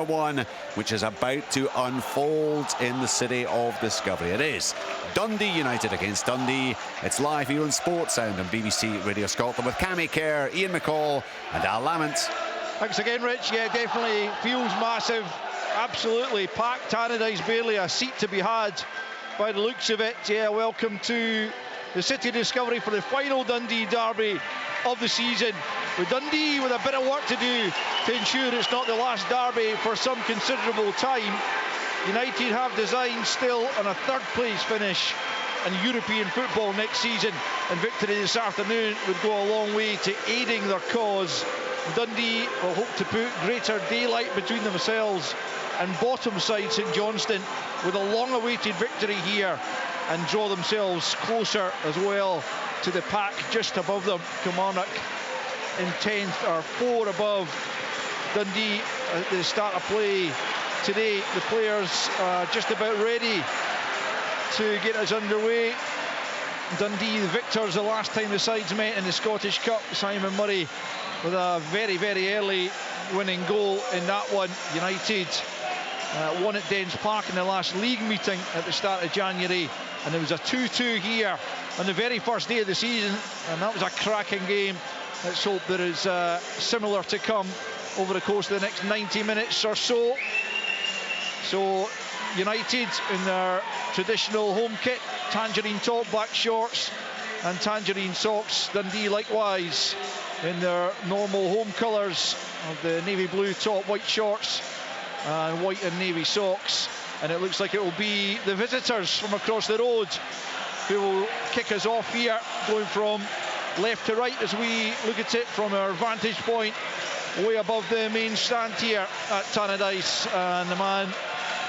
One which is about to unfold in the city of Discovery. It is Dundee United against Dundee. It's live here on Sports Sound on BBC Radio Scotland with Cammy Kerr, Ian McCall and Al Lamont. Thanks again, Rich. Yeah, definitely feels massive. Absolutely packed. Tannadice barely a seat to be had by the looks of it. Yeah, welcome to the city of Discovery for the final Dundee derby of the season, with Dundee with a bit of work to do to ensure it's not the last derby for some considerable time. United have designed still on a third place finish in European football next season, and victory this afternoon would go a long way to aiding their cause. Dundee will hope to put greater daylight between themselves and bottom side St Johnstone with a long-awaited victory here, and draw themselves closer as well to the pack just above them. Kilmarnock in 10th, or 4 above Dundee at the start of play today. The players are just about ready to get us underway. Dundee, the victors, the last time the sides met in the Scottish Cup. Simon Murray with a very, very early winning goal in that one. United won at Dens Park in the last league meeting at the start of January, and there was a 2-2 here on the very first day of the season, and that was a cracking game. Let's hope there is similar to come over the course of the next 90 minutes or so. So United in their traditional home kit, tangerine top, black shorts and tangerine socks. Dundee likewise in their normal home colours of the navy blue top, white shorts and white and navy socks. And it looks like it will be the visitors from across the road who will kick us off here, going from left to right as we look at it from our vantage point way above the main stand here at Tannadice. And the man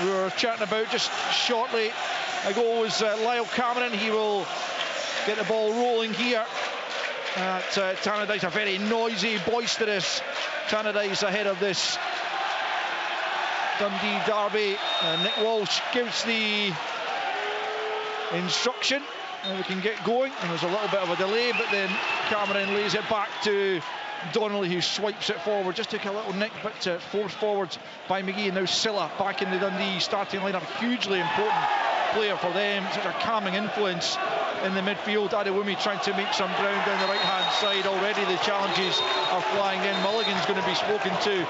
we were chatting about just shortly ago was Lyle Cameron. He will get the ball rolling here at Tannadice. A very noisy, boisterous Tannadice ahead of this Dundee derby. Nick Walsh gives the instruction and we can get going, and there's a little bit of a delay, but then Cameron lays it back to Donnelly, who swipes it forward. Just took a little nick, but forced forward by McGee. And now Silla back in the Dundee starting lineup. Hugely important player for them, such a calming influence in the midfield. Adewumi trying to make some ground down the right hand side. Already the challenges are flying in. Mulligan's going to be spoken to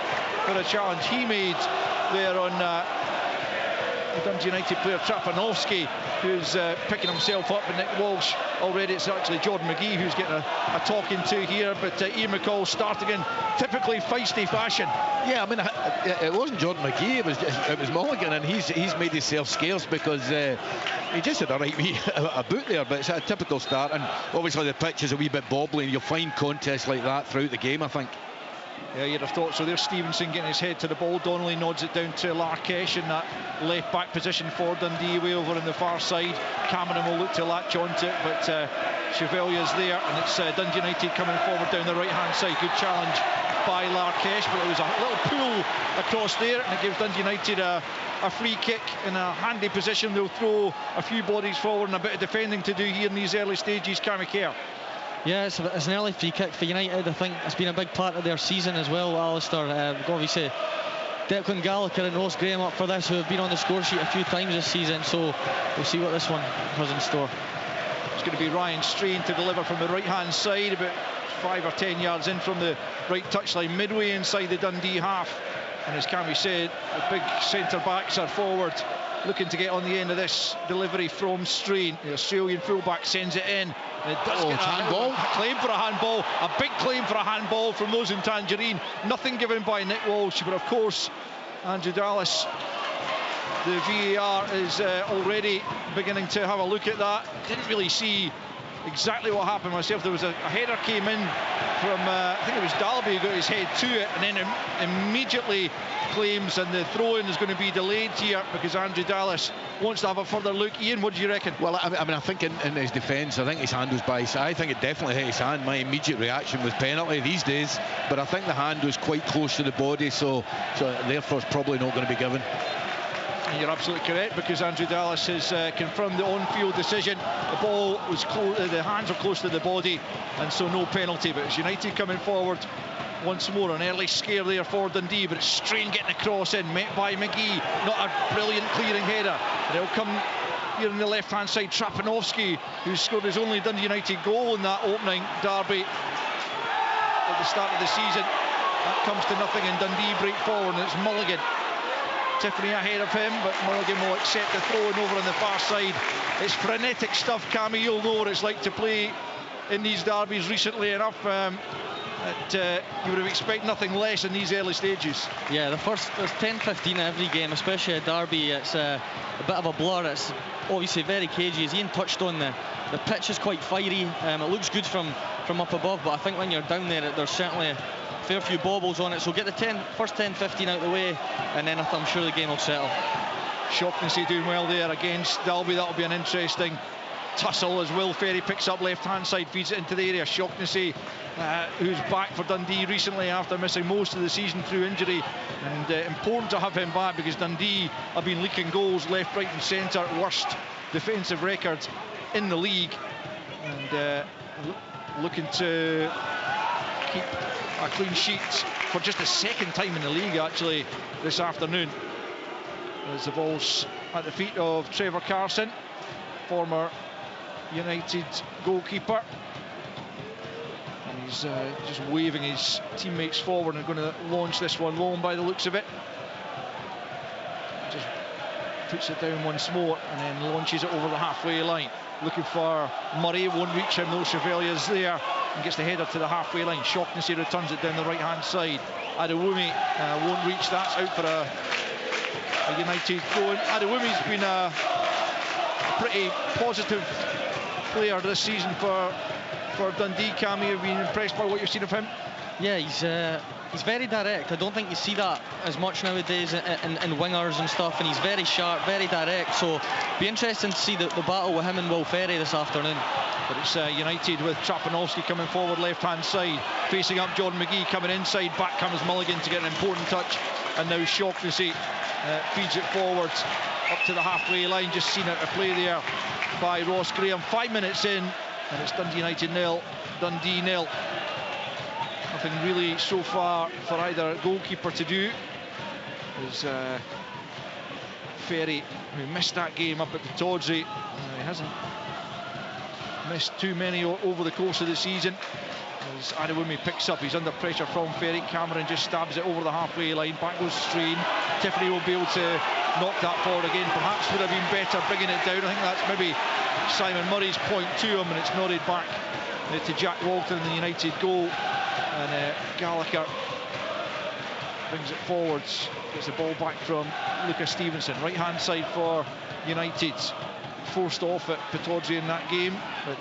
for a challenge he made there on the Dundee United player Trapanovsky, who's picking himself up. And Nick Walsh, already it's actually Jordan McGee who's getting a talking to here. But Ian McCall starting in typically feisty fashion. Yeah, I mean, it wasn't Jordan McGee, it was Mulligan, and he's made himself scarce because he just had a boot there, but it's a typical start. And obviously the pitch is a wee bit bobbly, and you'll find contests like that throughout the game, I think. Yeah, you'd have thought so. There's Stevenson getting his head to the ball. Donnelly nods it down to Larkesh in that left back position for Dundee, way over on the far side. Cameron will look to latch onto it, but Chevalier's there, and it's Dundee United coming forward down the right hand side. Good challenge by Larkesh, but it was a little pull across there, and it gives Dundee United a free kick in a handy position. They'll throw a few bodies forward and a bit of defending to do here in these early stages. Cammy Kerr. Yeah, it's an early free kick for United. I think it's been a big part of their season as well, Alistair. Obviously, Declan Gallagher and Ross Graham up for this, who have been on the score sheet a few times this season, so we'll see what this one has in store. It's going to be Ryan Strain to deliver from the right-hand side, about 5 or 10 yards in from the right touchline, midway inside the Dundee half. And as Cammy said, the big centre-backs are forward, looking to get on the end of this delivery from Strain. The Australian fullback sends it in. And it does get a claim for a handball, a big claim for a handball from those in Tangerine. Nothing given by Nick Walsh, but of course Andrew Dallas, the VAR is already beginning to have a look at that. Didn't really see exactly what happened myself. There was a header came in from I think it was Dalby who got his head to it, and then immediately claims, and the throw-in is going to be delayed here because Andrew Dallas wants to have a further look. Ian, what do you reckon? Well, I mean, I think in his defence, I think his hand was by his side. I think it definitely hit his hand. My immediate reaction was penalty these days, but I think the hand was quite close to the body, so therefore it's probably not going to be given. And you're absolutely correct, because Andrew Dallas has confirmed the on-field decision. The ball was close, the hands are close to the body, and so no penalty. But it's United coming forward once more. An early scare there for Dundee, but it's Strain getting across in, met by McGee. Not a brilliant clearing header. But it'll come here on the left-hand side. Trapanovsky, who scored his only Dundee United goal in that opening derby at the start of the season. That comes to nothing, and Dundee break forward, and it's Mulligan. Tiffany ahead of him, but Mulligan will accept the throw-in over on the far side. It's frenetic stuff, Cammy. You'll know what it's like to play in these derbies recently enough. You would have expected nothing less in these early stages. Yeah, there's 10-15 every game, especially a derby. It's a bit of a blur. It's obviously very cagey. As Ian touched on, the pitch is quite fiery. It looks good from up above, but I think when you're down there, there's certainly a fair few baubles on it. So get the first 10-15 out of the way, and then I'm sure the game will settle. Shaughnessy doing well there against Dalby. That'll be an interesting tussle as Will Ferry picks up left-hand side, feeds it into the area. Shaughnessy, who's back for Dundee recently after missing most of the season through injury, and important to have him back because Dundee have been leaking goals left, right and centre. Worst defensive record in the league, and looking to keep a clean sheet for just the second time in the league actually this afternoon. As the ball's at the feet of Trevor Carson, former United goalkeeper, and he's just waving his teammates forward and going to launch this one long by the looks of it. Just puts it down once more and then launches it over the halfway line, looking for Murray. Won't reach him though. Chevalier's there and gets the header to the halfway line. Shaughnessy returns it down the right hand side. Adewumi won't reach. That's out for a United throw. Adewumi's been a pretty positive player this season for Dundee. Cammy, have you been impressed by what you've seen of him? Yeah, he's very direct. I don't think you see that as much nowadays in wingers and stuff, and he's very sharp, very direct. So be interesting to see the battle with him and Will Ferry this afternoon. But it's United with Trapanovsky coming forward left hand side, facing up Jordan McGee, coming inside. Back comes Mulligan to get an important touch, and now Shaughnessy feeds it forward up to the halfway line. Just seen it a play there by Ross Graham. 5 minutes in, and it's Dundee United 0, Dundee 0. Nothing really so far for either goalkeeper to do. As Ferry, who missed that game up at Pittodrie, he hasn't missed too many over the course of the season. As Adewumi picks up, he's under pressure from Ferry. Cameron just stabs it over the halfway line. Back goes Strain. Tiffany will be able to knock that forward again. Perhaps would have been better bringing it down. I think that's maybe Simon Murray's point to him, and it's nodded back to Jack Walton, the United goal. And Gallagher brings it forwards, gets the ball back from Lucas Stevenson. Right hand side for United. Forced off at Pittodrie in that game, but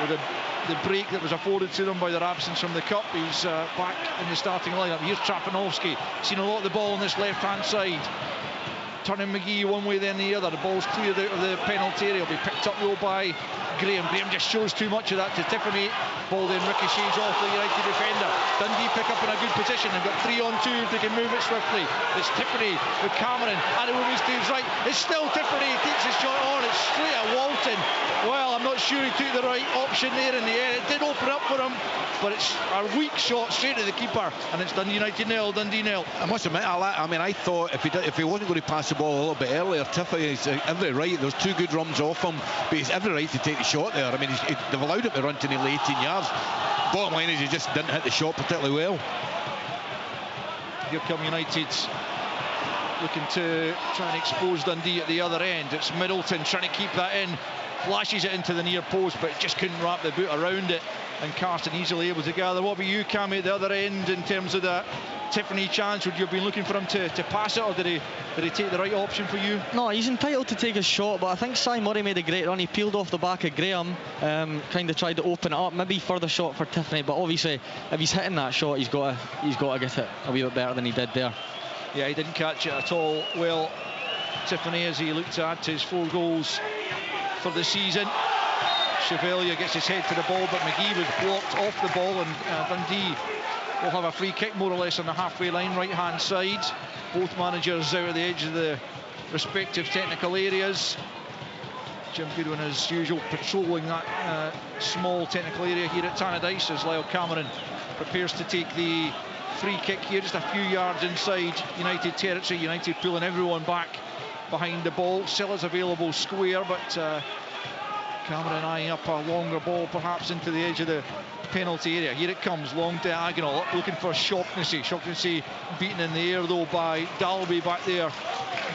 with the break that was afforded to them by their absence from the Cup, he's back in the starting lineup. Here's Trapanovsky, seen a lot of the ball on this left hand side, turning McGee one way then the other. The ball's cleared out of the penalty area. It'll be picked up though by Graham. Graham just shows too much of that to Tiffany. Ball then ricochets off the United defender. Dundee pick up in a good position and got 3 on 2 if they can move it swiftly. It's Tiffany with Cameron. Adewumi stays right. It's still Tiffany. He takes his shot on. It's straight at Walton. Well, I'm not sure he took the right option there in the air. It did open up for him, but it's a weak shot straight at the keeper, and it's Dundee United 0, Dundee 0. I must admit, I thought if he wasn't going to pass the ball a little bit earlier, Tiffany is every right. There's 2 good runs off him, but he's every right to take the shot there. I mean, they've allowed him to run to nearly 18 yards. Bottom line is he just didn't hit the shot particularly well. Here come United looking to try and expose Dundee at the other end. It's Middleton trying to keep that in, flashes it into the near post, but just couldn't wrap the boot around it, and Carson easily able to gather. What about you, Cammy, at the other end in terms of that Tiffany chance? Would you have been looking for him to pass it, or did he take the right option for you? No, he's entitled to take a shot, but I think Si Murray made a great run. He peeled off the back of Graham, kind of tried to open it up, maybe further shot for Tiffany, but obviously if he's hitting that shot, he's got to get it a wee bit better than he did there. Yeah, he didn't catch it at all. Well, Tiffany, as he looked to add to his 4 goals for the season. Chevalier gets his head to the ball, but McGee was blocked off the ball, and Dundee will have a free kick more or less on the halfway line, right hand side. Both managers out at the edge of the respective technical areas. Jim Goodwin, as usual, patrolling that small technical area here at Tannadice as Lyle Cameron prepares to take the free kick here, just a few yards inside United territory. United pulling everyone back behind the ball. Silla's available square, but Cameron eyeing up a longer ball, perhaps into the edge of the penalty area. Here it comes, long diagonal, looking for Shaughnessy. Shaughnessy beaten in the air though by Dalby back there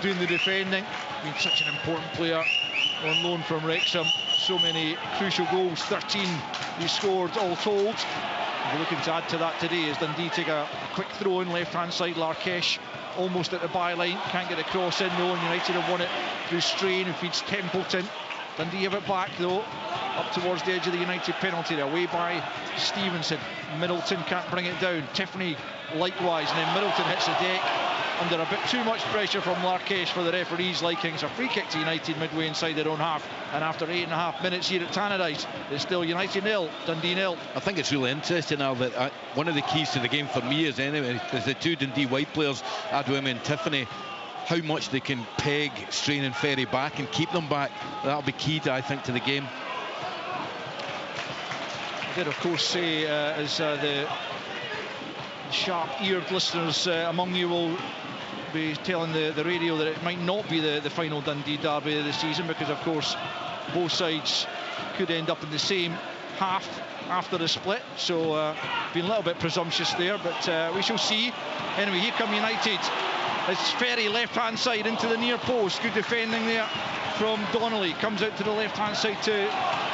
doing the defending. Been such an important player on loan from Wrexham. So many crucial goals, 13 he scored all told. We're looking to add to that today as Dundee take a quick throw in, left hand side. Larkesh almost at the byline, can't get a cross in though, and United have won it through Strain, who feeds Templeton. Dundee have it back though, up towards the edge of the United penalty area, away by Stevenson. Middleton can't bring it down, Tiffany likewise, and then Middleton hits the deck under a bit too much pressure from Larkesh for the referee's likings. A free kick to United midway inside their own half, and after 8.5 minutes here at Tannadice, it's still United 0, Dundee 0. I think it's really interesting now that one of the keys to the game for me is the two Dundee wide players, Adwemi and Tiffany, how much they can peg Strain and Ferry back and keep them back. That'll be key, I think, to the game. I did of course say, as the sharp-eared listeners among you will be telling the radio, that it might not be the final Dundee derby of the season, because of course both sides could end up in the same half after the split, so being a little bit presumptuous there, but we shall see. Anyway, here come United. It's Ferry left hand side into the near post, good defending there from Donnelly, comes out to the left hand side to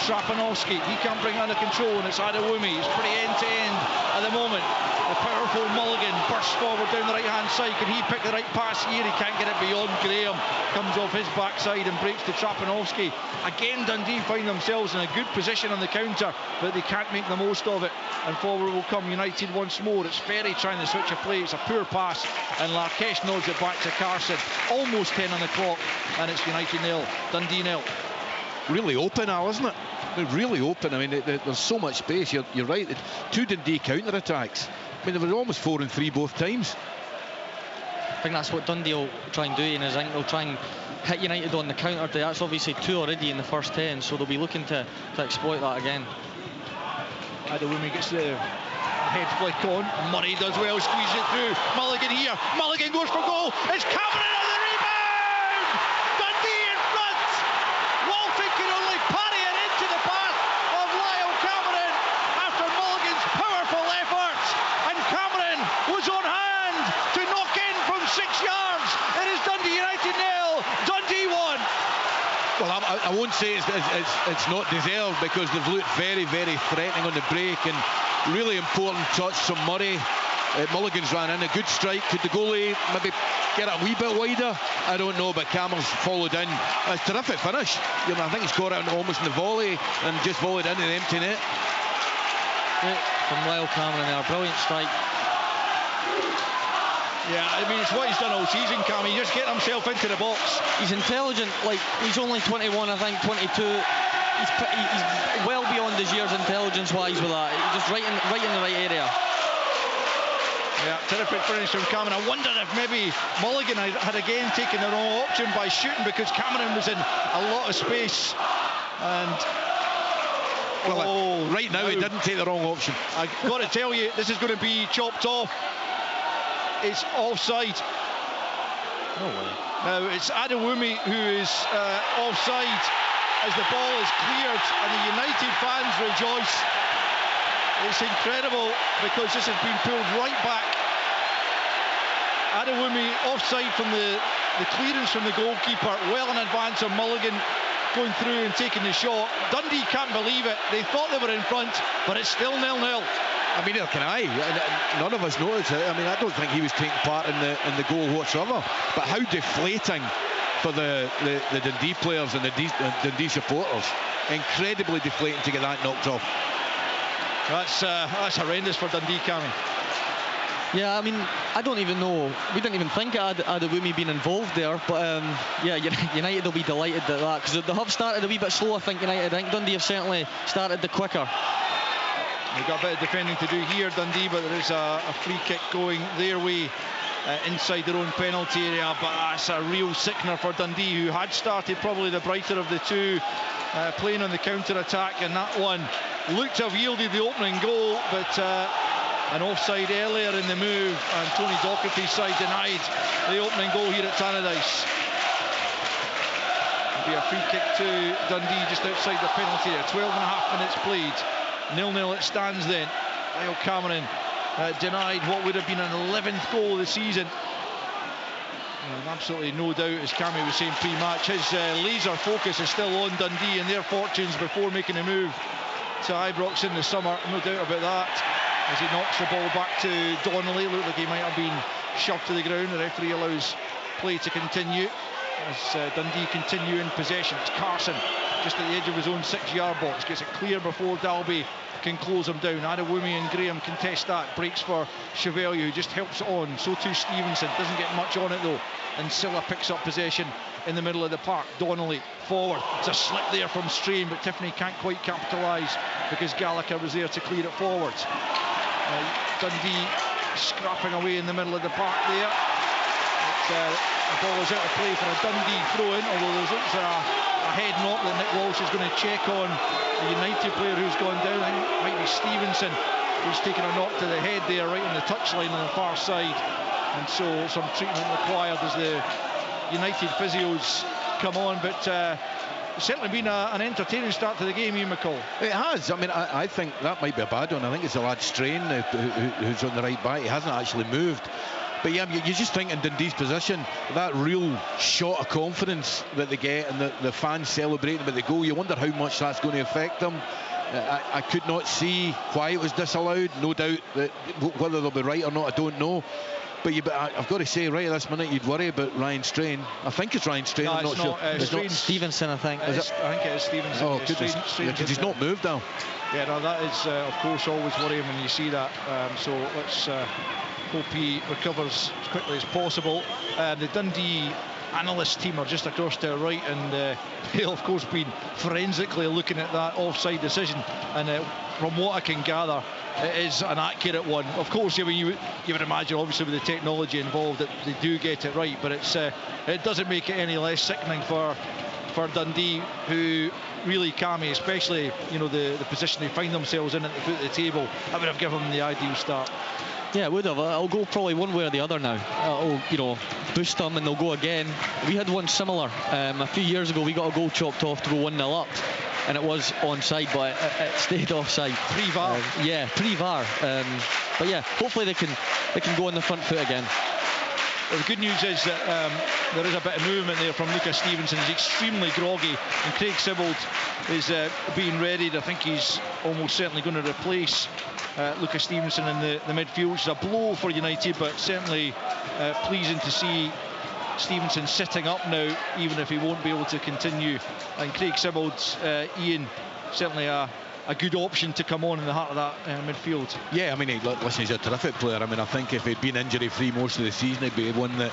Trapanowski. He can't bring it under control, and it's Adewumi. He's pretty end to end at the moment. The powerful Mulligan bursts forward down the right hand side. Can he pick the right pass here? He can't get it beyond. Graham comes off his backside and breaks to Trapanowski. Again, Dundee find themselves in a good position on the counter, but they can't make the most of it, and forward will come United once more. It's Ferry trying to switch a play. It's a poor pass, and Larkesh nods it back to Carson. Almost 10 on the clock, and it's United 0, Dundee 0. Really open now, isn't it? They're really open. I mean, there's so much space. You're right. Two Dundee counter-attacks. I mean, they were almost 4-3 both times. I think that's what Dundee will try and do, and I think they'll try and hit United on the counter. That's obviously 2 already in the first 10, so they'll be looking to exploit that again. Adewumi gets the head flick on. Murray does well, squeezes it through. Mulligan here. Mulligan goes for goal. It's Cameron on the rebound! Dundee in front! Walton can only parry it into the path of Lyle Cameron after Mulligan's powerful effort. And Cameron was on hand to knock in from 6 yards. It is Dundee United 0, Dundee 1. Well, I won't say it's not deserved, because they've looked very, very threatening on the break, and really important touch from Murray. Mulligan's ran in, a good strike. Could the goalie maybe get it a wee bit wider? I don't know, but Cameron's followed in. A terrific finish. You know, I think he's got it almost in the volley and just volleyed into the empty net. Yeah, from Lyle Cameron there, brilliant strike. Yeah, I mean, it's what he's done all season, Cam. He's just getting himself into the box. He's intelligent, like, he's only 21, I think, 22. He's well beyond his years intelligence-wise with that. He's just right in the right area. Yeah, terrific finish from Cameron. I wonder if maybe Mulligan had again taken the wrong option by shooting, because Cameron was in a lot of space. And right now he didn't take the wrong option. I've got to tell you, this is going to be chopped off. It's offside. No way. Now it's Adewumi who is offside as the ball is cleared, and the United fans rejoice. It's incredible, because this has been pulled right back. Adewumi offside from the clearance from the goalkeeper, well in advance of Mulligan going through and taking the shot. Dundee can't believe it. They thought they were in front, but it's still 0-0. I mean, can I? None of us noticed it. I mean, I don't think he was taking part in the goal whatsoever. But how deflating for the Dundee players and the Dundee supporters. Incredibly deflating to get that knocked off. That's horrendous for Dundee, Cammy. Yeah, I mean, I don't even know. We didn't even think of Adewumi being involved there, but yeah, United will be delighted at that, because they have started a wee bit slow, I think, United. I think Dundee have certainly started the quicker. They've got a bit of defending to do here, Dundee, but there is a free kick going their way inside their own penalty area, but that's a real sickener for Dundee, who had started probably the brighter of the two, playing on the counter-attack, and that one looked to have yielded the opening goal, but an offside earlier in the move, and Tony Docherty's side denied the opening goal here at Tannadice. It'll be a free kick to Dundee just outside the penalty area. 12.5 minutes played, 0-0 it stands then. Lyle Cameron denied what would have been an 11th goal of the season. And absolutely no doubt, as Cammy was saying pre-match, his laser focus is still on Dundee and their fortunes before making a move to Ibrox in the summer. No doubt about that. As he knocks the ball back to Donnelly, looked like he might have been shoved to the ground. The referee allows play to continue as Dundee continue in possession. It's Carson just at the edge of his own 6-yard box, gets it clear before Dalby can close him down. Adewumi and Graham contest that, breaks for Chevalier, who just helps it on. So too Stevenson, doesn't get much on it though, and Silla picks up possession in the middle of the park. Donnelly forward, it's a slip there from Strain, but Tiffany can't quite capitalise because Gallagher was there to clear it forward. Dundee scrapping away in the middle of the park there. The ball is out of play for a Dundee throw-in, although there's a head knock that Nick Walsh is going to check on the United player who's gone down. I think it might be Stevenson who's taken a knock to the head there, right on the touchline on the far side, and so some treatment required as the United physios come on. But it's certainly been an entertaining start to the game, Ian McCall. It has. I mean, I think that might be a bad one. I think it's the lad Strain who's on the right back. He hasn't actually moved. But yeah, you just think in Dundee's position, that real shot of confidence that they get and the fans celebrating with the goal, you wonder how much that's going to affect them. I could not see why it was disallowed. No doubt that whether they'll be right or not, I don't know. But I've got to say, right at this minute, you'd worry about Ryan Strain. I think it's Ryan Strain. No, I'm not sure. It's not Stevenson, I think. I think it is Stevenson. Oh, goodness. Because he's not moved now. Yeah, no, that is, of course, always worrying when you see that. So let's hope he recovers as quickly as possible. The Dundee analyst team are just across to our right, and they've, of course, been forensically looking at that offside decision. And from what I can gather, it is an accurate one. Of course, I mean, you would imagine, obviously, with the technology involved, that they do get it right, but it doesn't make it any less sickening for Dundee, who really, Cammy, especially, you know, the position they find themselves in at the foot of the table, I would have given them the ideal start. Yeah, it would have. I'll go probably one way or the other now. It'll, you know, boost them and they'll go again. We had one similar a few years ago. We got a goal chopped off to go 1-0 up, and it was onside, but it stayed offside. Pre-VAR. Yeah, pre-VAR. But yeah, hopefully they can go on the front foot again. Well, the good news is that there is a bit of movement there from Lucas Stevenson. He's extremely groggy, and Craig Sibbald is being readied. I think he's almost certainly going to replace Lucas Stevenson in the midfield, which is a blow for United, but certainly pleasing to see Stevenson sitting up now, even if he won't be able to continue. And Craig Sibbald's, Ian, certainly a good option to come on in the heart of that midfield. Yeah, I mean, listen, he's a terrific player. I mean, I think if he'd been injury-free most of the season, he'd be one that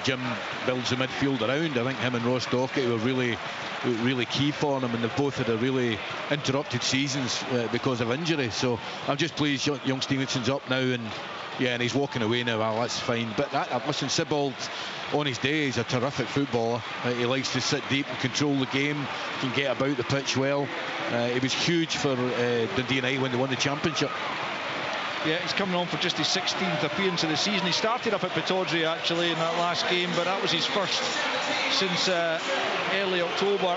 Jim builds the midfield around. I think him and Ross Docherty were really key for him, and they've both had a really interrupted seasons because of injury. So I'm just pleased young Stevenson's up now, and he's walking away now. Well, that's fine. But listen, Sibbald, on his day, he's a terrific footballer. He likes to sit deep and control the game, can get about the pitch well. He was huge for Dundee United when they won the championship. Yeah, he's coming on for just his 16th appearance of the season. He started up at Pittodrie actually in that last game, but that was his first since early October.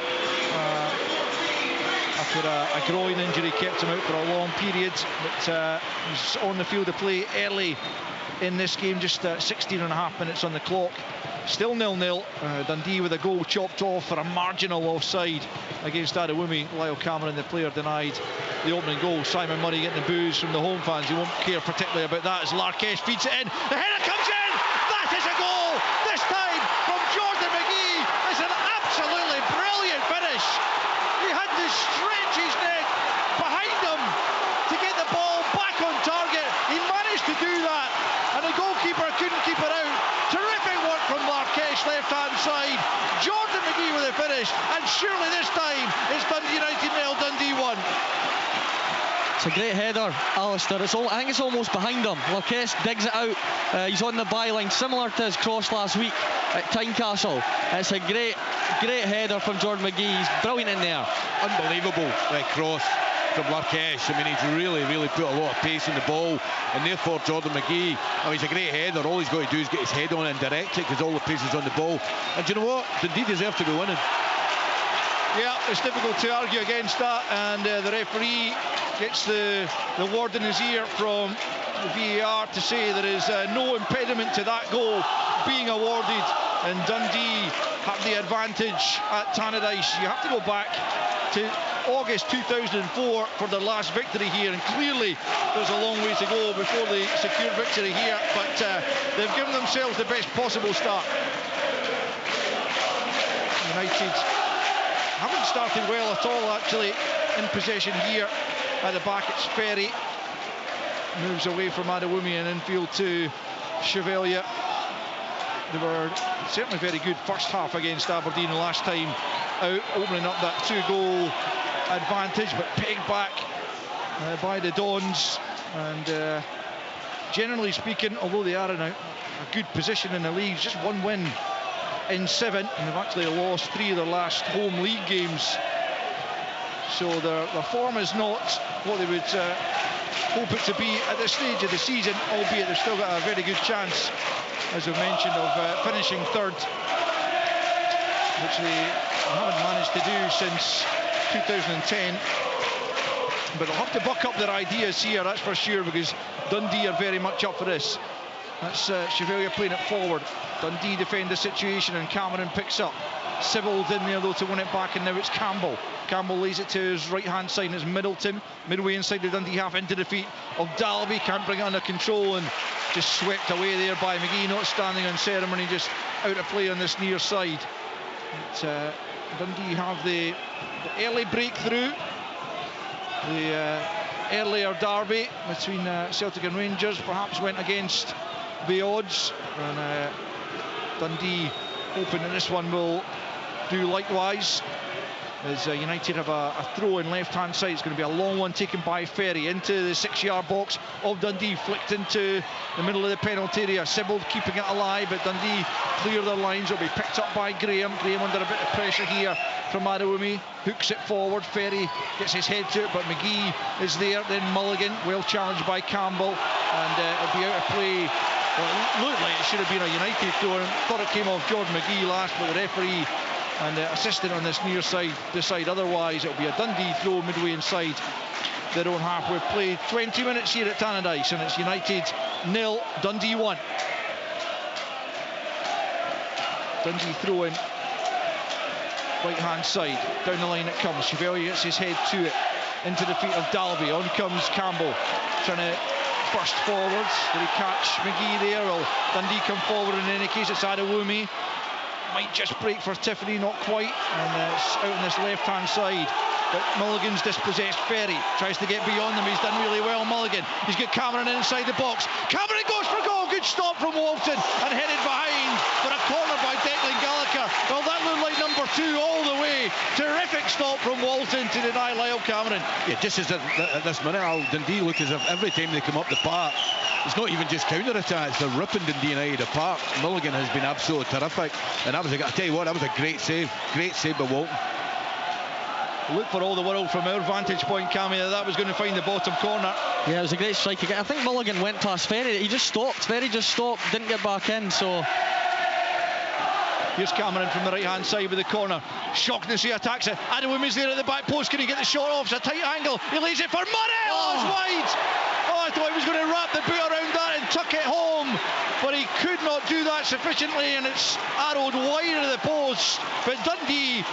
After a groin injury kept him out for a long period, but he's on the field of play early in this game, just 16.5 minutes on the clock. Still 0-0. Dundee with a goal chopped off for a marginal offside against Adewumi. Lyle Cameron, the player, denied the opening goal. Simon Murray getting the boos from the home fans. He won't care particularly about that as Larkesh feeds it in. The header comes in! That is a goal! This time from Jordan McGee. It's an absolutely brilliant finish. He had to stretch his neck behind him to get the ball back on target. He managed to do that, and the goalkeeper couldn't keep it out. Terrific work from Larkesh, left-hand side. Jordan McGee with the finish, and surely this time it's Dundee United 0, Dundee 1. It's a great header, Alistair. I think it's almost behind him. Lacasse digs it out. He's on the byline, similar to his cross last week at Tynecastle. It's a great header from Jordan McGee. He's brilliant in there. Unbelievable cross from Lacasse. I mean, he's really put a lot of pace in the ball, and therefore Jordan McGee, I mean, he's a great header. All he's got to do is get his head on it and direct it, because all the pace is on the ball. And do you know what? Dundee deserve to be winning. Yeah, it's difficult to argue against that, and the referee gets the word in his ear from the VAR to say there is no impediment to that goal being awarded, and Dundee have the advantage at Tannadice. You have to go back to August 2004 for their last victory here, and clearly there's a long way to go before they secure victory here, but they've given themselves the best possible start. United haven't started well at all, actually, in possession here. At the back, it's Ferry. Moves away from Adewumi and infield to Chevalier. They were certainly very good first half against Aberdeen last time out, opening up that 2-goal advantage, but pegged back by the Dons. And generally speaking, although they are in a good position in the league, just one win in 7, and they've actually lost 3 of their last home league games, so their form is not what they would hope it to be at this stage of the season, albeit they've still got a very good chance, as I've mentioned, of finishing 3rd, which they haven't managed to do since 2010. But they'll have to buck up their ideas here, that's for sure, because Dundee are very much up for this. That's Chevalier playing it forward. Dundee defend the situation, and Cameron picks up. Sybil's in there though to win it back, and now it's Campbell. Campbell lays it to his right hand side, and it's Middleton midway inside the Dundee half into the feet of Dalby. Can't bring it under control, and just swept away there by McGee, not standing on ceremony, just out of play on this near side. But, Dundee have the early breakthrough, the earlier derby between Celtic and Rangers perhaps went against the odds, and Dundee hoping that this one will do likewise, as United have a throw in left hand side. It's going to be a long one taken by Ferry into the 6-yard box of Dundee, flicked into the middle of the penalty area. Sybil keeping it alive, but Dundee clear their lines. It'll be picked up by Graham under a bit of pressure here from Adewumi, hooks it forward. Ferry gets his head to it, but McGee is there. Then Mulligan, well challenged by Campbell, and it'll be out of play. Well, it looked like it should have been a United throw, and thought it came off Jordan McGee last, but the referee and assistant on this near side decide otherwise. It'll be a Dundee throw midway inside their own half. We've played 20 minutes here at Tannadice, and it's United 0, Dundee 1. Dundee throwing right hand side, down the line it comes. Chevalier gets his head to it, into the feet of Dalby. On comes Campbell, trying to burst forwards. Did he catch McGee there? Well, Dundee come forward in any case. It's Adewumi. Might just break for Tiffany, not quite, and it's out on this left hand side, but Mulligan's dispossessed. Ferry tries to get beyond them. He's done really well, Mulligan. He's got Cameron inside the box. Cameron goes for goal. Good stop from Walton, and headed behind for a corner by Declan Gallagher. Well, that looked like number 2 all the way. Terrific stop from Walton to deny Lyle Cameron. Yeah, just as at this minute, Dundee look as if every time they come up the park, it's not even just counter-attacks, they're ripping Dundee United apart. Mulligan has been absolutely terrific, and that was I tell you what, that was a great save by Walton. Look for all the world from our vantage point, Cammy, that was going to find the bottom corner. Yeah, it was a great strike again. I think Mulligan went past Ferry. He just stopped. Ferry just stopped, didn't get back in. So here's Cameron from the right hand side with the corner. Shaughnessy attacks it. Adewumi's there at the back post. Can he get the shot off? It's a tight angle. He lays it for Murray. Oh, it's wide. Oh, I thought he was going to wrap the boot around that and tuck it home, but he could not do that sufficiently, and it's arrowed wide of the post. But Dundee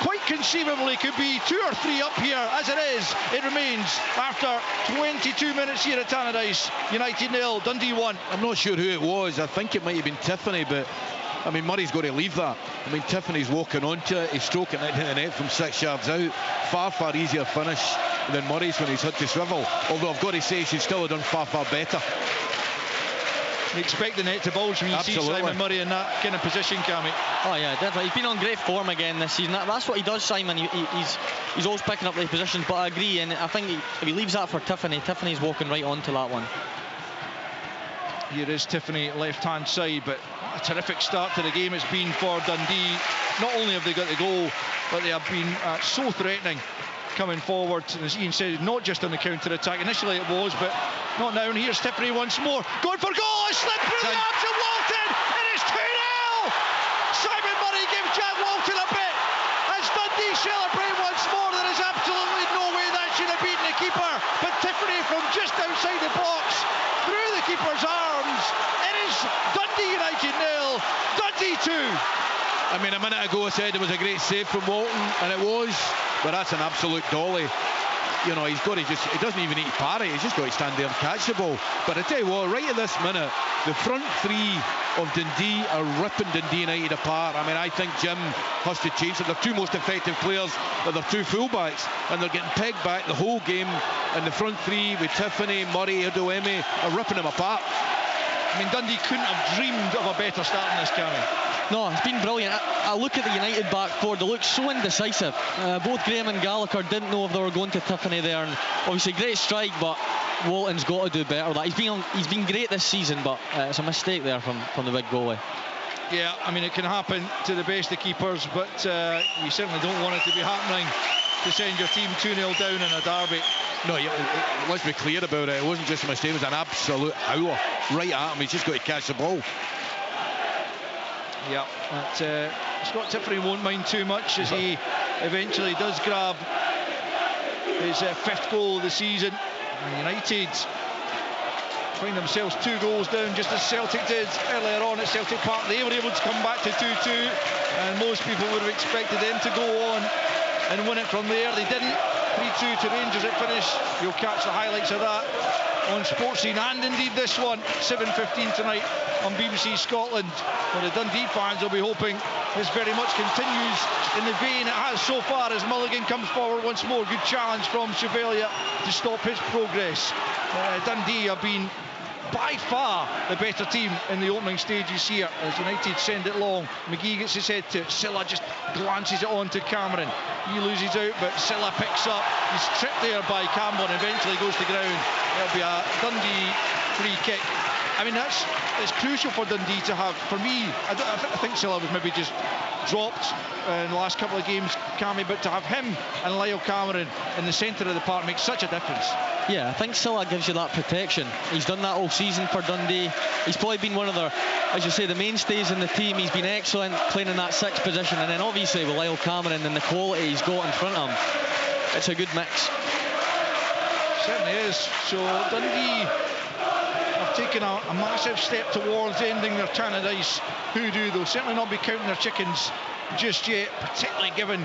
quite conceivably could be 2 or 3 up here. As it is, it remains after 22 minutes here at Tannadice. United 0, Dundee 1. I'm not sure who it was. I think it might have been Tiffany, but I mean, Murray's got to leave that. I mean, Tiffany's walking onto it. He's stroking it into the net from 6 yards out. Far easier finish than Murray's when he's had to swivel. Although I've got to say, she'd still have done far better. You expect the net to bulge when you see Simon Murray in that kind of position, Cammy. Oh yeah, definitely. He's been on great form again this season. That's what he does, Simon. He's always picking up the positions, but I agree, and I think if he leaves that for Tiffany, Tiffany's walking right onto that one. Here is Tiffany left-hand side, but a terrific start to the game it's been for Dundee. Not only have they got the goal, but they have been so threatening coming forward. As Ian said, not just on the counter-attack. Initially it was, but not now. And here's Tiffany once more. Going for goal! It slipped through the arms of Walton! It is 2-0! Simon Murray gives Jack Walton a bit. As Dundee celebrate once more, there is absolutely no way that should have beaten the keeper. But Tiffany from just outside the box, through the keeper's arms. It is Dundee United 0, Dundee 2. I mean, a minute ago I said it was a great save from Walton, and it was, but that's an absolute dolly. You know, he's got to he doesn't even need to parry, he's just got to stand there and catch the ball. But I tell you what, right at this minute, the front three of Dundee are ripping Dundee United apart. I mean, I think Jim has to change it. Their two most effective players are their two fullbacks, and they're getting pegged back the whole game. And the front three with Tiffany, Murray, Odoeme are ripping them apart. I mean, Dundee couldn't have dreamed of a better start in this, Cammy. No, it's been brilliant. I look at the United back four, they look so indecisive. Both Graham and Gallagher didn't know if they were going to Tiffany there, and obviously great strike, but Walton's got to do better. He's been great this season, but it's a mistake there from the big goalie. Yeah, I mean, it can happen to the best of keepers, but you certainly don't want it to be happening to send your team 2-0 down in a derby. No, let's be clear about it. It wasn't just a mistake, it was an absolute howler right at him. He's just got to catch the ball. Yeah, Scott Tiffany won't mind too much as he eventually does grab his fifth goal of the season. And United find themselves 2 goals down, just as Celtic did earlier on at Celtic Park. They were able to come back to 2-2, and most people would have expected them to go on and win it from there. They didn't. 3-2 to Rangers at finish. You'll catch the highlights of that on Sportscene, and indeed this one, 7:15 tonight on BBC Scotland. Well, the Dundee fans will be hoping this very much continues in the vein it has so far as Mulligan comes forward once more. Good challenge from Chevalier to stop his progress. Dundee have been by far the better team in the opening stages here as United send it long. McGee gets his head to it. Silla just glances it on to Cameron. He loses out, but Silla picks up. He's tripped there by Campbell and eventually goes to ground. It'll be a Dundee free kick. I mean, it's crucial for Dundee to have, for me, I think Silla was maybe just dropped in the last couple of games, Cammy, but to have him and Lyle Cameron in the centre of the park makes such a difference. Yeah, I think Silla gives you that protection. He's done that all season for Dundee. He's probably been one of their, as you say, the mainstays in the team. He's been excellent playing in that 6th position, and then obviously with Lyle Cameron and the quality he's got in front of him, it's a good mix. Certainly is. So Dundee have taken a massive step towards ending their Tannadice hoodoo. They'll certainly not be counting their chickens just yet, particularly given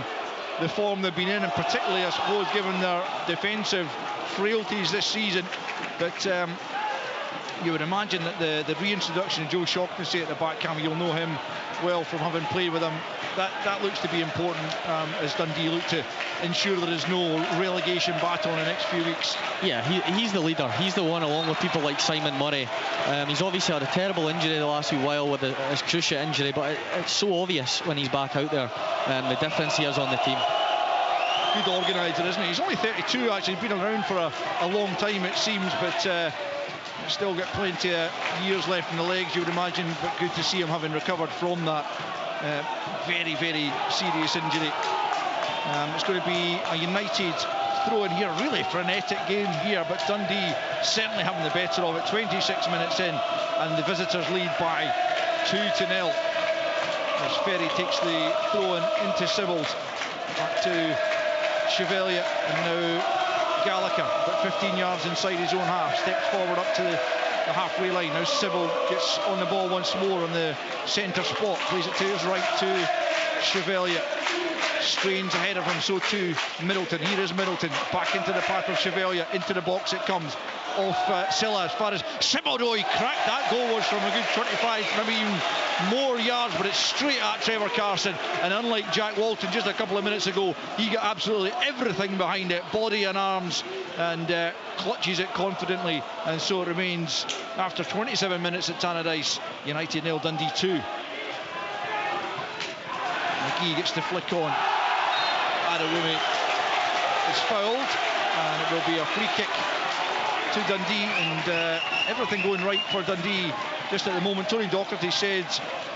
the form they've been in, and particularly, I suppose, given their defensive frailties this season. But you would imagine that the reintroduction of Joe Shaughnessy at the back, Cam, you'll know him well from having played with him. That looks to be important as Dundee look to ensure there is no relegation battle in the next few weeks. Yeah, he's the leader. He's the one, along with people like Simon Murray. He's obviously had a terrible injury the last few while with his cruciate injury, but it's so obvious when he's back out there, the difference he has on the team. Good organiser, isn't he? He's only 32 actually. He's been around for a long time it seems, but still got plenty of years left in the legs, you would imagine. But good to see him having recovered from that very, very serious injury. It's going to be a United throw in here. Really frenetic game here, but Dundee certainly having the better of it. 26 minutes in, and the visitors lead by 2-0. As Ferry takes the throw in into Sybil's, back to Chevalier, and now Gallagher, but 15 yards inside his own half, steps forward up to the halfway line. Now Sybil gets on the ball once more on the centre spot, plays it to his right to Chevalier, strains ahead of him, so too Middleton. Here is Middleton, back into the path of Chevalier, into the box it comes, off Silla as far as Sybil. Oh, he cracked that goal, was from a good 25, maybe even more yards but it's straight at Trevor Carson, and unlike Jack Walton just a couple of minutes ago, he got absolutely everything behind it, body and arms, and clutches it confidently, and so it remains after 27 minutes at Tannadice, United 0, Dundee 2. McGee gets the flick on. Adewumi is fouled, and it will be a free kick to Dundee, and everything going right for Dundee just at the moment. Tony Docherty said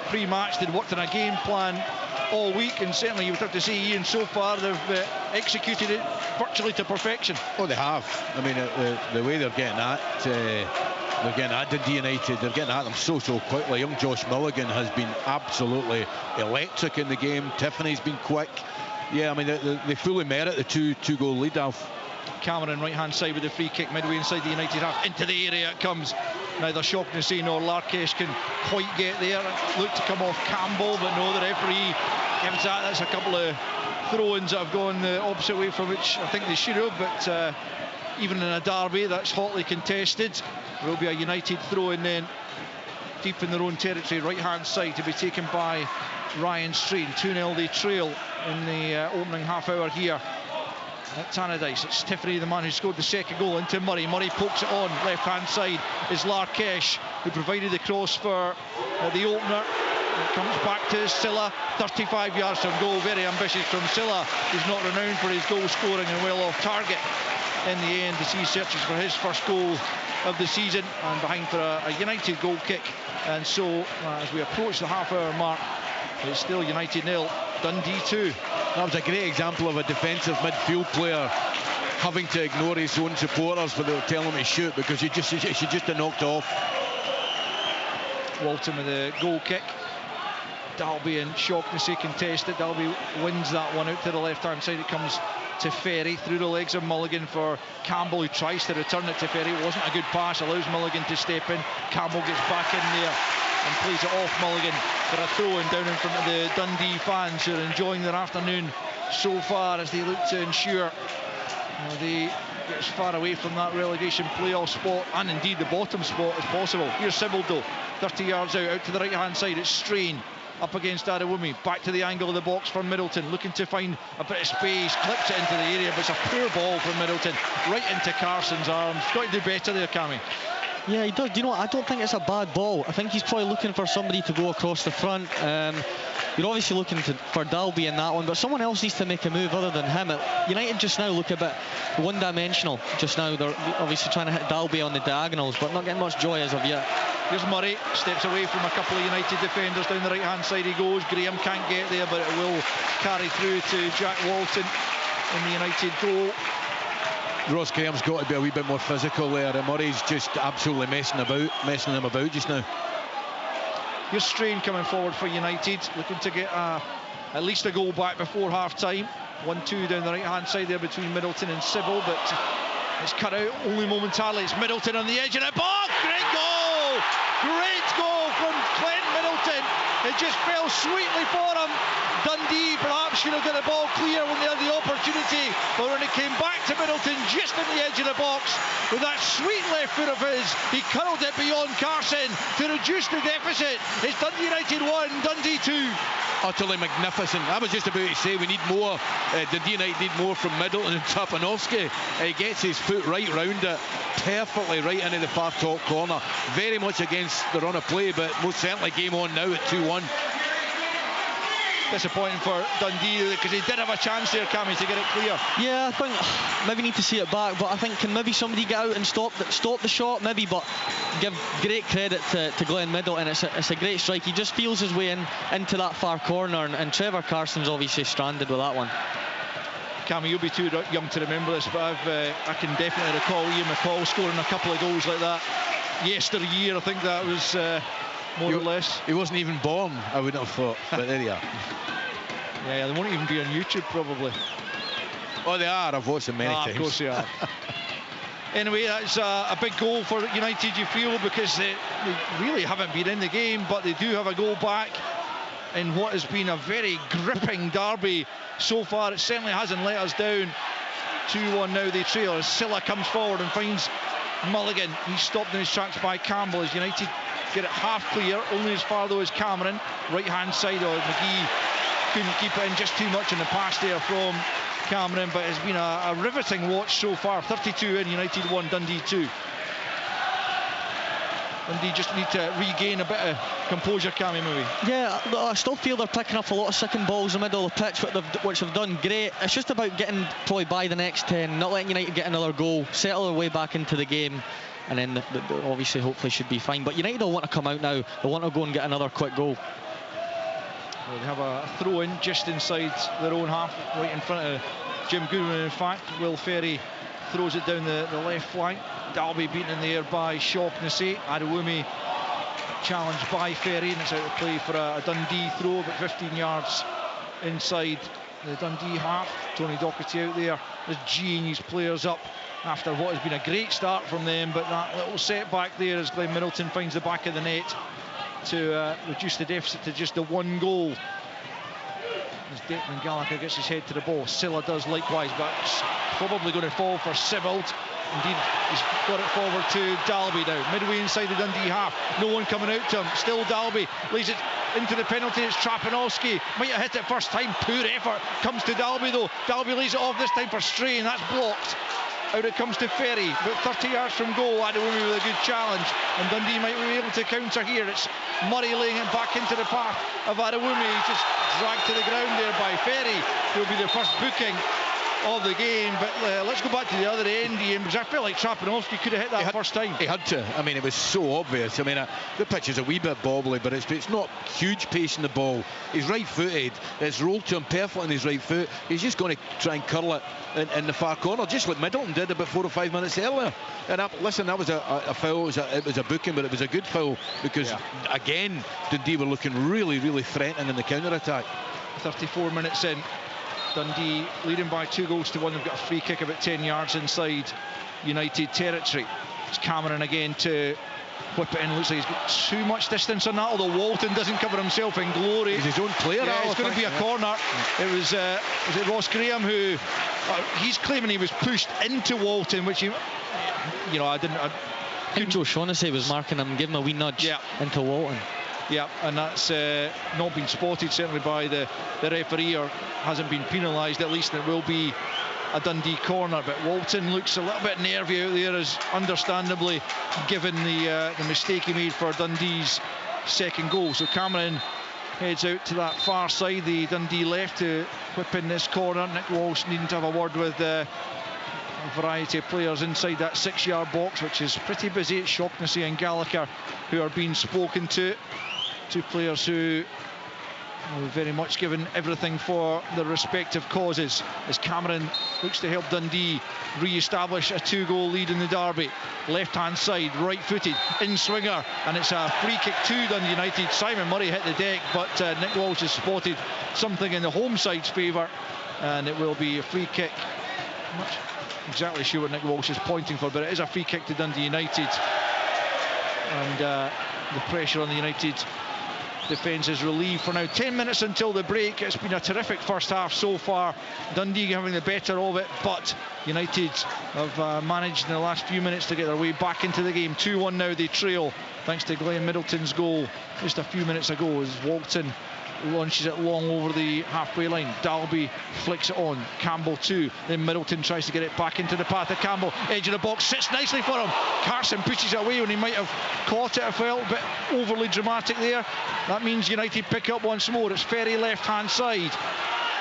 pre-match they'd worked on a game plan all week, and certainly you would have to say, Ian, so far they've executed it virtually to perfection. Oh, they have. I mean, the way they're getting at Dundee United, they're getting at them so quickly. Young Josh Mulligan has been absolutely electric in the game. Tiffany's been quick. Yeah, I mean, they fully merit the two-goal lead, Alf. Cameron right hand side with the free kick midway inside the United half, into the area it comes. Neither Shocking to see nor Larkesh can quite get there. It looked to come off Campbell, but no, the referee gives that. That's a couple of throw-ins that have gone the opposite way from which I think they should have, but even in a derby that's hotly contested, there will be a United throw-in then deep in their own territory, right hand side, to be taken by Ryan Strain. 2-0 they trail in the opening half hour here at Tannadice. It's Tiffany, the man who scored the second goal, into Murray. Murray pokes it on. Left hand side is Larkesh, who provided the cross for the opener. It comes back to Silla, 35 yards from goal. Very ambitious from Silla, who's not renowned for his goal scoring and well off target. In the end, as he searches for his first goal of the season, and behind for a United goal kick. And so as we approach the half hour mark, it's still United 0, Dundee 2. That was a great example of a defensive midfield player having to ignore his own supporters for they were telling him to shoot, because he should just have knocked off. Walton with the goal kick. Dalby and Shaughnessy contested. Dalby wins that one out to the left hand side. It comes to Ferry through the legs of Mulligan for Campbell, who tries to return it to Ferry. It wasn't a good pass, allows Mulligan to step in. Campbell gets back in there and plays it off Mulligan for a throw-in down in front of the Dundee fans, who are enjoying their afternoon so far as they look to ensure they get as far away from that relegation playoff spot, and indeed the bottom spot, as possible. Here's Siboldo, 30 yards out to the right hand side. It's Strain up against Adewumi, back to the angle of the box for Middleton, looking to find a bit of space, clips it into the area, but it's a poor ball from Middleton right into Carson's arms. Got to do better there, Cammy. Yeah, he does. Do you know what? I don't think it's a bad ball. I think he's probably looking for somebody to go across the front. You're obviously looking for Dalby in that one, but someone else needs to make a move other than him. United just now look a bit one-dimensional. Just now they're obviously trying to hit Dalby on the diagonals, but not getting much joy as of yet. Here's Murray, steps away from a couple of United defenders. Down the right-hand side he goes. Graham can't get there, but it will carry through to Jack Walton in the United goal. Ross Graham's got to be a wee bit more physical there, and Murray's just absolutely messing him about just now. Here's Strain coming forward for United, looking to get at least a goal back before half-time. 1-2 down the right-hand side there between Middleton and Sybil, but it's cut out only momentarily. It's Middleton on the edge of the box. Great goal! Great goal from Clint Middleton. It just fell sweetly for him. Dundee perhaps should have got the ball clear when they had the opportunity, but when it came back to Middleton just on the edge of the box with that sweet left foot of his, he curled it beyond Carson to reduce the deficit. It's Dundee United 1, Dundee 2. Utterly magnificent. I was just about to say we need more. Dundee United need more from Middleton and Tapanovsky. He gets his foot right round it, perfectly right into the far top corner. Very much against the run of play, but most certainly game on now at 2-1. Disappointing for Dundee, because he did have a chance there, Cammy, to get it clear. Yeah, I think maybe need to see it back, but I think can maybe somebody get out and stop the shot, maybe, but give great credit to Glenn Middleton. It's a great strike. He just feels his way into that far corner, and Trevor Carson's obviously stranded with that one. Cammy, you'll be too young to remember this, but I can definitely recall Ian McCall scoring a couple of goals like that yesteryear. I think that was more or less. He wasn't even born, I wouldn't have thought, but there you are. Yeah, they won't even be on YouTube probably. Oh, they are. I've watched them many times. Of course they are. Anyway, that's a big goal for United, you feel, because they really haven't been in the game, but they do have a goal back in what has been a very gripping derby so far. It certainly hasn't let us down. 2-1 now they trail as Silla comes forward and finds Mulligan. He's stopped in his tracks by Campbell as United get it half clear, only as far though as Cameron. Right hand side of McGee couldn't keep it in, just too much in the pass there from Cameron, but it's been a riveting watch so far. 32 in, United 1, Dundee 2. Dundee just need to regain a bit of composure, Cammy, maybe. Yeah, I still feel they're picking up a lot of second balls in the middle of the pitch, which they've done great. It's just about getting probably by the next 10, not letting United get another goal, settle their way back into the game, and then obviously hopefully should be fine. But United don't want to come out now, they want to go and get another quick goal. Well, they have a throw in just inside their own half, right in front of Jim Goodwin. In fact, Will Ferry throws it down the left flank. Dalby beaten in the air by Shaughnessy. Adewumi challenged by Ferry, and it's out of play for a Dundee throw, about 15 yards inside the Dundee half. Tony Docherty out there is geeing his players up after what has been a great start from them, but that little setback there as Glenn Middleton finds the back of the net to reduce the deficit to just the one goal. As Declan Gallagher gets his head to the ball, Silla does likewise, but it's probably going to fall for Sibbald. Indeed, he's got it forward to Dalby now, midway inside the Dundee half. No one coming out to him. Still Dalby lays it into the penalty. It's Trapanowski. Might have hit it first time. Poor effort. Comes to Dalby though. Dalby lays it off this time for Stray, and that's blocked. Out it comes to Ferry, about 30 yards from goal. Adewumi with a good challenge, and Dundee might be able to counter here. It's Murray laying it back into the path of Adewumi. He's just dragged to the ground there by Ferry. He'll be the first booking of the game, but let's go back to the other end, Ian, because I feel like Trapanowski could have hit that first time. He had to. I mean, it was so obvious. I mean, the pitch is a wee bit bobbly, but it's not huge pace in the ball. He's right-footed. It's rolled to him perfectly on his right foot. He's just going to try and curl it in the far corner, just like Middleton did about 4 or 5 minutes earlier. And listen, that was a foul. It was a booking, but it was a good foul because, again, Dundee were looking really, really threatening in the counter-attack. 34 minutes in. Dundee leading by 2-1. They've got a free kick about 10 yards inside United territory. It's Cameron again to whip it in. Looks like he's got too much distance on that, although Walton doesn't cover himself in glory. He's his own player. Yeah, it's going to be a corner. It was it Ross Graham who he's claiming he was pushed into Walton, which I think Joe Shaughnessy was marking him, giving him a wee nudge into Walton. Yeah, and that's not been spotted certainly by the referee, or hasn't been penalised at least, and it will be a Dundee corner. But Walton looks a little bit nervy out there, as understandably given the mistake he made for Dundee's second goal. So Cameron heads out to that far side, the Dundee left, to whip in this corner. Nick Walsh needing to have a word with a variety of players inside that 6-yard box, which is pretty busy. It's Shaughnessy and Gallagher who are being spoken to. Two players who are very much given everything for their respective causes, as Cameron looks to help Dundee re-establish a 2-goal lead in the derby. Left hand side, right footed, in swinger, and it's a free kick to Dundee United. Simon Murray hit the deck, but Nick Walsh has spotted something in the home side's favour, and it will be a free kick. I'm not exactly sure what Nick Walsh is pointing for, but it is a free kick to Dundee United, and the pressure on the United defence is relieved for now. 10 minutes until the break. It's been a terrific first half so far. Dundee having the better of it, but United have managed in the last few minutes to get their way back into the game. 2-1 now, they trail thanks to Glenn Middleton's goal just a few minutes ago, as Walton launches it long over the halfway line. Dalby flicks it on. Campbell too. Then Middleton tries to get it back into the path of Campbell. Edge of the box, sits nicely for him. Carson pushes it away when he might have caught it. I felt a bit overly dramatic there. That means United pick up once more. It's Ferry left hand side,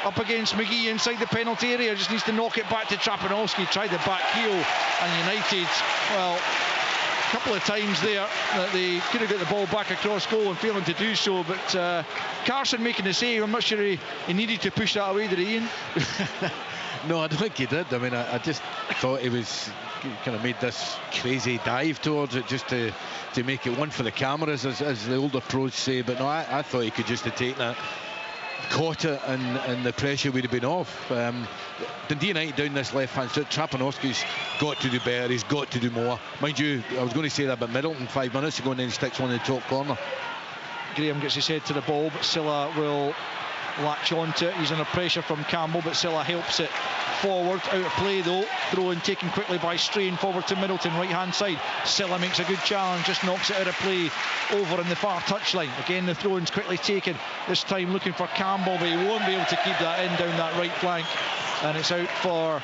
up against McGee inside the penalty area. Just needs to knock it back to Trapanowski. Tried the back heel, and United, well, a couple of times there that they could have got the ball back across goal and failing to do so, but Carson making the save. I'm not sure he needed to push that away, did he, Ian? No, I don't think he did. I mean, I just thought he kind of made this crazy dive towards it just to make it one for the cameras, as the older pros say. But no, I thought he could just have taken that, caught it, and the pressure would have been off. Dundee United down this left hand side. Trapanowski's got to do better. He's got to do more. Mind you, I was going to say that about Middleton 5 minutes ago, and then he sticks one in the top corner. Graham gets his head to the ball, but Silla will latch onto it. He's under pressure from Campbell, but Silla helps it forward. Out of play though. Throw in taken quickly by Strain, forward to Middleton, right hand side. Silla makes a good challenge, just knocks it out of play over in the far touchline. Again, the throw in's quickly taken. This time looking for Campbell, but he won't be able to keep that in down that right flank. And it's out for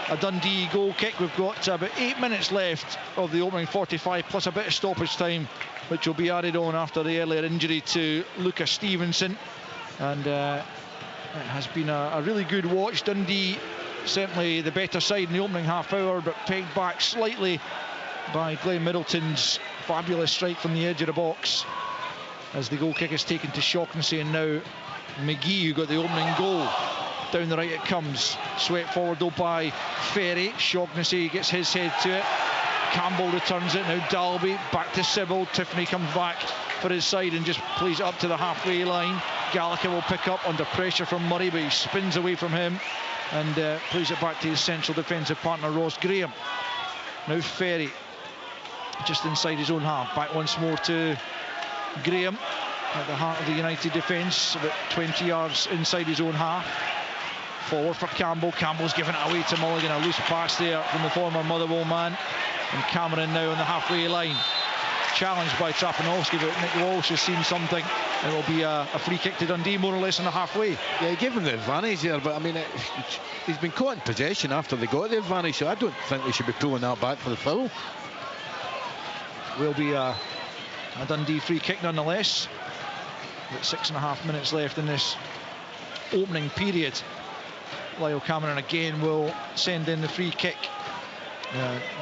a Dundee goal kick. We've got about 8 minutes left of the opening 45, plus a bit of stoppage time, which will be added on after the earlier injury to Lucas Stevenson. And it has been a really good watch. Dundee certainly the better side in the opening half hour, but pegged back slightly by Glenn Middleton's fabulous strike from the edge of the box, as the goal kick is taken to Shaughnessy, and now McGee, who got the opening goal. Down the right it comes, swept forward though by Ferry. Shaughnessy gets his head to it. Campbell returns it, now Dalby back to Sybil. Tiffany comes back for his side and just plays it up to the halfway line. Gallagher will pick up under pressure from Murray, but he spins away from him and plays it back to his central defensive partner Ross Graham. Now Ferry just inside his own half, back once more to Graham at the heart of the United defence, about 20 yards inside his own half. Forward for Campbell. Campbell's given it away to Mulligan. A loose pass there from the former Motherwell man. And Cameron now on the halfway line. Challenged by Trapanowski, but Nick Walsh has seen something. It will be a free kick to Dundee, more or less on the halfway. Yeah, he gave him the advantage there, but I mean, he's been caught in possession after they got the advantage, so I don't think they should be pulling that back for the foul. Will be a Dundee free kick nonetheless. With 6.5 minutes left in this opening period. Lyle Cameron again will send in the free kick.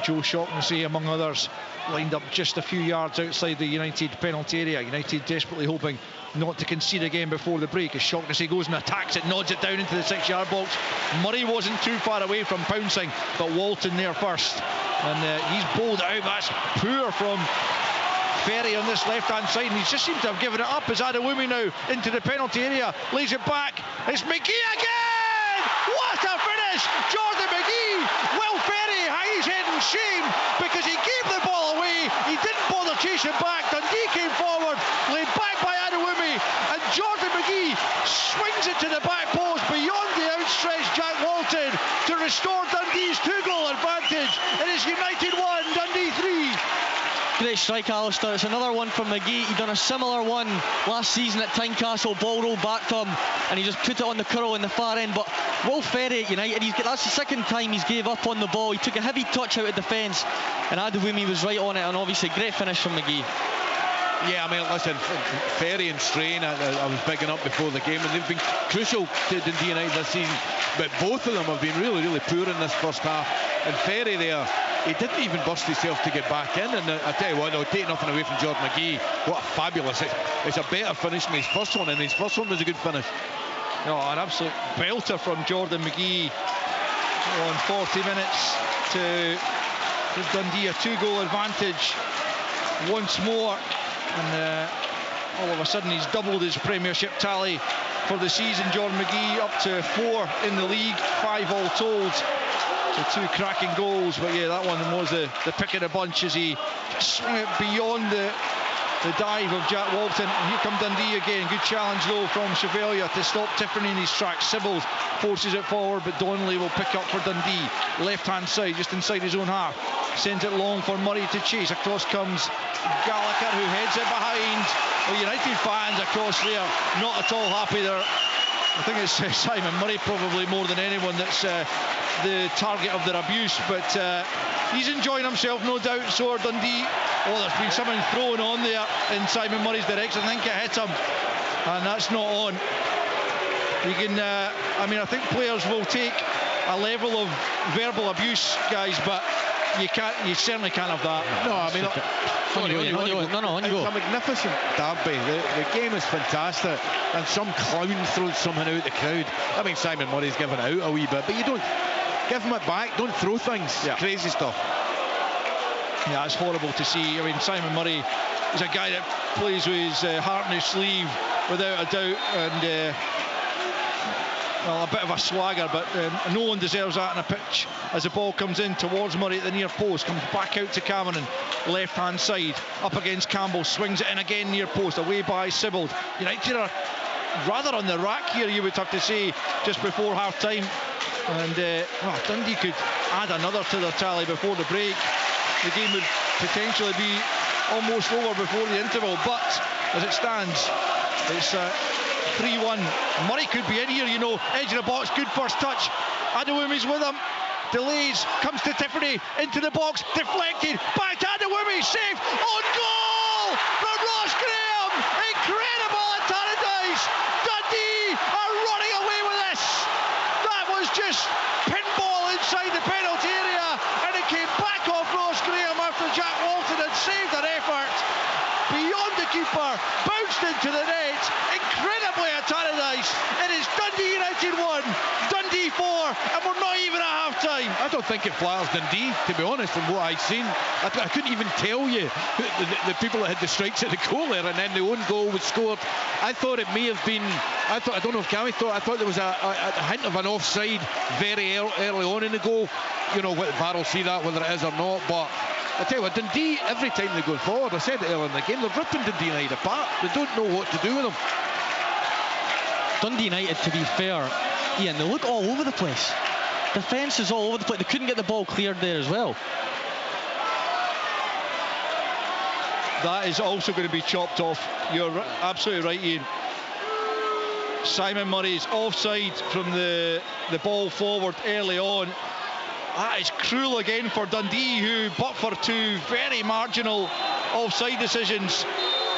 Joe Shaughnessy, among others, lined up just a few yards outside the United penalty area. United desperately hoping not to concede again before the break, as Shaughnessy goes and attacks it, nods it down into the 6-yard box. Murray wasn't too far away from pouncing, but Walton there first, and he's bowled it out. That's poor from Ferry on this left-hand side, and he just seems to have given it up as Adewumi now into the penalty area, lays it back. It's McGee again! What a finish! Jordan McGee! Will Ferry hang his head in shame because he gave the ball away. He didn't bother chasing back. Dundee came forward, laid back by Adewumi, and Jordan McGee swings it to the back post beyond the outstretched Jack Walton to restore Dundee's 2-goal advantage. It is United 1, Dundee 3. Great strike, Alistair. It's another one from McGee. He done a similar one last season at Tynecastle. Ball rolled back to him and he just put it on the curl in the far end. But Will Ferry at United, that's the second time he's gave up on the ball. He took a heavy touch out of defence and Adewumi was right on it, and obviously great finish from McGee. Yeah, I mean, listen, Ferry and Strain, I was bigging up before the game, and they've been crucial to Dundee United this season, but both of them have been really, really poor in this first half. And Ferry there, he didn't even bust himself to get back in, and I tell you what, no, take nothing away from Jordan McGee. What a fabulous, it's a better finish than his first one, and his first one was a good finish. No, an absolute belter from Jordan McGee on 40 minutes to give Dundee a 2-goal advantage once more. And all of a sudden he's doubled his Premiership tally for the season. Jordan McGee up to 4 in the league, 5 all told. So 2 cracking goals, but yeah, that one was the pick of the bunch as he swung it beyond the dive of Jack Walton. And here come Dundee again. Good challenge though from Chevalier to stop Tiffany in his tracks. Sybil forces it forward, but Donnelly will pick up for Dundee. Left hand side, just inside his own half. Sends it long for Murray to chase. Across comes Gallagher, who heads it behind. Well, United fans across there not at all happy there. I think it's Simon Murray probably more than anyone that's the target of their abuse, but he's enjoying himself, no doubt. So are Dundee. Oh, there's been something thrown on there in Simon Murray's direction. I think it hit him, and that's not on. You can, I mean, I think players will take a level of verbal abuse, guys, but you certainly can't have that. No, I mean, it's a magnificent derby. The game is fantastic, and some clown throws something out the crowd. I mean, Simon Murray's given it out a wee bit, but you don't give him it back. Don't throw things. Yeah. Crazy stuff. Yeah, it's horrible to see. I mean, Simon Murray is a guy that plays with his heart in his sleeve, without a doubt, and well, a bit of a swagger, but no one deserves that on a pitch. As the ball comes in towards Murray at the near post, comes back out to Cameron, left hand side, up against Campbell, swings it in again near post, away by Sybil. United are rather on the rack here, you would have to say, just before half-time. And Dundee could add another to their tally before the break. The game would potentially be almost over before the interval, but as it stands, it's 3-1. Murray could be in here, you know, edge of the box, good first touch. Adewumi's with him, delays, comes to Tiffany, into the box, deflected, back to Adewumi, safe, on goal from Ross Graham. Incredible at Tannadice. Dundee are running away with this. That was just pinball inside the penalty area, and it came back off Ross Graham after Jack Walton had saved an effort beyond the keeper, bounced into the net. Incredibly at Tannadice. It is Dundee United 1, Dundee 4, and we're not even at half-time. I don't think it flatters Dundee, to be honest, from what I've seen. I couldn't even tell you the people that had the strikes at the goal there, and then the own goal was scored. I thought it may have been, I don't know if Cammy thought, I thought there was a hint of an offside very early on in the goal. You know, VAR will see that whether it is or not, but I tell you what, Dundee, every time they go forward, I said it earlier in the game, they're ripping Dundee United apart. They don't know what to do with them. Dundee United, to be fair, Ian, they look all over the place. Defence is all over the place. They couldn't get the ball cleared there as well. That is also going to be chopped off. You're absolutely right, Ian. Simon Murray's offside from the ball forward early on. That is cruel again for Dundee, who, but for two very marginal offside decisions,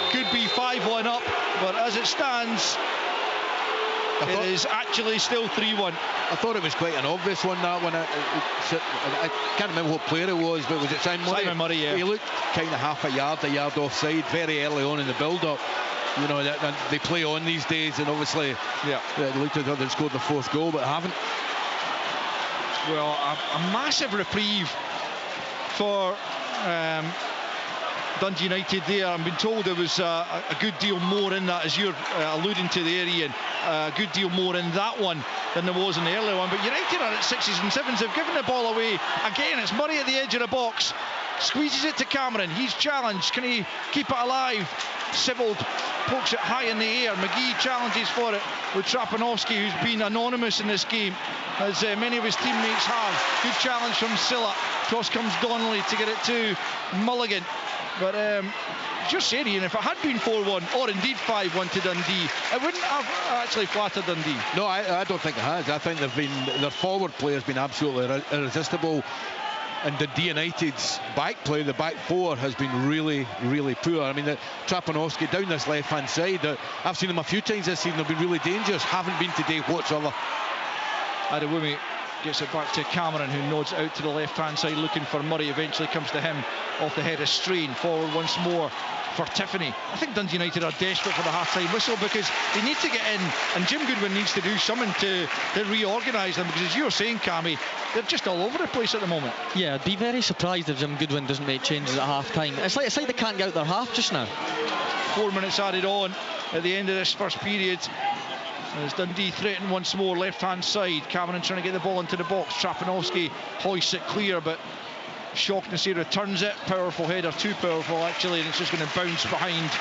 could be 5-1 up. But as it stands, it is actually still 3-1. I thought it was quite an obvious one, that one. I can't remember what player it was, but was it Simon Murray? Simon Murray, yeah. He looked kind of half a yard offside very early on in the build-up. You know, they play on these days, and obviously, they looked as though they'd scored the fourth goal, but haven't. Well, a massive reprieve for Dundee United there. I've been told there was a good deal more in that, as you're alluding to there, Ian. A good deal more in that one than there was in the earlier one. But United are at 6s and 7s. They've given the ball away. Again, it's Murray at the edge of the box. Squeezes it to Cameron. He's challenged. Can he keep it alive? Sybold pokes it high in the air. McGee challenges for it with Trapanovsky, who's been anonymous in this game, as many of his teammates have. Good challenge from Silla. Cross comes Donnelly to get it to Mulligan. But just saying, Ian, if it had been 4-1 or indeed 5-1 to Dundee, it wouldn't have actually flattered Dundee. No, I don't think it has. I think their forward play has been absolutely irresistible. And Dundee United's back play, the back four, has been really, really poor. I mean, Trapanovsky down this left-hand side, I've seen him a few times this season. They've been really dangerous. Haven't been today whatsoever. Adewumi gets it back to Cameron, who nods out to the left-hand side looking for Murray. Eventually comes to him off the head of Strain. Forward once more for Tiffany. I think Dundee United are desperate for the half-time whistle, because they need to get in, and Jim Goodwin needs to do something to reorganise them, because as you were saying, Cammy, they're just all over the place at the moment. Yeah, I'd be very surprised if Jim Goodwin doesn't make changes at half-time. It's like they can't get out their half just now. 4 minutes added on at the end of this first period. As Dundee threaten once more, left-hand side. Cameron trying to get the ball into the box. Trapanovsky hoists it clear, but Shaughnessy returns it. Powerful header, too powerful actually, and it's just going to bounce behind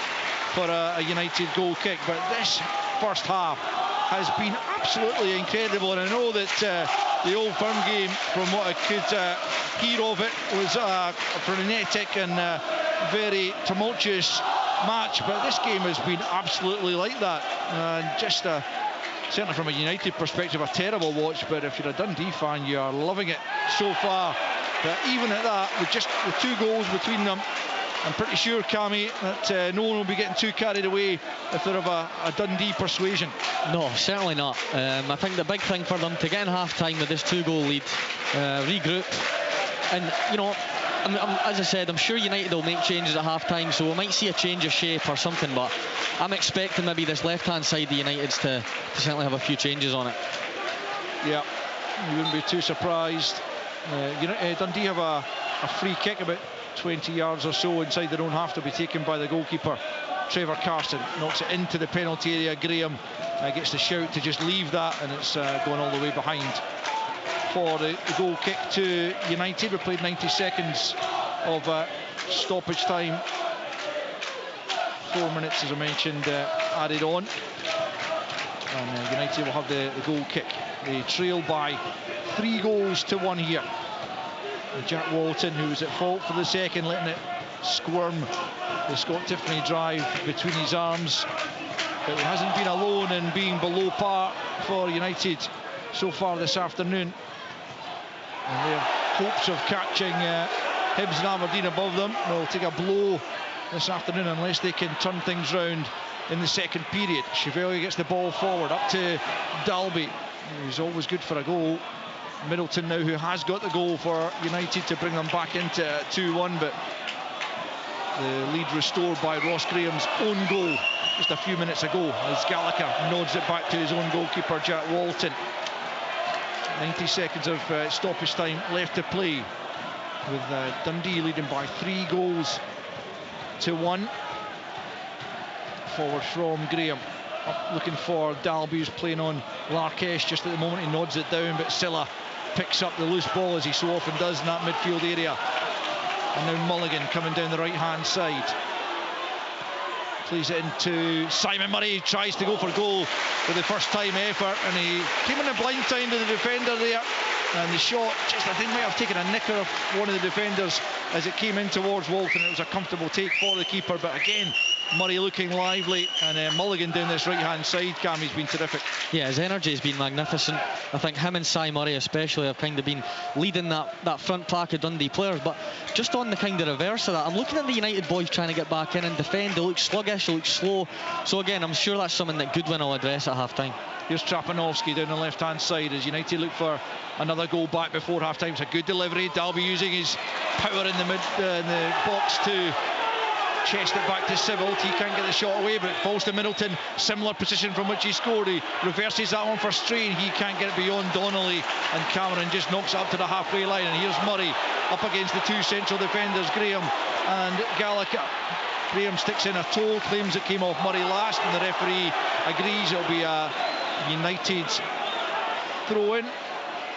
for a United goal kick. But this first half has been absolutely incredible, and I know that the Old Firm game, from what I could hear of it, was a frenetic and very tumultuous match, but this game has been absolutely like that, and just certainly from a United perspective, a terrible watch. But if you're a Dundee fan, you are loving it so far. But even at that, with just the 2 goals between them, I'm pretty sure, Cammy, that no one will be getting too carried away if they're of a Dundee persuasion. No, certainly not. I think the big thing for them to get in half-time with this 2-goal lead, regroup, and, you know, as I said, I'm sure United will make changes at half-time, so we might see a change of shape or something, but I'm expecting maybe this left-hand side of the United's to certainly have a few changes on it. Yeah, you wouldn't be too surprised. Dundee have a free kick about 20 yards or so inside their own half, to be taken by the goalkeeper. Trevor Carson knocks it into the penalty area. Graham gets the shout to just leave that, and it's going all the way behind for the goal kick to United. We played 90 seconds of stoppage time. 4 minutes, as I mentioned, added on. and United will have the goal kick. They trail by 3 goals to 1 here. And Jack Walton, who was at fault for the second, letting it squirm the Scott Tiffany drive between his arms. But he hasn't been alone in being below par for United so far this afternoon. And their hopes of catching Hibs and Aberdeen above them will take a blow this afternoon unless they can turn things round in the second period. Chevalier gets the ball forward up to Dalby, who's always good for a goal. Middleton now, who has got the goal for United to bring them back into 2-1, but the lead restored by Ross Graham's own goal just a few minutes ago as Gallagher nods it back to his own goalkeeper Jack Walton. 90 seconds of stoppage time left to play, with Dundee leading by 3 goals to 1. Forward from Graham, up looking for Dalby, who's playing on Larkesh just at the moment. He nods it down, but Silla picks up the loose ball as he so often does in that midfield area. And now Mulligan coming down the right hand side, plays it into Simon Murray, tries to go for goal with the first time effort, and he came in a blind time to the defender there, and the shot just, I think, might have taken a nicker of one of the defenders as it came in towards Walton. It was a comfortable take for the keeper, but again Murray looking lively, and Mulligan down this right hand side, Cam, he's been terrific. Yeah, his energy has been magnificent. I think him and Si Murray especially have kind of been leading that front pack of Dundee players. But just on the kind of reverse of that, I'm looking at the United boys trying to get back in and defend. They look sluggish, they look slow. So again, I'm sure that's something that Goodwin will address at half time. Here's Trapanovsky down the left hand side as United look for another goal back before half time. It's a good delivery. Dalby using his power in the box to chest it back to Sibbald. He can't get the shot away, but it falls to Middleton. Similar position from which he scored. He reverses that one for Strain. He can't get it beyond Donnelly, and Cameron just knocks it up to the halfway line. And here's Murray up against the 2 central defenders, Graham and Gallagher. Graham sticks in a toe, claims it came off Murray last, and the referee agrees it'll be a United throw-in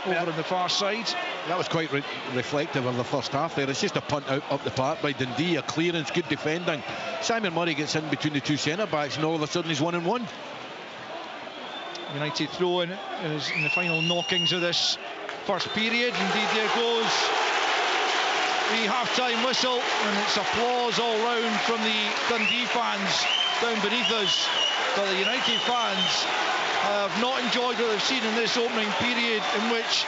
over on the far side. That was quite reflective of the first half there. It's just a punt out up the park by Dundee, a clearance, good defending. Simon Murray gets in between the 2 centre-backs, and all of a sudden he's 1-on-1. United throw-in is in the final knockings of this first period. Indeed, there goes the half-time whistle, and it's applause all round from the Dundee fans down beneath us. But the United fans have not enjoyed what they've seen in this opening period, in which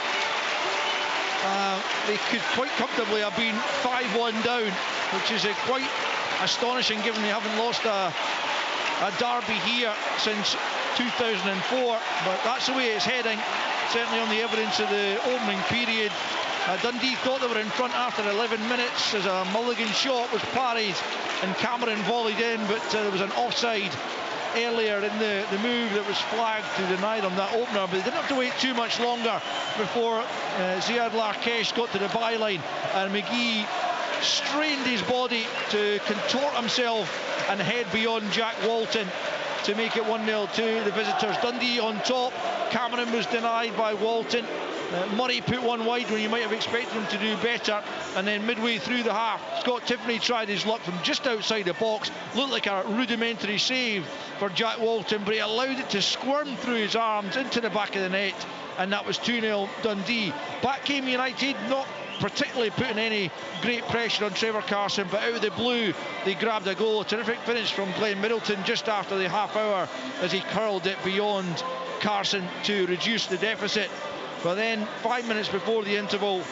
they could quite comfortably have been 5-1 down, which is quite astonishing given they haven't lost a derby here since 2004. But that's the way it's heading, certainly on the evidence of the opening period. Dundee thought they were in front after 11 minutes as a Mulligan shot was parried and Cameron volleyed in, but there was an offside earlier in the move that was flagged to deny them that opener. But they didn't have to wait too much longer before Ziad Larkesh got to the byline, and McGee strained his body to contort himself and head beyond Jack Walton to make it 1-0 to the visitors. Dundee on top. Cameron was denied by Walton. Murray put one wide when you might have expected him to do better, and then midway through the half, Scott Tiffany tried his luck from just outside the box. Looked like a rudimentary save for Jack Walton, but he allowed it to squirm through his arms into the back of the net, and that was 2-0 Dundee. Back came United, not particularly putting any great pressure on Trevor Carson, but out of the blue they grabbed a goal. A terrific finish from Glenn Middleton just after the half hour as he curled it beyond Carson to reduce the deficit. But then 5 minutes before the interval,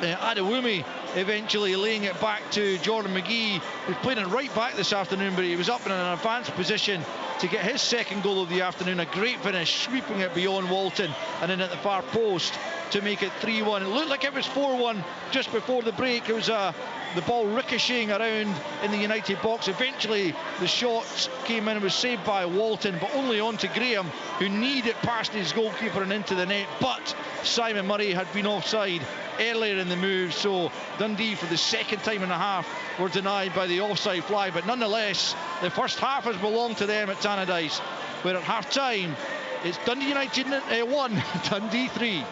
Adewumi eventually laying it back to Jordan McGee, who's playing it right back this afternoon, but he was up in an advanced position to get his second goal of the afternoon. A great finish, sweeping it beyond Walton and in at the far post to make it 3-1. It looked like it was 4-1 just before the break. It was the ball ricocheting around in the United box. Eventually the shots came in and was saved by Walton, but only on to Graham, who kneed it past his goalkeeper and into the net. But Simon Murray had been offside earlier in the move, so Dundee for the second time in a half were denied by the offside flag. But nonetheless, the first half has belonged to them at Tannadice, where at half time it's Dundee United 1, Dundee 3.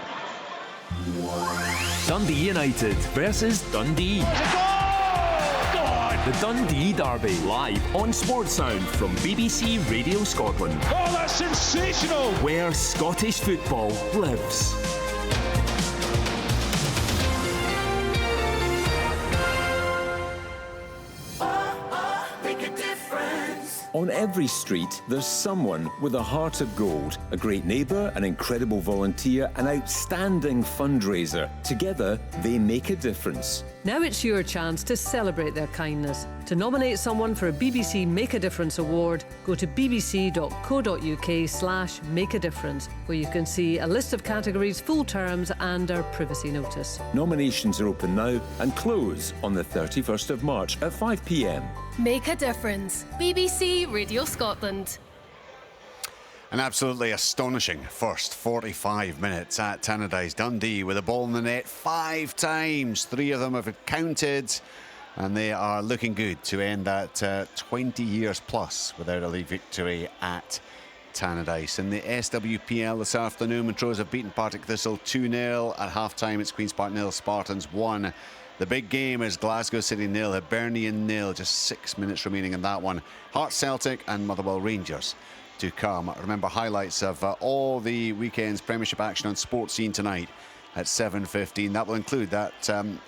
Dundee United versus Dundee. It's a goal! Go on! The Dundee Derby, live on Sports Sound from BBC Radio Scotland. Oh, that's sensational! Where Scottish football lives. On every street, there's someone with a heart of gold, a great neighbour, an incredible volunteer, an outstanding fundraiser. Together, they make a difference. Now it's your chance to celebrate their kindness. To nominate someone for a BBC Make a Difference award, go to bbc.co.uk/Make a Difference, where you can see a list of categories, full terms and our privacy notice. Nominations are open now and close on the 31st of March at 5 p.m. Make a Difference. BBC Radio Scotland. An absolutely astonishing first 45 minutes at Tannadice. Dundee with the ball in the net 5 times. 3 of them have counted, and they are looking good to end that 20 years plus without a league victory at Tannadice. In the SWPL this afternoon, Montrose have beaten Partick Thistle 2-0. At half-time, it's Queen's Park 0, Spartans 1. The big game is Glasgow City 0, Hibernian 0. Just 6 minutes remaining in that one. Hearts Celtic and Motherwell Rangers to come. Remember, highlights of all the weekend's Premiership action on Sports Scene tonight at 7:15. That will include that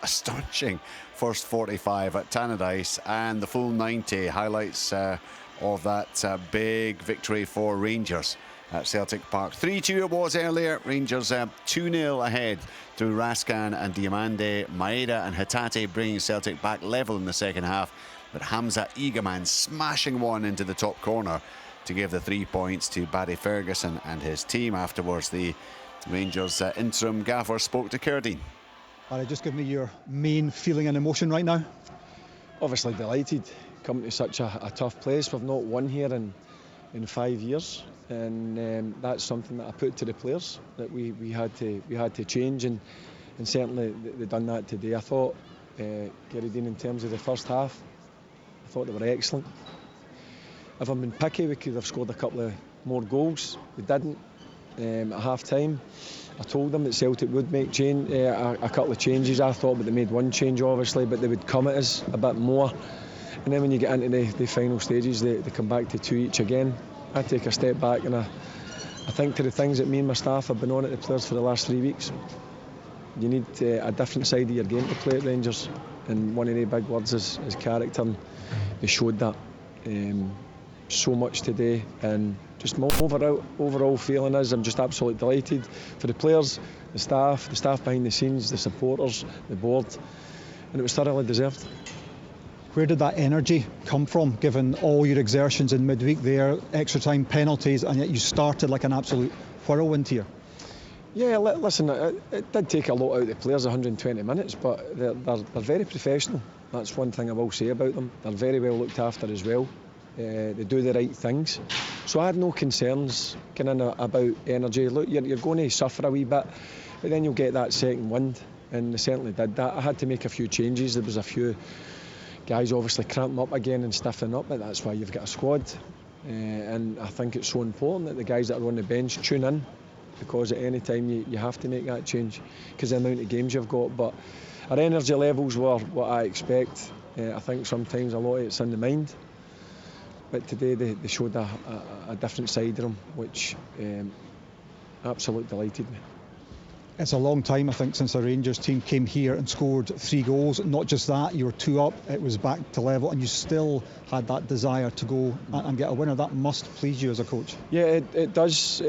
astonishing first 45 at Tannadice and the full 90 highlights of that big victory for Rangers at Celtic Park. 3-2 it was earlier. Rangers 2-0 ahead through Raskan and Diamande. Maeda and Hatate bringing Celtic back level in the second half, but Hamza Egaman smashing one into the top corner to give the 3 points to Barry Ferguson and his team. Afterwards, the Rangers interim gaffer spoke to Cerdine. Barry, just give me your main feeling and emotion right now. Obviously delighted coming to such a tough place. We've not won here in 5 years, and that's something that I put to the players, that we had to change, and certainly they've done that today. I thought Cerdine, in terms of the first half, I thought they were excellent. If I've been picky, we could have scored a couple of more goals. We didn't. At half-time, I told them that Celtic would make a couple of changes, I thought, but they made one change, obviously, but they would come at us a bit more. And then when you get into the final stages, they come back to 2 each again. I take a step back, and I think to the things that me and my staff have been on at the players for the last 3 weeks. You need a different side of your game to play at Rangers, and one of the big words is character, and they showed that. So much today, and just my overall feeling is I'm just absolutely delighted for the players, the staff behind the scenes, the supporters, the board, and it was thoroughly deserved. Where did that energy come from, given all your exertions in midweek there, extra time penalties, and yet you started like an absolute whirlwind here? Yeah, listen, it did take a lot out of the players, 120 minutes, but they're very professional. That's one thing I will say about them. They're very well looked after as well. They do the right things, so I had no concerns about energy. Look, you're going to suffer a wee bit, but then you'll get that second wind, and they certainly did that. I had to make a few changes. There was a few guys obviously cramping up again and stiffening up, but that's why you've got a squad, and I think it's so important that the guys that are on the bench tune in, because at any time you have to make that change because the amount of games you've got. But our energy levels were what I expect. I think sometimes a lot of it's in the mind. But today they showed a different side of them, which absolutely delighted me. It's a long time, I think, since the Rangers team came here and scored 3 goals. Not just that, you were 2 up, it was back to level, and you still had that desire to go and get a winner. That must please you as a coach. Yeah, it does.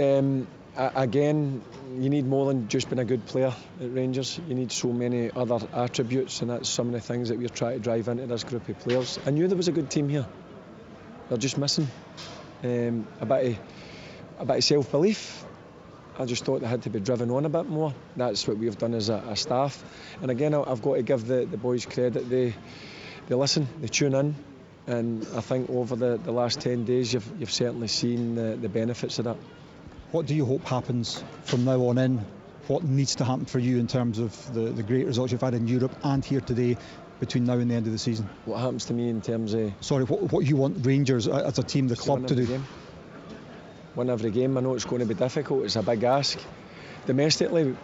Again, you need more than just being a good player at Rangers. You need so many other attributes, and that's some of the things that we're trying to drive into this group of players. I knew there was a good team here. They're just missing a bit of self-belief. I just thought they had to be driven on a bit more. That's what we've done as a staff. And again, I've got to give the boys credit. They listen, they tune in, and I think over the last 10 days you've certainly seen the benefits of that. What do you hope happens from now on in? What needs to happen for you in terms of the great results you've had in Europe and here today between now and the end of the season? What happens to me in terms of... Sorry, what you want Rangers as a team, the club, to do? Win every game. I know it's going to be difficult. It's a big ask. Domestically,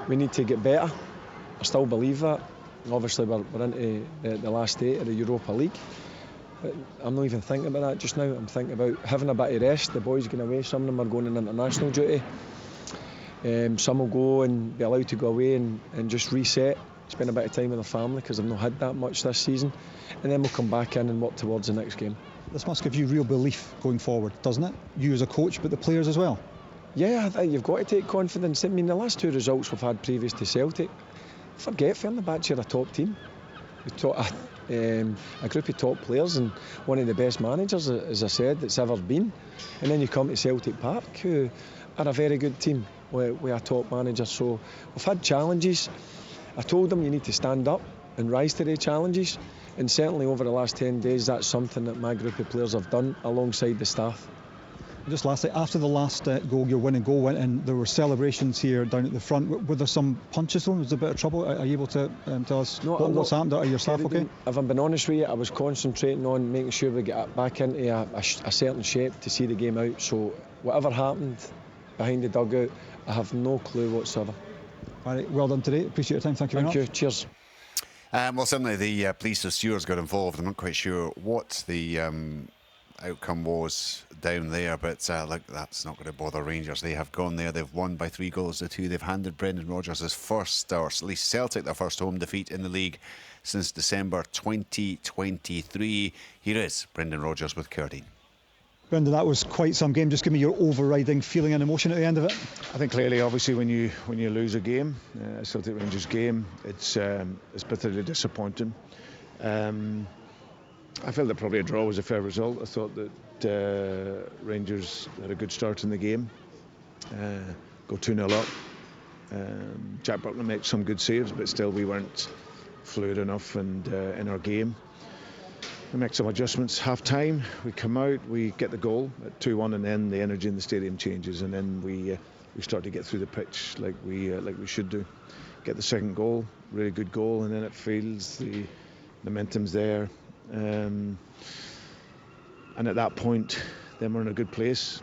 we need to get better. I still believe that. Obviously, we're into the last 8 of the Europa League. But I'm not even thinking about that just now. I'm thinking about having a bit of rest. The boys going away. Some of them are going on international duty. Some will go and be allowed to go away and just reset, spend a bit of time with their family because they've not had that much this season. And then we'll come back in and work towards the next game. This must give you real belief going forward, doesn't it? You as a coach, but the players as well. Yeah, I think you've got to take confidence. I mean, the last 2 results we've had previous to Celtic, forget Fenerbahce are a top team. We've taught a group of top players and one of the best managers, as I said, that's ever been. And then you come to Celtic Park, who are a very good team with a top manager. So we've had challenges. I told them you need to stand up and rise to the challenges. And certainly over the last 10 days, that's something that my group of players have done alongside the staff. Just lastly, after the last goal, your winning goal went in, there were celebrations here down at the front. Were there some punches thrown? Was there a bit of trouble? Are you able to tell us what's happened? Are your staff okay? If I'm being honest with you, I was concentrating on making sure we get back into a certain shape to see the game out. So whatever happened behind the dugout, I have no clue whatsoever. All right, well done today. Appreciate your time. Thank you very much. Thank you. Cheers. Well, certainly the police or stewards got involved. I'm not quite sure what the outcome was down there, but look, that's not going to bother Rangers. They have gone there. They've won by 3 goals to 2. They've handed Brendan Rodgers his first, or at least Celtic, their first home defeat in the league since December 2023. Here is Brendan Rodgers with Cardine. Brendan, that was quite some game. Just give me your overriding feeling and emotion at the end of it. I think clearly, obviously, when you lose a game, a Celtic Rangers game, it's bitterly disappointing. I felt that probably a draw was a fair result. I thought that Rangers had a good start in the game, go 2-0 up. Jack Buckland makes some good saves, but still we weren't fluid enough and in our game. We make some adjustments half time, we come out, we get the goal at 2-1, and then the energy in the stadium changes, and then we start to get through the pitch like we should do. Get the second goal, really good goal, and then it feels the momentum's there. And at that point, then we're in a good place.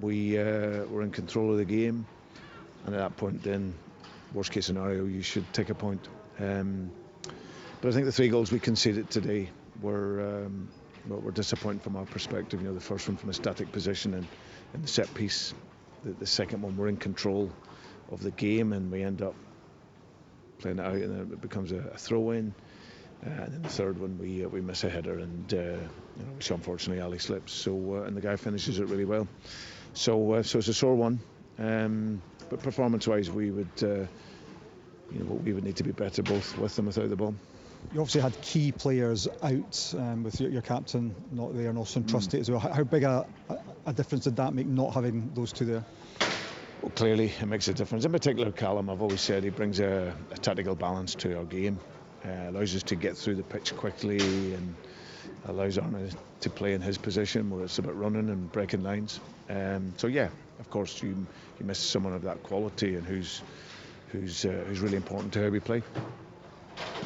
We're in control of the game, and at that point, then worst case scenario, you should take a point. But I think the 3 goals we conceded today were disappointing from our perspective. You know, the first one from a static position and the set piece. The second one, we're in control of the game, and we end up playing it out, and then it becomes a throw-in. And then the third one, we miss a header, and which unfortunately Ali slips. So and the guy finishes it really well. So it's a sore one. But performance-wise, we would need to be better, both with and without the ball. You obviously had key players out with your captain not there and Austin Trusty as well. How big a difference did that make, not having those 2 there? Well, clearly it makes a difference. In particular, Callum, I've always said he brings a tactical balance to our game. Allows us to get through the pitch quickly and allows Arne to play in his position where it's about running and breaking lines. So yeah, of course you miss someone of that quality and who's really important to how we play.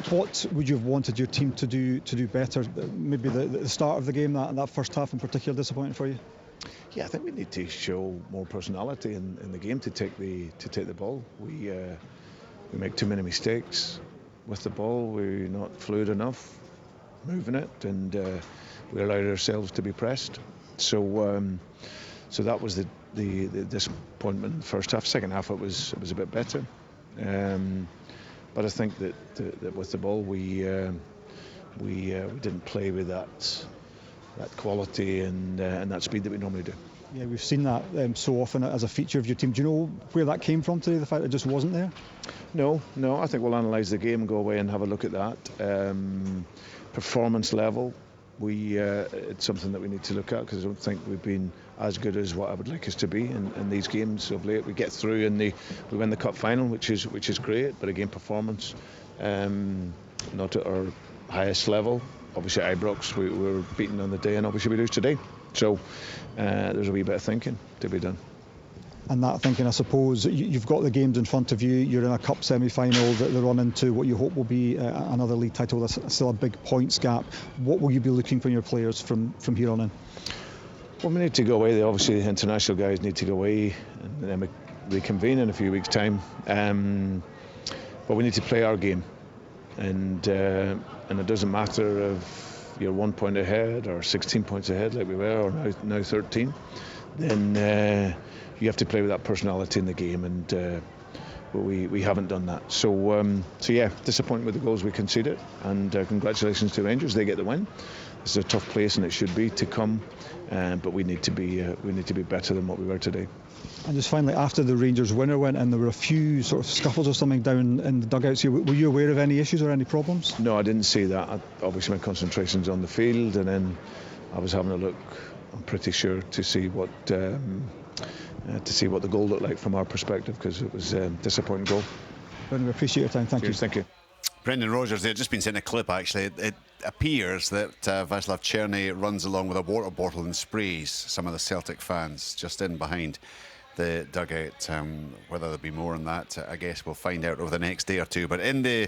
What would you have wanted your team to do better? Maybe the start of the game, that first half in particular, disappointing for you? Yeah, I think we need to show more personality in the game to take the ball. We make too many mistakes with the ball. We're not fluid enough moving it, and we allowed ourselves to be pressed. So that was the disappointment in the first half. Second half it was a bit better. But I think that with the ball we didn't play with that quality and that speed that we normally do. Yeah, we've seen that so often as a feature of your team. Do you know where that came from today, the fact that it just wasn't there? No, I think we'll analyse the game and go away and have a look at that. Performance level, it's something that we need to look at, because I don't think we've been as good as what I would like us to be in these games of late. We get through and we win the cup final, which is great, but again, performance not at our highest level. Obviously at Ibrox we were beaten on the day, and obviously we lose today. So there's a wee bit of thinking to be done. And that thinking, I suppose, you've got the games in front of you. You're in a cup semi-final that they're on into what you hope will be another league title. There's still a big points gap. What will you be looking for in your players from here on in? Well, we need to go away. Obviously, the international guys need to go away, and then we reconvene in a few weeks' time. But we need to play our game. and it doesn't matter if you're 1 point ahead or 16 points ahead like we were, or now 13. Then you have to play with that personality in the game, and we haven't done that. So yeah, disappointed with the goals we conceded, and congratulations to Rangers, they get the win. This is a tough place, and it should be to come, but we need to be better than what we were today. And just finally, after the Rangers winner went in, there were a few sort of scuffles or something down in the dugouts here. Were you aware of any issues or any problems? No, I didn't see that. Obviously my concentration's on the field, and then I was having a look, I'm pretty sure, to see what the goal looked like from our perspective, because it was a disappointing goal. Brendan, we appreciate your time. Thank you. Thank you. Brendan Rodgers, they've just been sent a clip actually. It appears that Václav Černý runs along with a water bottle and sprays some of the Celtic fans just in behind the dugout. Whether there'll be more on that, I guess we'll find out over the next day or two. But in the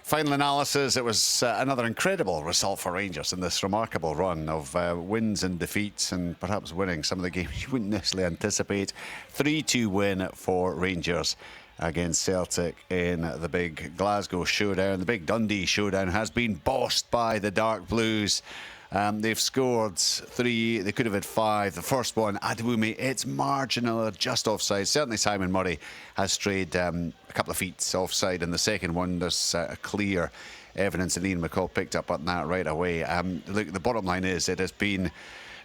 final analysis, it was another incredible result for Rangers in this remarkable run of wins and defeats, and perhaps winning some of the games you wouldn't necessarily anticipate. 3-2 win for Rangers against Celtic in the big Glasgow showdown. The big Dundee showdown has been bossed by the Dark Blues. They've scored 3, they could have had 5. The first one, Adewumi, it's marginal, just offside. Certainly Simon Murray has strayed a couple of feet offside. In the second one, there's clear evidence, and Ian McCall picked up on that right away. Look, the bottom line is it has been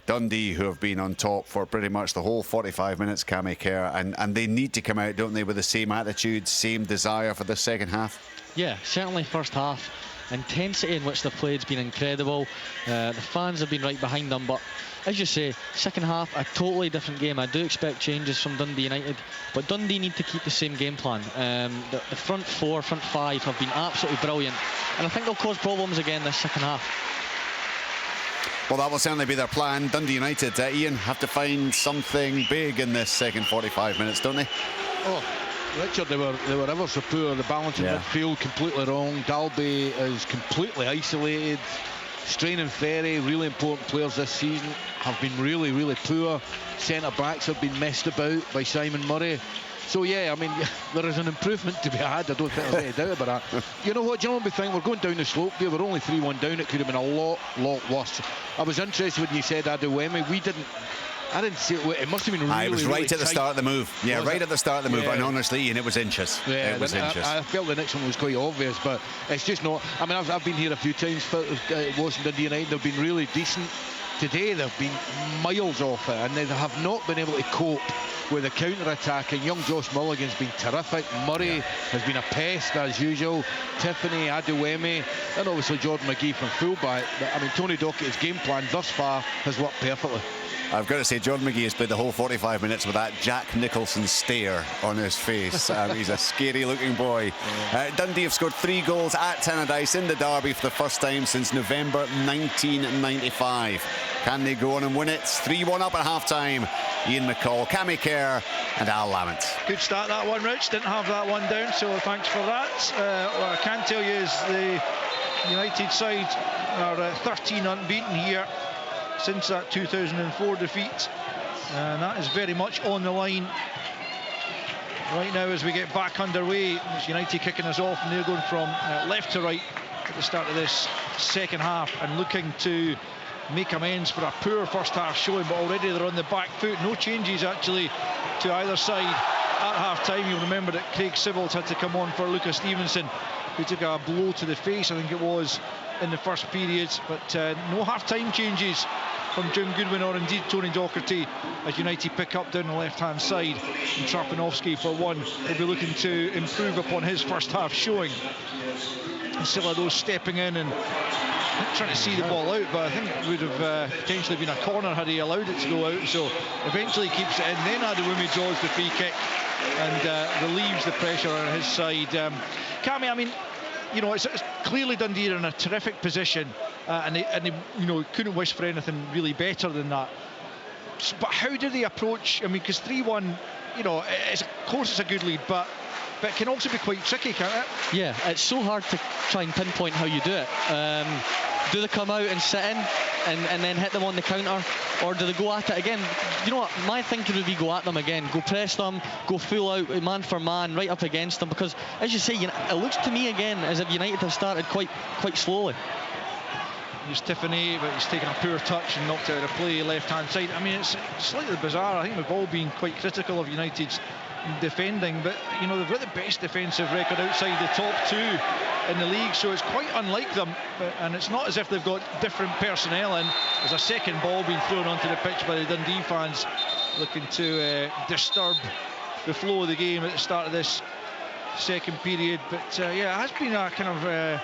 Dundee who have been on top for pretty much the whole 45 minutes, Cammy Kerr, and they need to come out, don't they, with the same attitude, same desire for the second half? Yeah, certainly first half. Intensity in which they've played has been incredible. The fans have been right behind them, but as you say, second half, a totally different game. I do expect changes from Dundee United, but Dundee need to keep the same game plan. The front 4, front 5 have been absolutely brilliant, and I think they'll cause problems again this second half. Well, that will certainly be their plan. Dundee United, Ian, have to find something big in this second 45 minutes, don't they? Oh, Richard, they were ever so poor. The balance in midfield completely wrong. Dalby is completely isolated. Strain and Ferry, really important players this season, have been really, really poor. Centre backs have been messed about by Simon Murray. So yeah, I mean, there is an improvement to be had. I don't think there's any doubt about that. You know what, do you know what we think? We're going down the slope here. We're only 3-1 down. It could have been a lot worse. I was interested when you said Adewemi. I didn't see it. It must have been really, it was right really at the start of the move. Yeah, right at the start of the move. And honestly, Ian, it was inches. Yeah, it was inches. I felt the next one was quite obvious, but it's just not. I mean, I've been here a few times watching Dundee United. They've been really decent. Today they've been miles off it, and they have not been able to cope with the counter-attack. And young Josh Mulligan's been terrific. Murray has been a pest as usual. Tiffany, Adewemi, and obviously Jordan McGee from fullback. I mean, Tony Dockett's game plan thus far has worked perfectly. I've got to say, Jordan McGee has played the whole 45 minutes with that Jack Nicholson stare on his face. He's a scary-looking boy. Dundee have scored 3 goals at Tannadice in the derby for the first time since November 1995. Can they go on and win it? 3-1 up at half-time. Ian McCall, Cammy Kerr and Al Lamont. Good start, that one, Rich. Didn't have that one down, so thanks for that. What I can tell you is the United side are 13 unbeaten here since that 2004 defeat, and that is very much on the line right now as we get back underway. It's United kicking us off, and they're going from left to right at the start of this second half and looking to make amends for a poor first half showing, but already they're on the back foot. No changes actually to either side at half time. You'll remember that Craig Sibbald had to come on for Lucas Stevenson, who took a blow to the face, I think it was, in the first period. But no half-time changes from Jim Goodwin or indeed Tony Docherty as United pick up down the left-hand side. And Trapanovsky, for one, will be looking to improve upon his first half showing. And Silados stepping in and trying to see the ball out, but I think it would have potentially been a corner had he allowed it to go out. So eventually keeps it in. Then Adewumi draws the free kick and relieves the pressure on his side. Cammy, I mean, you know, it's clearly Dundee are in a terrific position, and they you know, couldn't wish for anything really better than that. But how do they approach? I mean, because 3-1, you know, of course it's a good lead, but it can also be quite tricky, can't it? Yeah, it's so hard to try and pinpoint how you do it. Do they come out and sit in? and then hit them on the counter, or do they go at it again? You know what, my thinking would be go at them again, go press them, go full out, man for man, right up against them, because as you say, it looks to me again as if United have started quite slowly. Here's Tiffany, but he's taken a poor touch and knocked out of play left hand side. I mean, it's slightly bizarre. I think we've all been quite critical of United's defending, but you know, they've got the best defensive record outside the top two in the league, so it's quite unlike them. And it's not as if they've got different personnel in. There's a second ball being thrown onto the pitch by the Dundee fans, looking to disturb the flow of the game at the start of this second period. But yeah, it has been a kind of a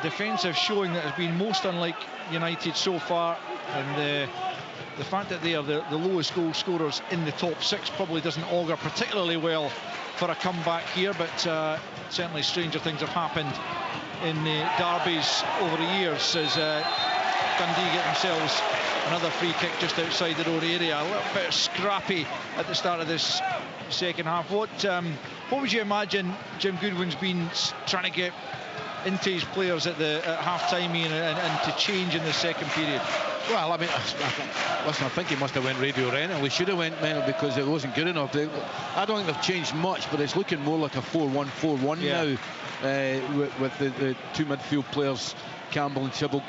defensive showing that has been most unlike United so far, and the fact that they are the lowest goal scorers in the top six probably doesn't augur particularly well for a comeback here, but certainly stranger things have happened in the derbies over the years, as Dundee get themselves another free kick just outside their own area. A little bit scrappy at the start of this second half. What would you imagine Jim Goodwin's been trying to get into his players at half-time and to change in the second period? Well, I mean, listen, I think he must have went radio rental. He should have went mental because it wasn't good enough. I don't think they've changed much, but it's looking more like a 4-1-4-1 now, with the two midfield players, Campbell and Sybil,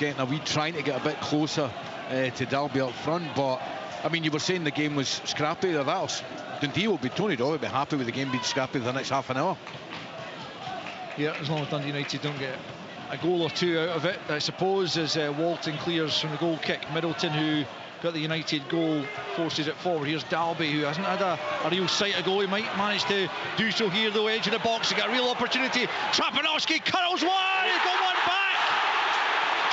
trying to get a bit closer to Dalby up front. But I mean, you were saying the game was scrappy. Dundee will be, Tony Doyle will be happy with the game being scrappy for the next half an hour. Yeah, as long as Dundee United don't get a goal or two out of it, I suppose, as Walton clears from the goal kick. Middleton, who got the United goal, forces it forward. Here's Dalby, who hasn't had a real sight of goal. He might manage to do so here, though, edge of the box. He got a real opportunity. Trapanowski curls one, he's got one back.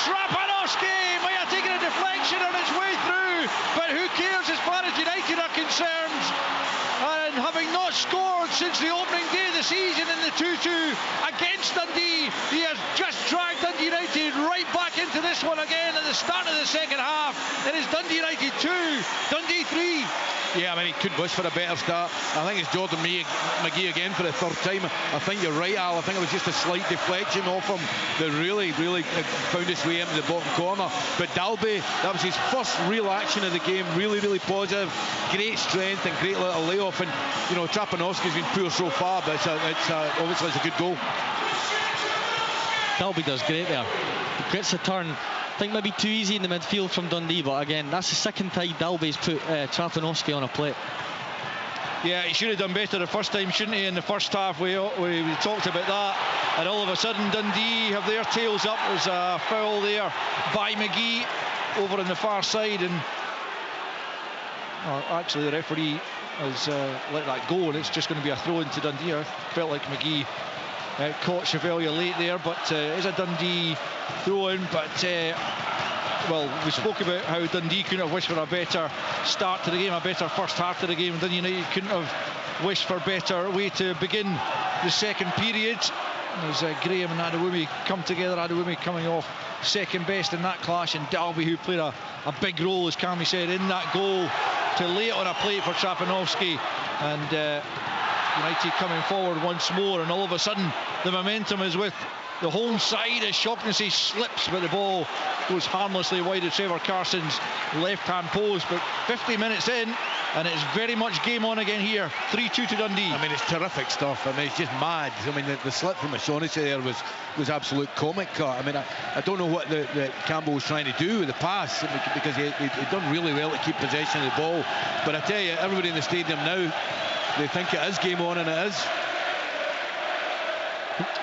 Trapanowski might have taken a deflection on its way through, but who cares as far as United are concerned? And having not scored since the opening day of the season in the 2-2 against Dundee, he has just dragged Dundee United right back into this one again at the start of the second half. It is Dundee United 2, Dundee 3. Yeah, I mean, he could wish for a better start. I think it's Jordan McGee again for the third time. I think you're right, Al. I think it was just a slight deflection off him that really found its way into the bottom corner. But Dalby, that was his first real action of the game. Really positive. Great strength and great little layoff. And, you know, Trapanowski's been poor so far, but obviously it's a good goal. Dalby does great there. He gets a turn. I think maybe too easy in the midfield from Dundee, but again, that's the second time Dalby's put Trapanowski on a plate. Yeah, he should have done better the first time, shouldn't he? In the first half, we talked about that, and all of a sudden Dundee have their tails up. There's a foul there by McGee over on the far side, and actually the referee has let that go, and it's just going to be a throw into Dundee. I felt like McGee caught Chevalier late there, but is a Dundee throw-in. But well, we spoke about how Dundee couldn't have wished for a better start to the game, a better first half to the game. Dundee United couldn't have wished for a better way to begin the second period. As Graham and Adewumi come together, Adewumi coming off second best in that clash, and Dalby, who played a big role, as Cammy said, in that goal to lay it on a plate for Trapanowski. And United coming forward once more, and all of a sudden the momentum is with the home side as Shaughnessy slips, but the ball goes harmlessly wide of Trevor Carson's left-hand post. But 50 minutes in, and it's very much game on again here. 3-2 to Dundee. I mean, it's terrific stuff. I mean, it's just mad. I mean, the slip from Shaughnessy there was absolute comic cut. I mean, I don't know what the Campbell was trying to do with the pass, because he'd done really well to keep possession of the ball. But I tell you, everybody in the stadium now, they think it is game on, and it is.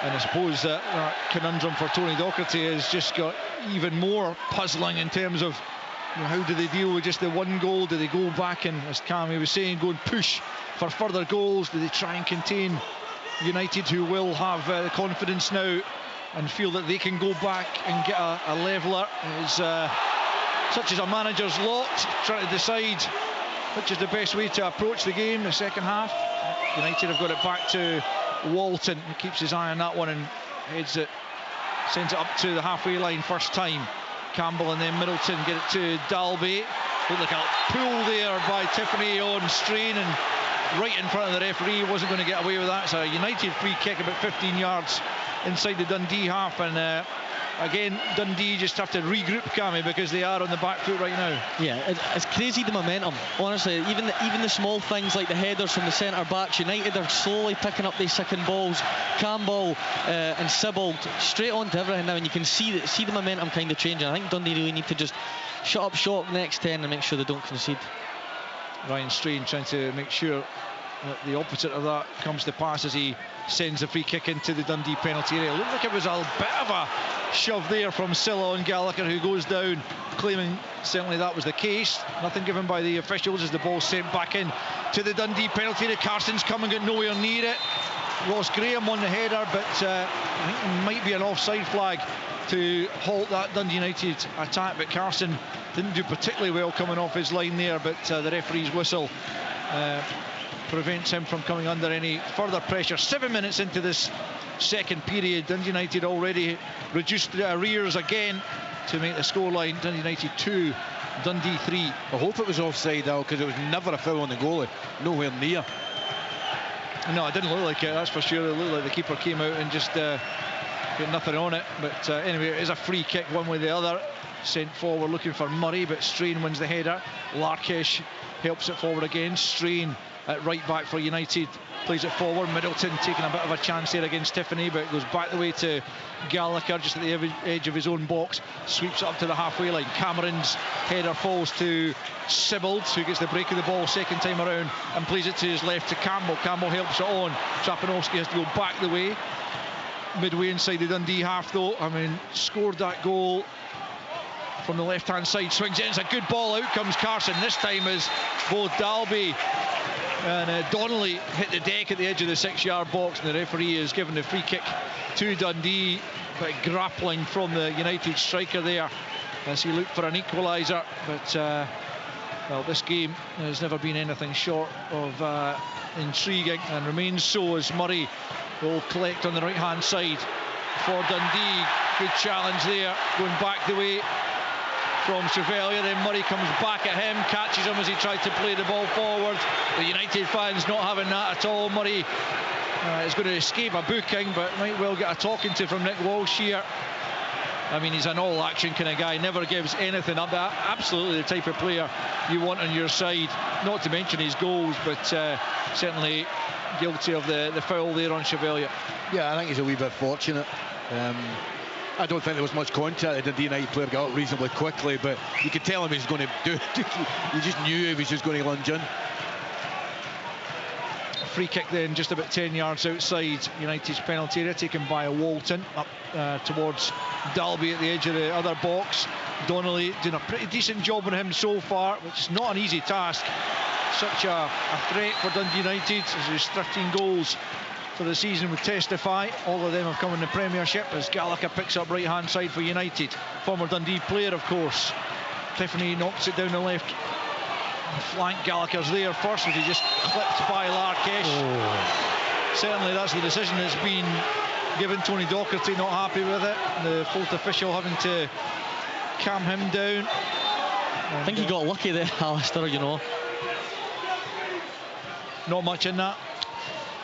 And I suppose that conundrum for Tony Docherty has just got even more puzzling in terms of, you know, how do they deal with just the one goal? Do they go back and, as Cammy was saying, go and push for further goals? Do they try and contain United, who will have the confidence now and feel that they can go back and get a leveller? Such as a manager's lot, trying to decide which is the best way to approach the game the second half. United have got it back to Walton. He keeps his eye on that one and heads it, sends it up to the halfway line first time. Campbell and then Middleton get it to Dalby. Looked like a pull there by Tiffany on strain, and right in front of the referee. Wasn't going to get away with that. It's a United free kick about 15 yards inside the Dundee half, and again, Dundee just have to regroup, Cammy, because they are on the back foot right now. Yeah, it's crazy, the momentum. Honestly, even the small things like the headers from the centre backs. United are slowly picking up these second balls. Campbell and Sibbald straight on to everything now, and you can see the momentum kind of changing. I think Dundee really need to just shut up shop next 10 and make sure they don't concede. Ryan Strain trying to make sure that the opposite of that comes to pass as he sends the free kick into the Dundee penalty area. It looked like it was a bit of a shove there from Silla on Gallagher, who goes down, claiming certainly that was the case. Nothing given by the officials as the ball sent back in to the Dundee penalty area. Carson's coming, got nowhere near it. Ross Graham on the header, but I think it might be an offside flag to halt that Dundee United attack, but Carson didn't do particularly well coming off his line there, but the referee's whistle prevents him from coming under any further pressure. 7 minutes into this second period, Dundee United already reduced the arrears again to make the scoreline Dundee United 2, Dundee 3. I hope it was offside, Al, because it was never a foul on the goalie, nowhere near. No, it didn't look like it, that's for sure. It looked like the keeper came out and just got nothing on it, but anyway, it is a free kick one way or the other. Sent forward looking for Murray, but Strain wins the header. Larkish helps it forward again. Strain at right back for United plays it forward. Middleton taking a bit of a chance there against Tiffany, but it goes back the way to Gallagher just at the edge of his own box. Sweeps it up to the halfway line. Cameron's header falls to Sibbald, who gets the break of the ball second time around and plays it to his left to Campbell. Campbell helps it on. Trapanowski has to go back the way. Midway inside the Dundee half though. I mean, scored that goal from the left hand side, swings it, it's a good ball. Out comes Carson. This time as both Dalby and Donnelly hit the deck at the edge of the 6-yard box, and the referee is given the free kick to Dundee, but grappling from the United striker there as he looked for an equaliser. But well, this game has never been anything short of intriguing, and remains so as Murray will collect on the right hand side for Dundee. Good challenge there, going back the way from Chevalier, then Murray comes back at him, catches him as he tried to play the ball forward. The United fans not having that at all. Murray is going to escape a booking, but might well get a talking to from Nick Walsh here. I mean, he's an all-action kind of guy, never gives anything up. Absolutely the type of player you want on your side, not to mention his goals, but certainly guilty of the foul there on Chevalier. Yeah, I think he's a wee bit fortunate. I don't think there was much contact. The Dundee United player got up reasonably quickly, but you could tell him he's going to do it. You just knew he was just going to lunge in. Free kick then just about 10 yards outside United's penalty area, taken by Walton up towards Dalby at the edge of the other box. Donnelly doing a pretty decent job on him so far, which is not an easy task. Such a threat for Dundee United, as his 13 goals for the season would testify. All of them have come in the Premiership, as Gallagher picks up right hand side for United. Former Dundee player, of course. Tiffany knocks it down the left flank. Gallagher's there first, as he just clipped by Larkesh. Certainly that's the decision that's been given. Tony Docherty not happy with it, the fourth official having to calm him down. I think he got lucky there, Alistair, you know. Not much in that.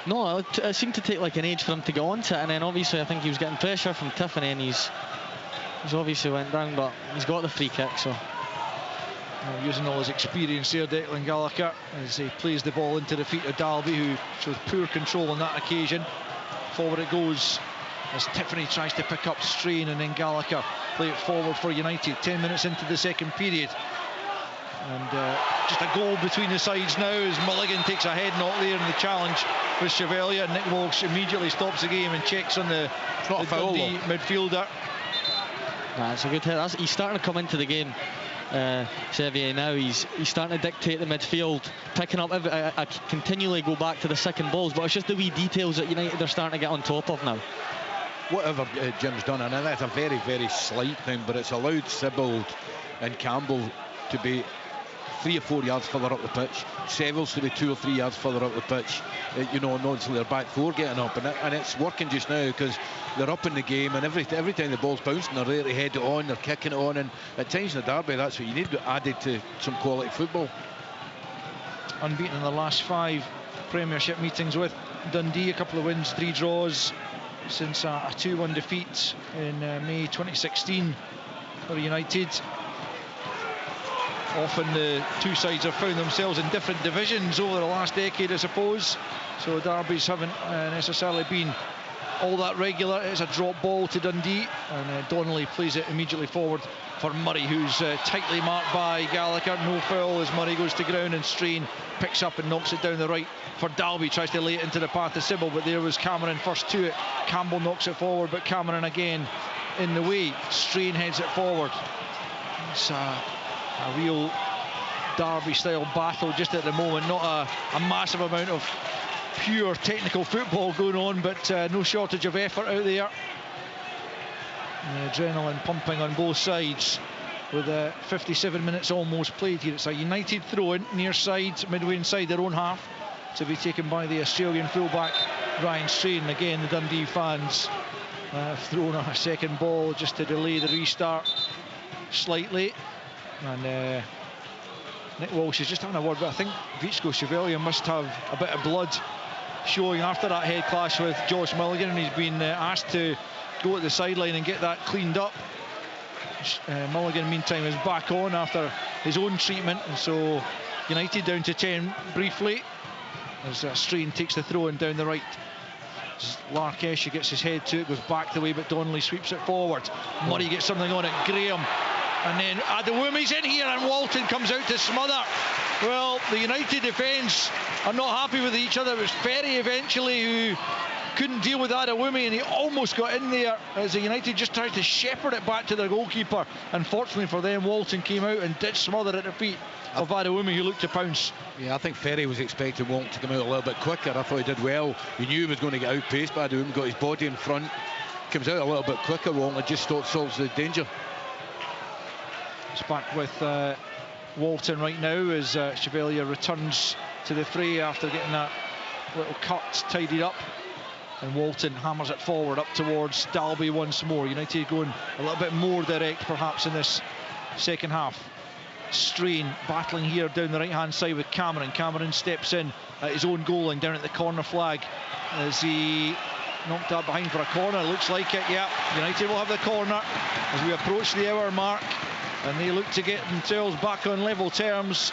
No, it seemed to take like an age for him to get onto it, and then obviously I think he was getting pressure from Tiffany, and he's obviously went down, but he's got the free kick, so. Using all his experience there, Declan Gallagher, as he plays the ball into the feet of Dalby, who shows poor control on that occasion. Forward it goes as Tiffany tries to pick up Strain, and then Gallagher play it forward for United. 10 minutes into the second period. And just a goal between the sides now as Mulligan takes a head knock there in the challenge with Chevalier. Nick Walsh immediately stops the game and checks on the Dundee midfielder. It's a good hit. He's starting to come into the game, Xavier. Now he's starting to dictate the midfield, picking up I continually go back to the second balls, but it's just the wee details that United are starting to get on top of now. Whatever Jim's done, and that's a very, very slight thing, but it's allowed Sibbald and Campbell to be 3 or 4 yards further up the pitch, Seville's to be 2 or 3 yards further up the pitch, you know, not until their back four getting up, and it's working just now because they're up in the game, and every time the ball's bouncing, they're there to head it on, they're kicking it on, and at times in the derby, that's what you need, added to some quality football. Unbeaten in the last 5 Premiership meetings with Dundee, a couple of wins, 3 draws, since a 2-1 defeat in May 2016 for United. Often the two sides have found themselves in different divisions over the last decade, I suppose, so derbies haven't necessarily been all that regular. It's a drop ball to Dundee, and Donnelly plays it immediately forward for Murray, who's tightly marked by Gallagher. No foul as Murray goes to ground, and Strain picks up and knocks it down the right for Dalby. Tries to lay it into the path of Sybil, but there was Cameron first to it. Campbell knocks it forward, but Cameron again in the way. Strain heads it forward. It's a real derby-style battle just at the moment. Not a massive amount of pure technical football going on, but no shortage of effort out there. The adrenaline pumping on both sides with 57 minutes almost played here. It's a United throw-in near side, midway inside their own half, to be taken by the Australian fullback Ryan Strain. Again, the Dundee fans have thrown a second ball just to delay the restart slightly. And Nick Walsh is just having a word, but I think Víctor Chevalier must have a bit of blood showing after that head clash with Josh Mulligan, and he's been asked to go at the sideline and get that cleaned up. Mulligan, meantime, is back on after his own treatment, and so United down to 10 briefly as Strain takes the throw in down the right. Larkesh, who gets his head to it, goes back the way, but Donnelly sweeps it forward. Murray gets something on it. Graham, and then Adewumi's in here, and Walton comes out to smother. Well, the United defence are not happy with each other. It was Ferry eventually who couldn't deal with Adewumi, and he almost got in there as the United just tried to shepherd it back to their goalkeeper. Unfortunately for them, Walton came out and did smother at the feet of Adewumi, who looked to pounce. Yeah, I think Ferry was expecting Walton to come out a little bit quicker. I thought he did well. He knew he was going to get outpaced by Adewumi, got his body in front, comes out a little bit quicker. Walton just solves the danger. It's back with Walton right now as Chevalier returns to the fray after getting that little cut tidied up, and Walton hammers it forward up towards Dalby once more. United going a little bit more direct perhaps in this second half. Strain battling here down the right hand side with Cameron. Cameron steps in at his own goal line down at the corner flag as he knocked that behind for a corner. Looks like it. Yeah, United will have the corner as we approach the hour mark, and they look to get themselves back on level terms.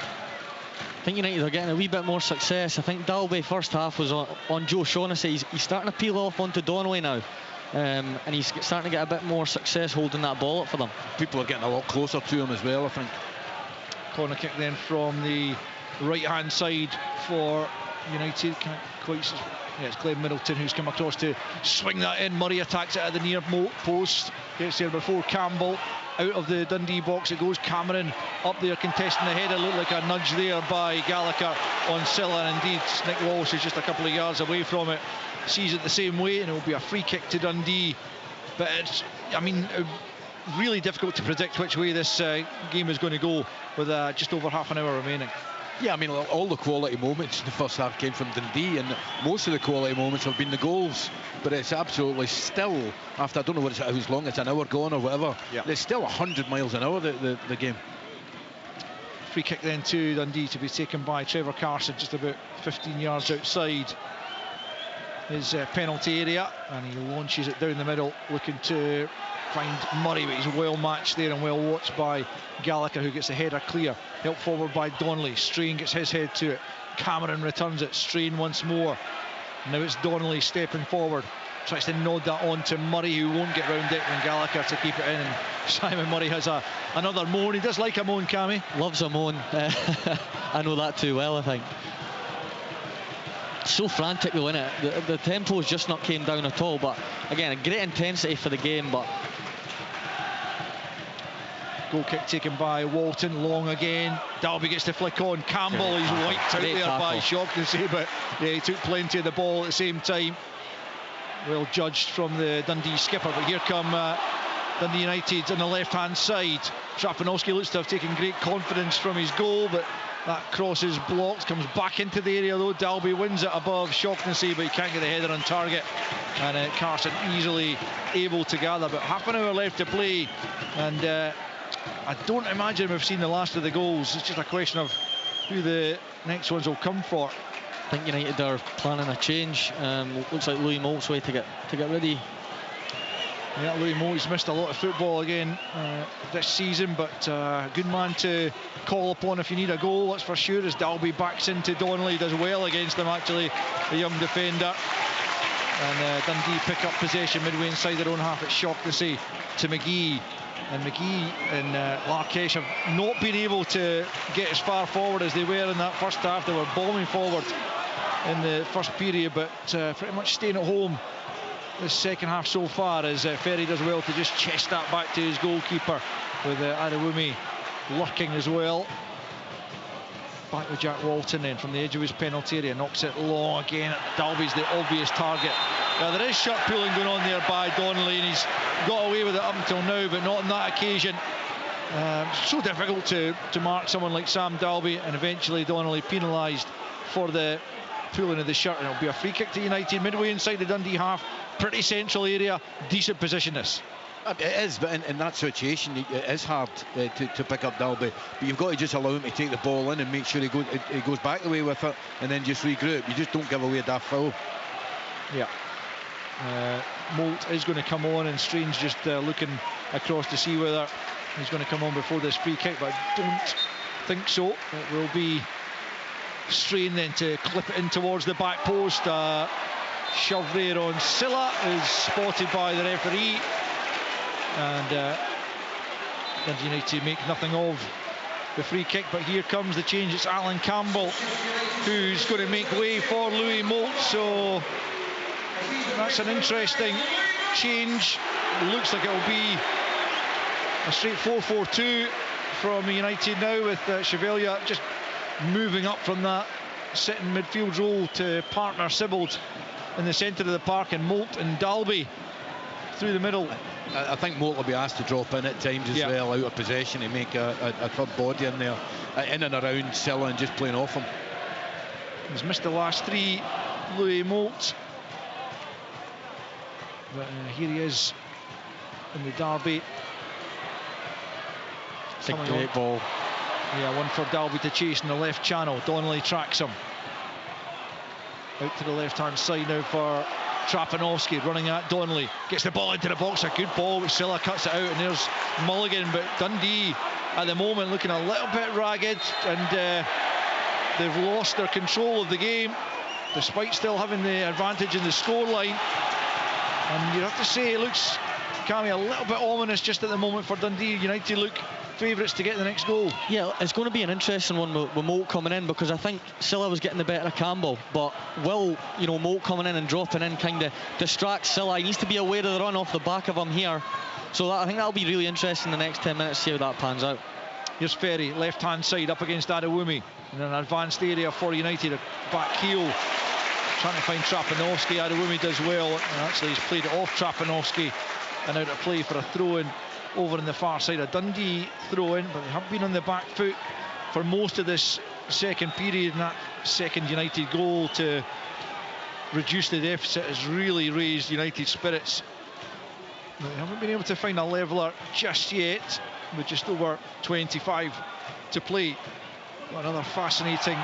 I think United are getting a wee bit more success. I think Dalby first half was on Joe Shaughnessy. He's starting to peel off onto Donnelly now, and he's starting to get a bit more success holding that ball up for them. People are getting a lot closer to him as well, I think. Corner kick then from the right hand side for United. Can't quite. Yeah, it's Glenn Middleton who's come across to swing that in. Murray attacks it at the near post. Gets there before Campbell. Out of the Dundee box it goes. Cameron up there contesting the header. Looked like a nudge there by Gallagher on Silla, and indeed Nick Walsh is just a couple of yards away from it. Sees it the same way, and it will be a free kick to Dundee. But it's, I mean, really difficult to predict which way this game is going to go with just over half an hour remaining. Yeah, I mean, all the quality moments in the first half came from Dundee, and most of the quality moments have been the goals. But it's absolutely still, after I don't know how long, it's an hour gone or whatever, it's still 100 miles an hour, the game. Free kick then to Dundee to be taken by Trevor Carson, just about 15 yards outside his penalty area, and he launches it down the middle, looking to find Murray, but he's well matched there and well watched by Gallagher, who gets the header clear. Helped forward by Donnelly. Strain gets his head to it. Cameron returns it. Strain once more. Now it's Donnelly stepping forward. Tries to nod that on to Murray, who won't get round it, and Gallagher to keep it in. And Simon Murray has another moan. He does like a moan, Cammy. Loves a moan. I know that too well, I think. So frantic though, isn't it? The tempo's just not came down at all, but again, a great intensity for the game. But goal kick taken by Walton, long again. Dalby gets the flick on. Campbell, he's wiped out there by Shaughnessy, but yeah, he took plenty of the ball at the same time. Well judged from the Dundee skipper, but here come Dundee United on the left hand side. Trapanowski looks to have taken great confidence from his goal, but that cross is blocked, comes back into the area though. Dalby wins it above Shaughnessy, but he can't get the header on target, and Carson easily able to gather. But half an hour left to play, and I don't imagine we've seen the last of the goals. It's just a question of who the next ones will come for. think United are planning a change. Looks like Louis Moult's way to get ready. Yeah, Louis Moult's missed a lot of football again this season, but good man to call upon if you need a goal, that's for sure, as Dalby backs into Donnelly. Does well against him, actually, the young defender. And Dundee pick up possession midway inside their own half. It's Shaughnessy to McGee. And McGee and Larkesh have not been able to get as far forward as they were in that first half. They were bombing forward in the first period, but pretty much staying at home this second half so far, as Ferry does well to just chest that back to his goalkeeper, with Adewumi lurking as well. Back with Jack Walton then from the edge of his penalty area, knocks it long again. Dalby's the obvious target. Now there is shot pulling going on there by Donnelly, and he's got away with it up until now, but not on that occasion. So difficult to mark someone like Sam Dalby, and eventually Donnelly penalised for the pulling of the shirt, and it'll be a free kick to United midway inside the Dundee half. Pretty central area, decent position this. It is, but in that situation it is hard to pick up Dalby, but you've got to just allow him to take the ball in and make sure he goes back the way with it, and then just regroup. You just don't give away a daft foul. Yeah. Moult is going to come on, and Strange just looking across to see whether he's going to come on before this free kick, but I don't think so. It will be Strain then to clip it in towards the back post. Shove there on Silla is spotted by the referee, and Dundee United make nothing of the free kick. But here comes the change. It's Alan Campbell who's going to make way for Louis Moult, so that's an interesting change. It looks like it will be a straight 4-4-2 from United now, with Chevalier just moving up from that sitting midfield role to partner Sibbald in the centre of the park, and Moult and Dalby through the middle. I think Moult will be asked to drop in at times as well, out of possession, to make a third body in there, in and around Silla, and just playing off him. He's missed the last three, Louis Moult, but here he is in the derby. Big great ball. Yeah, one for Dalby to chase in the left channel. Donnelly tracks him out to the left hand side now for Trapanovsky, running at Donnelly, gets the ball into the box. A good ball, but Silla cuts it out, and there's Mulligan. But Dundee at the moment looking a little bit ragged, and they've lost their control of the game despite still having the advantage in the scoreline. And you have to say it looks, Cammy, a little bit ominous just at the moment for Dundee. United look favourites to get the next goal. Yeah, it's going to be an interesting one with Moult coming in, because I think Silla was getting the better of Campbell, but will Moult coming in and dropping in kind of distract Silla? He needs to be aware of the run off the back of him here, so I think that'll be really interesting in the next 10 minutes, see how that pans out. Here's Ferry, left hand side up against Adewumi in an advanced area for United, a back heel trying to find Trapanovsky. Adewumi does well, and actually he's played it off Trapanovsky and out of play for a throw-in over in the far side. A Dundee throw-in, but they have been on the back foot for most of this second period, and that second United goal to reduce the deficit has really raised United's spirits. They haven't been able to find a leveller just yet, with just over 25 to play. Another fascinating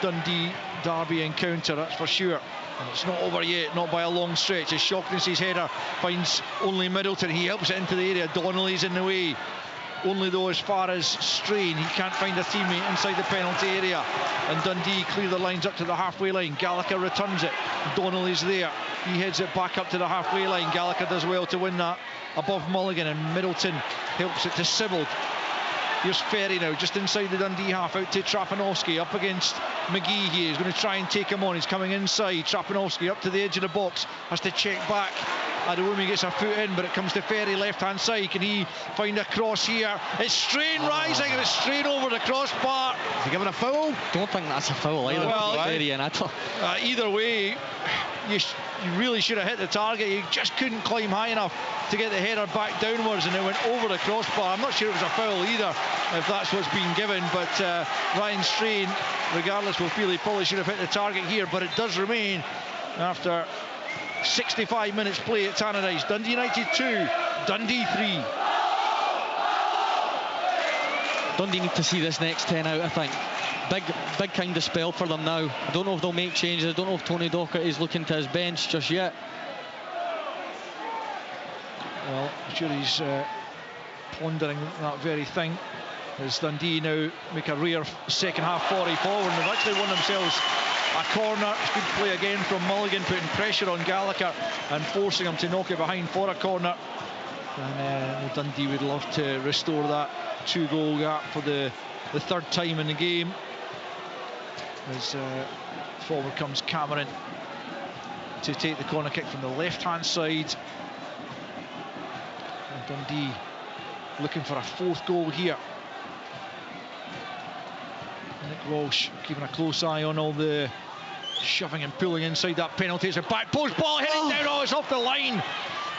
Dundee derby encounter, that's for sure. And it's not over yet, not by a long stretch, as Shaughnessy's header finds only Middleton. He helps it into the area. Donnelly's in the way, only though as far as Strain. He can't find a teammate inside the penalty area, and Dundee clear the lines up to the halfway line. Gallagher returns it, Donnelly's there, he heads it back up to the halfway line. Gallagher does well to win that above Mulligan, and Middleton helps it to Sibbald. Here's Ferry now, just inside the Dundee half, out to Trapanovsky, up against McGee here. He's going to try and take him on. He's coming inside. Trapanovsky up to the edge of the box, has to check back. Adewumi gets a foot in, but it comes to Ferry, left-hand side. Can he find a cross here? It's Strain rising, and it's Strain over the crossbar. Is he giving a foul? Don't think that's a foul either. Well, Ferry, and either way, you really should have hit the target. You just couldn't climb high enough to get the header back downwards, and it went over the crossbar. I'm not sure it was a foul either, if that's what's been given, but Ryan Strain, regardless, will feel he probably should have hit the target here. But it does remain, after 65 minutes play at Tannadice, Dundee United 2, Dundee 3. Dundee need to see this next 10 out, I think. big kind of spell for them now. I don't know if they'll make changes. I don't know if Tony Docherty is looking to his bench just yet. Well, I'm sure he's pondering that very thing, as Dundee now make a rare second half 40 forward, and they've actually won themselves a corner. It's good play again from Mulligan, putting pressure on Gallagher and forcing him to knock it behind for a corner. And Dundee would love to restore that 2-goal gap for the third time in the game. As forward comes Cameron to take the corner kick from the left-hand side. And Dundee looking for a fourth goal here. Nick Walsh keeping a close eye on all the shoving and pulling inside that penalty. It's a back post ball heading down. Oh, it's off the line.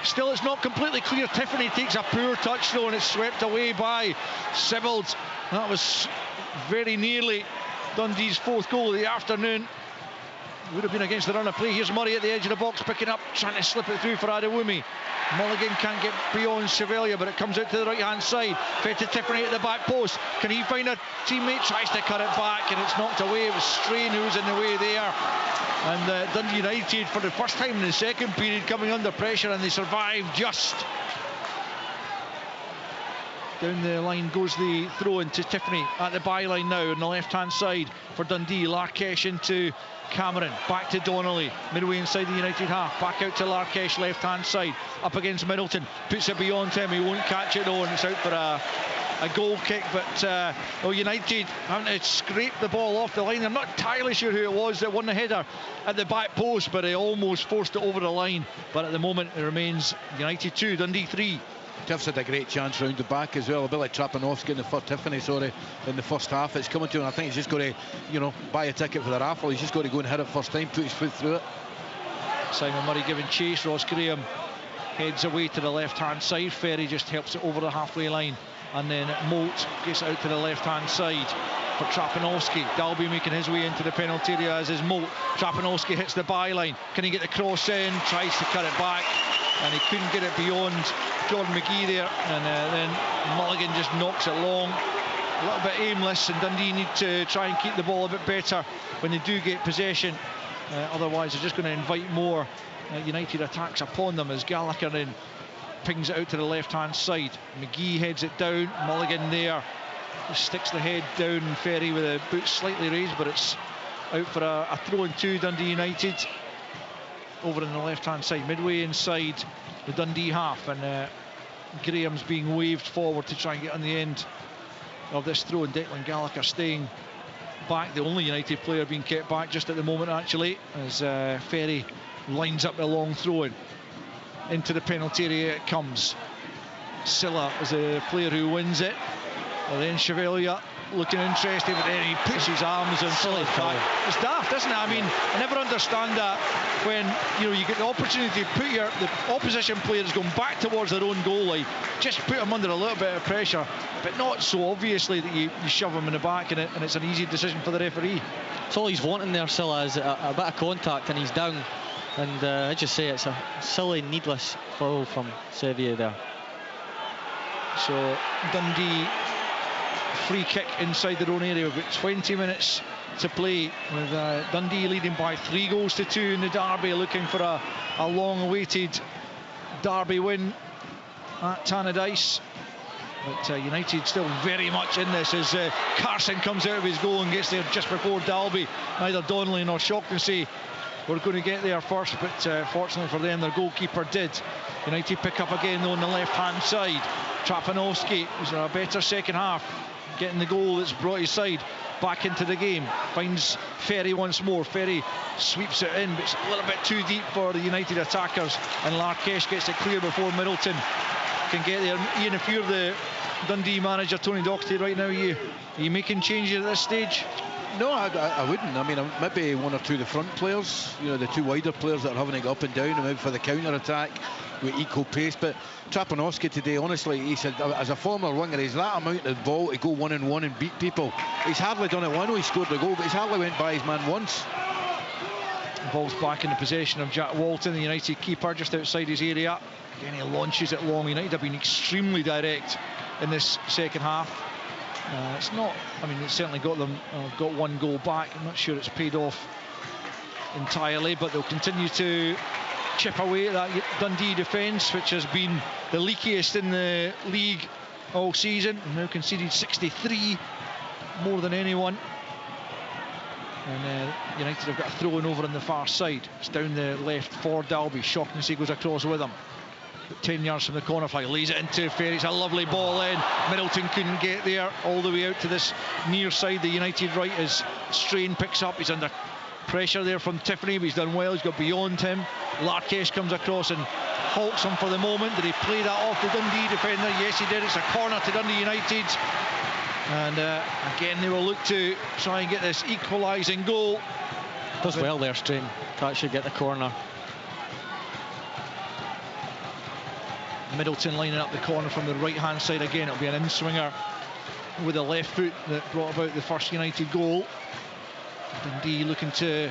Still, it's not completely clear. Tiffany takes a poor touch though, and it's swept away by Sibbald. That was very nearly Dundee's fourth goal of the afternoon. Would have been against the run of play. Here's Murray at the edge of the box, picking up, trying to slip it through for Adewumi. Mulligan can't get beyond Chevalier, but it comes out to the right-hand side. Fed to Tiffany at the back post. Can he find a teammate? Tries to cut it back, and it's knocked away. It was Strain who was in the way there. And Dundee United, for the first time in the second period, coming under pressure, and they survived just. Down the line goes the throw into Tiffany at the byline now on the left-hand side for Dundee. Larkesh into Cameron, back to Donnelly, midway inside the United half, back out to Larkesh, left-hand side, up against Middleton, puts it beyond him, he won't catch it though, and it's out for a goal kick. But United having to scrape the ball off the line. I'm not entirely sure who it was that won the header at the back post, but he almost forced it over the line. But at the moment it remains United 2, Dundee 3. Tiff's had a great chance round the back as well, a bit like Trapanovsky in the first, Tiffany, sorry, in the first half. It's coming to him. I think he's just got to, buy a ticket for the raffle. He's just got to go and hit it first time, put his foot through it. Simon Murray giving chase. Ross Graham heads away to the left-hand side. Ferry just helps it over the halfway line, and then Moult gets it out to the left-hand side for Trapanovsky. Dalby making his way into the penalty area, as is Moult. Trapanovsky hits the byline. Can he get the cross in? Tries to cut it back, and he couldn't get it beyond Jordan McGee there, and then Mulligan just knocks it long. A little bit aimless, and Dundee need to try and keep the ball a bit better when they do get possession. Otherwise they're just going to invite more United attacks upon them, as Gallagher then pings it out to the left-hand side. McGee heads it down. Mulligan there just sticks the head down, and Ferry with the boots slightly raised, but it's out for a throw-in to Dundee United. Over on the left-hand side, midway inside the Dundee half, and Graham's being waved forward to try and get on the end of this throw, and Declan Gallagher staying back, the only United player being kept back just at the moment actually, as Ferry lines up the long throw-in. Into the penalty area it comes. Silla is a player who wins it, and then Chevalier looking interested, but then he puts his arms on Silla's back. It's daft, isn't it? I mean, I never understand that when you get the opportunity to put the opposition players going back towards their own goal line, just put them under a little bit of pressure, but not so obviously that you shove them in the back, and it's an easy decision for the referee. It's all he's wanting there, Silla, is a bit of contact, and he's down. And I just say it's a silly, needless foul from Sevier there. So Dundee free kick inside their own area. We've got 20 minutes to play, with Dundee leading by 3-2 in the derby, looking for a long-awaited derby win at Tannadice. But United still very much in this, as Carson comes out of his goal and gets there just before Dalby. Neither Donnelly nor Shockton say we're going to get there first, but fortunately for them, their goalkeeper did. United pick up again though on the left-hand side. Trapanovsky was in a better second half, getting the goal that's brought his side back into the game. Finds Ferry once more. Ferry sweeps it in, but it's a little bit too deep for the United attackers, and Larkesh gets it clear before Middleton can get there. Ian, if you're the Dundee manager, Tony Docherty, right now, are you making changes at this stage? No, I wouldn't. I mean, maybe one or two of the front players, the two wider players that are having to go up and down and out for the counter-attack with equal pace. But Trapanovsky today, honestly, he said, as a former winger, he's that amount of ball to go 1-on-1 and beat people. He's hardly done it. Well, I know he scored the goal, but he's hardly went by his man once. The ball's back in the possession of Jack Walton, the United keeper, just outside his area. Again, he launches it long. United have been extremely direct in this second half. It's not, I mean, it's certainly got them, got one goal back. I'm not sure it's paid off entirely, but they'll continue to chip away at that Dundee defence, which has been the leakiest in the league all season. Now conceded 63, more than anyone. And United have got a throw in over on the far side. It's down the left for Dalby. Shaughnessy goes across with him. 10 yards from the corner flag, lays it into Ferry. It's a lovely ball in. Middleton couldn't get there, all the way out to this near side. The United right as Strain picks up. He's under pressure there from Tiffany, but he's done well. He's got beyond him. Larkesh comes across and halts him for the moment. Did he play that off the Dundee defender? Yes, he did. It's a corner to Dundee United. And again, they will look to try and get this equalising goal. Does well there, Strain. That should get the corner. Middleton lining up the corner from the right-hand side again. It'll be an in-swinger with a left foot that brought about the first United goal. Dundee looking to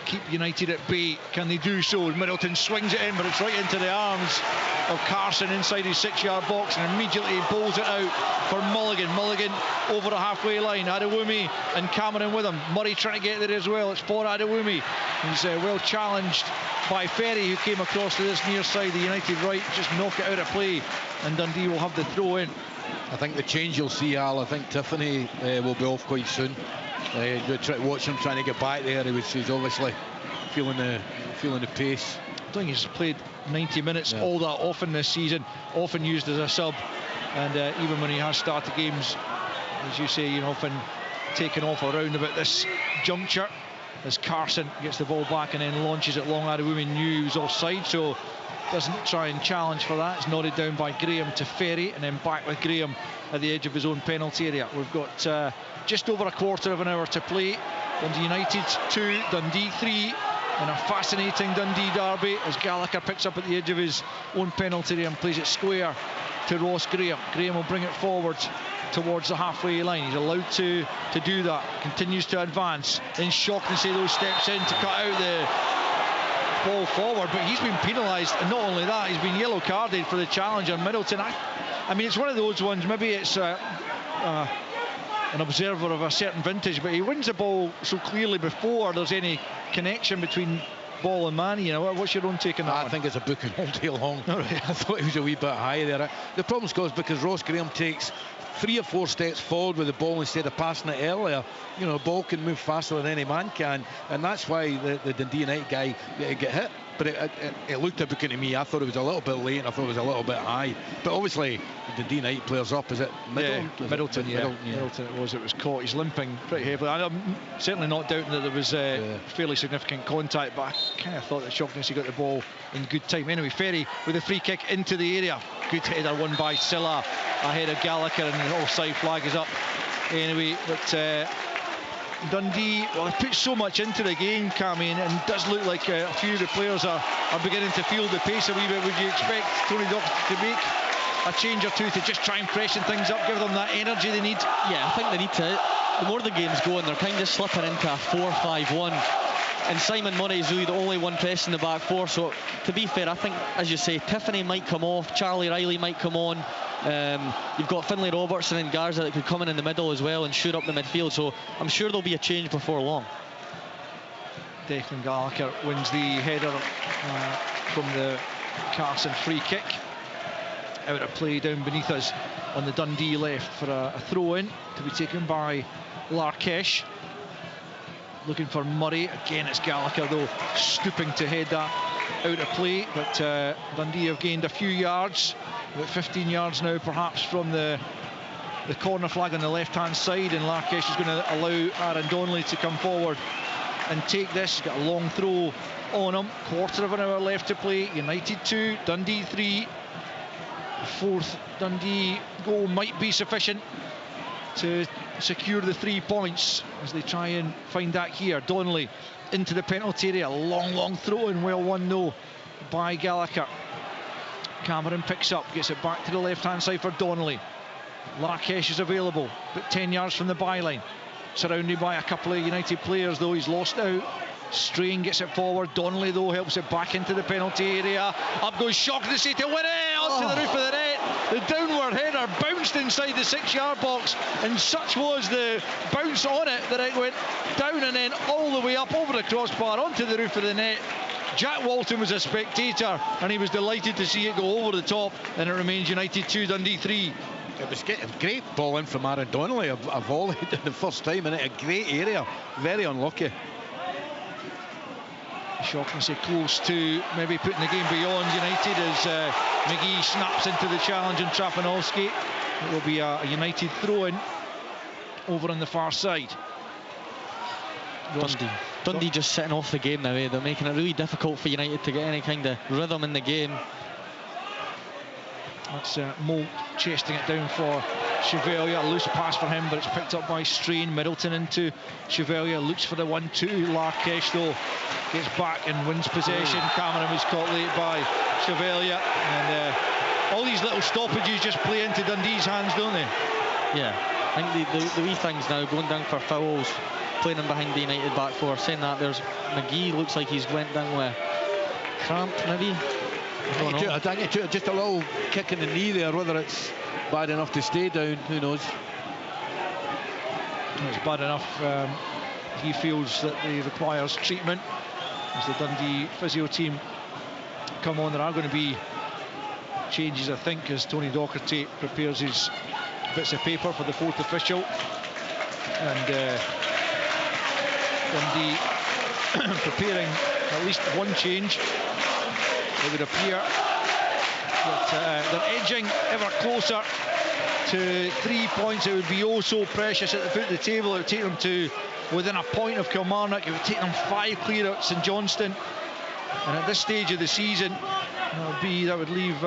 keep United at bay. Can they do so? Middleton swings it in, but it's right into the arms of Carson inside his 6-yard box, and immediately he bowls it out for Mulligan. Mulligan over the halfway line. Adewumi and Cameron with him. Murray trying to get there as well. It's for Adewumi. He's well challenged by Ferry, who came across to this near side. The United right just knock it out of play, and Dundee will have the throw in. I think the change you'll see, Al, I think Tiffany will be off quite soon. Watch him trying to get back there. He's obviously feeling the pace. I think he's played 90 minutes all that often this season, often used as a sub, and even when he has started games, as you say, often taken off around about this juncture, as Carson gets the ball back and then launches it long. Adewumi knew he was offside, so doesn't try and challenge for that. It's nodded down by Graham to Ferry, and then back with Graham at the edge of his own penalty area. We've got just over a quarter of an hour to play. Dundee United 2, Dundee 3, and a fascinating Dundee derby as Gallagher picks up at the edge of his own penalty area and plays it square to Ross Graham. Graham will bring it forward towards the halfway line. He's allowed to do that. Continues to advance. Then Shaughnessy those steps in to cut out the ball forward, but he's been penalised, and not only that, he's been yellow carded for the challenge on Middleton. I mean, it's one of those ones, maybe it's an observer of a certain vintage, but he wins the ball so clearly before there's any connection between ball and man. What's your own take on that? I think it's a booking all day long. Right. I thought he was a wee bit high there. The problem's caused because Ross Graham takes 3 or 4 steps forward with the ball instead of passing it earlier. A ball can move faster than any man can, and that's why the Dundee United guy get hit. But it looked a booking to me. I thought it was a little bit late, and I thought it was a little bit high. But obviously, the Dundee United players up. Is it Middleton? Middleton, Middleton it was caught. He's limping pretty heavily. I'm certainly not doubting that there was fairly significant contact, but I kind of thought that Shaughnessy got the ball in good time. Anyway, Ferry with a free kick into the area. Good header won by Silla ahead of Gallagher, and the offside flag is up. Anyway, but Dundee, well, they put so much into the game, Cammy, and it does look like a few of the players are beginning to feel the pace a wee bit. Would you expect Tony Docherty to make a change or two to just try and freshen things up, give them that energy they need? Yeah, I think they need to. The more the game's going, they're kind of slipping into a 4-5-1. And Simon Murray's really the only one pressing the back four. So, to be fair, I think, as you say, Tiffany might come off, Charlie Riley might come on. You've got Finlay Robertson and Garza that could come in the middle as well and shoot up the midfield. So, I'm sure there'll be a change before long. Declan Gallagher wins the header from the Carson free kick. Out of play down beneath us on the Dundee left for a throw-in to be taken by Larkesh. Looking for Murray. Again, it's Gallagher, though, stooping to head that out of play. But Dundee have gained a few yards, about 15 yards now, perhaps, from the corner flag on the left-hand side. And Larkesh is going to allow Aaron Donnelly to come forward and take this. He's got a long throw on him. Quarter of an hour left to play. United 2, Dundee 3. The fourth Dundee goal might be sufficient to secure the 3 points as they try and find that here. Donnelly into the penalty area. Long throw in, well won though by Gallagher. Cameron picks up, gets it back to the left hand side for Donnelly. Larkesh is available, but 10 yards from the byline. Surrounded by a couple of United players though. He's lost out. Strain gets it forward. Donnelly though helps it back into the penalty area. Up goes Shaughnessy to win it. onto the roof of the net. The downward header bounced inside the 6-yard box, and such was the bounce on it that it went down and then all the way up over the crossbar onto the roof of the net. Jack Walton was a spectator and he was delighted to see it go over the top, and it remains United 2, Dundee 3. It was a great ball in from Aaron Donnelly, a volley the first time in it, a great area, very unlucky. Shaughnessy close to maybe putting the game beyond United as McGee snaps into the challenge on Trapanowski. It will be a United throw-in over on the far side. Dundee just sitting off the game now. They're making it really difficult for United to get any kind of rhythm in the game. That's Moult chasing it down for Chevalier. A loose pass for him, but it's picked up by Strain. Middleton into Chevalier, looks for the 1-2. Larkesh though gets back and wins possession. Cameron was caught late by Chevalier, and all these little stoppages just play into Dundee's hands, don't they? Yeah, I think the wee things now going down for fouls, playing him behind the United back four. Saying that, there's McGee, looks like he's went down with cramp maybe. I think just a little kick in the knee there, whether it's bad enough to stay down, who knows. It's bad enough. He feels that he requires treatment. As the Dundee physio team come on, there are going to be changes, I think, as Tony Docherty prepares his bits of paper for the fourth official. And Dundee preparing at least one change. It would appear that they're edging ever closer to 3 points. It would be oh so precious at the foot of the table. It would take them to within a point of Kilmarnock. It would take them 5 clear at St Johnstone. And at this stage of the season, that would leave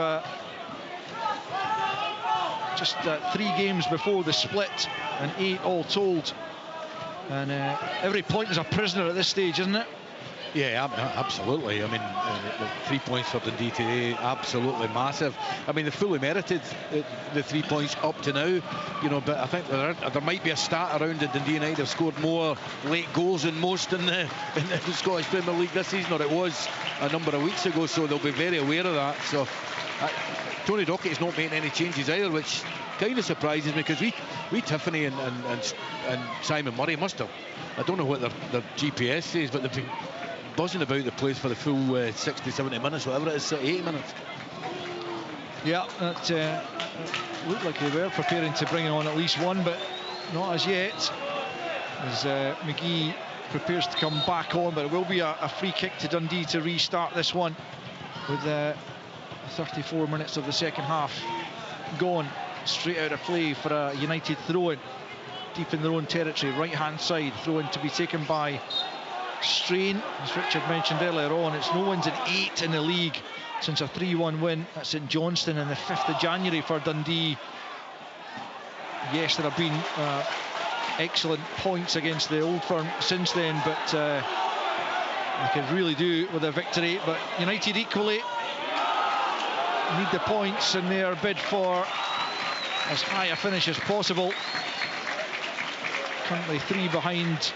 just 3 games before the split, and 8 all told. And every point is a prisoner at this stage, isn't it? Yeah, absolutely. I mean, the 3 points for Dundee today, absolutely massive. I mean, they fully merited the 3 points up to now, you know, but I think there might be a stat around that Dundee United have scored more late goals than most in the Scottish Premier League this season, or it was a number of weeks ago, so they'll be very aware of that. So Tony Dockett's not making any changes either, which kind of surprises me, because we Tiffany and Simon Murray must have, I don't know what their GPS says, but they've been buzzing about the place for the full 60-70 minutes, whatever it is, 80 minutes. Yeah, that looked like they were preparing to bring on at least one, but not as yet, as McGee prepares to come back on. But it will be a free kick to Dundee to restart this one with 34 minutes of the second half gone. Straight out of play for a United throw-in deep in their own territory, right hand side. Throw-in to be taken by Strain, as Richard mentioned earlier on. It's no wins in 8 in the league since a 3-1 win at St Johnstone on the 5th of January for Dundee. Yes, there have been excellent points against the Old Firm since then, but they could really do with a victory. But United equally need the points in their bid for as high a finish as possible. Currently 3 behind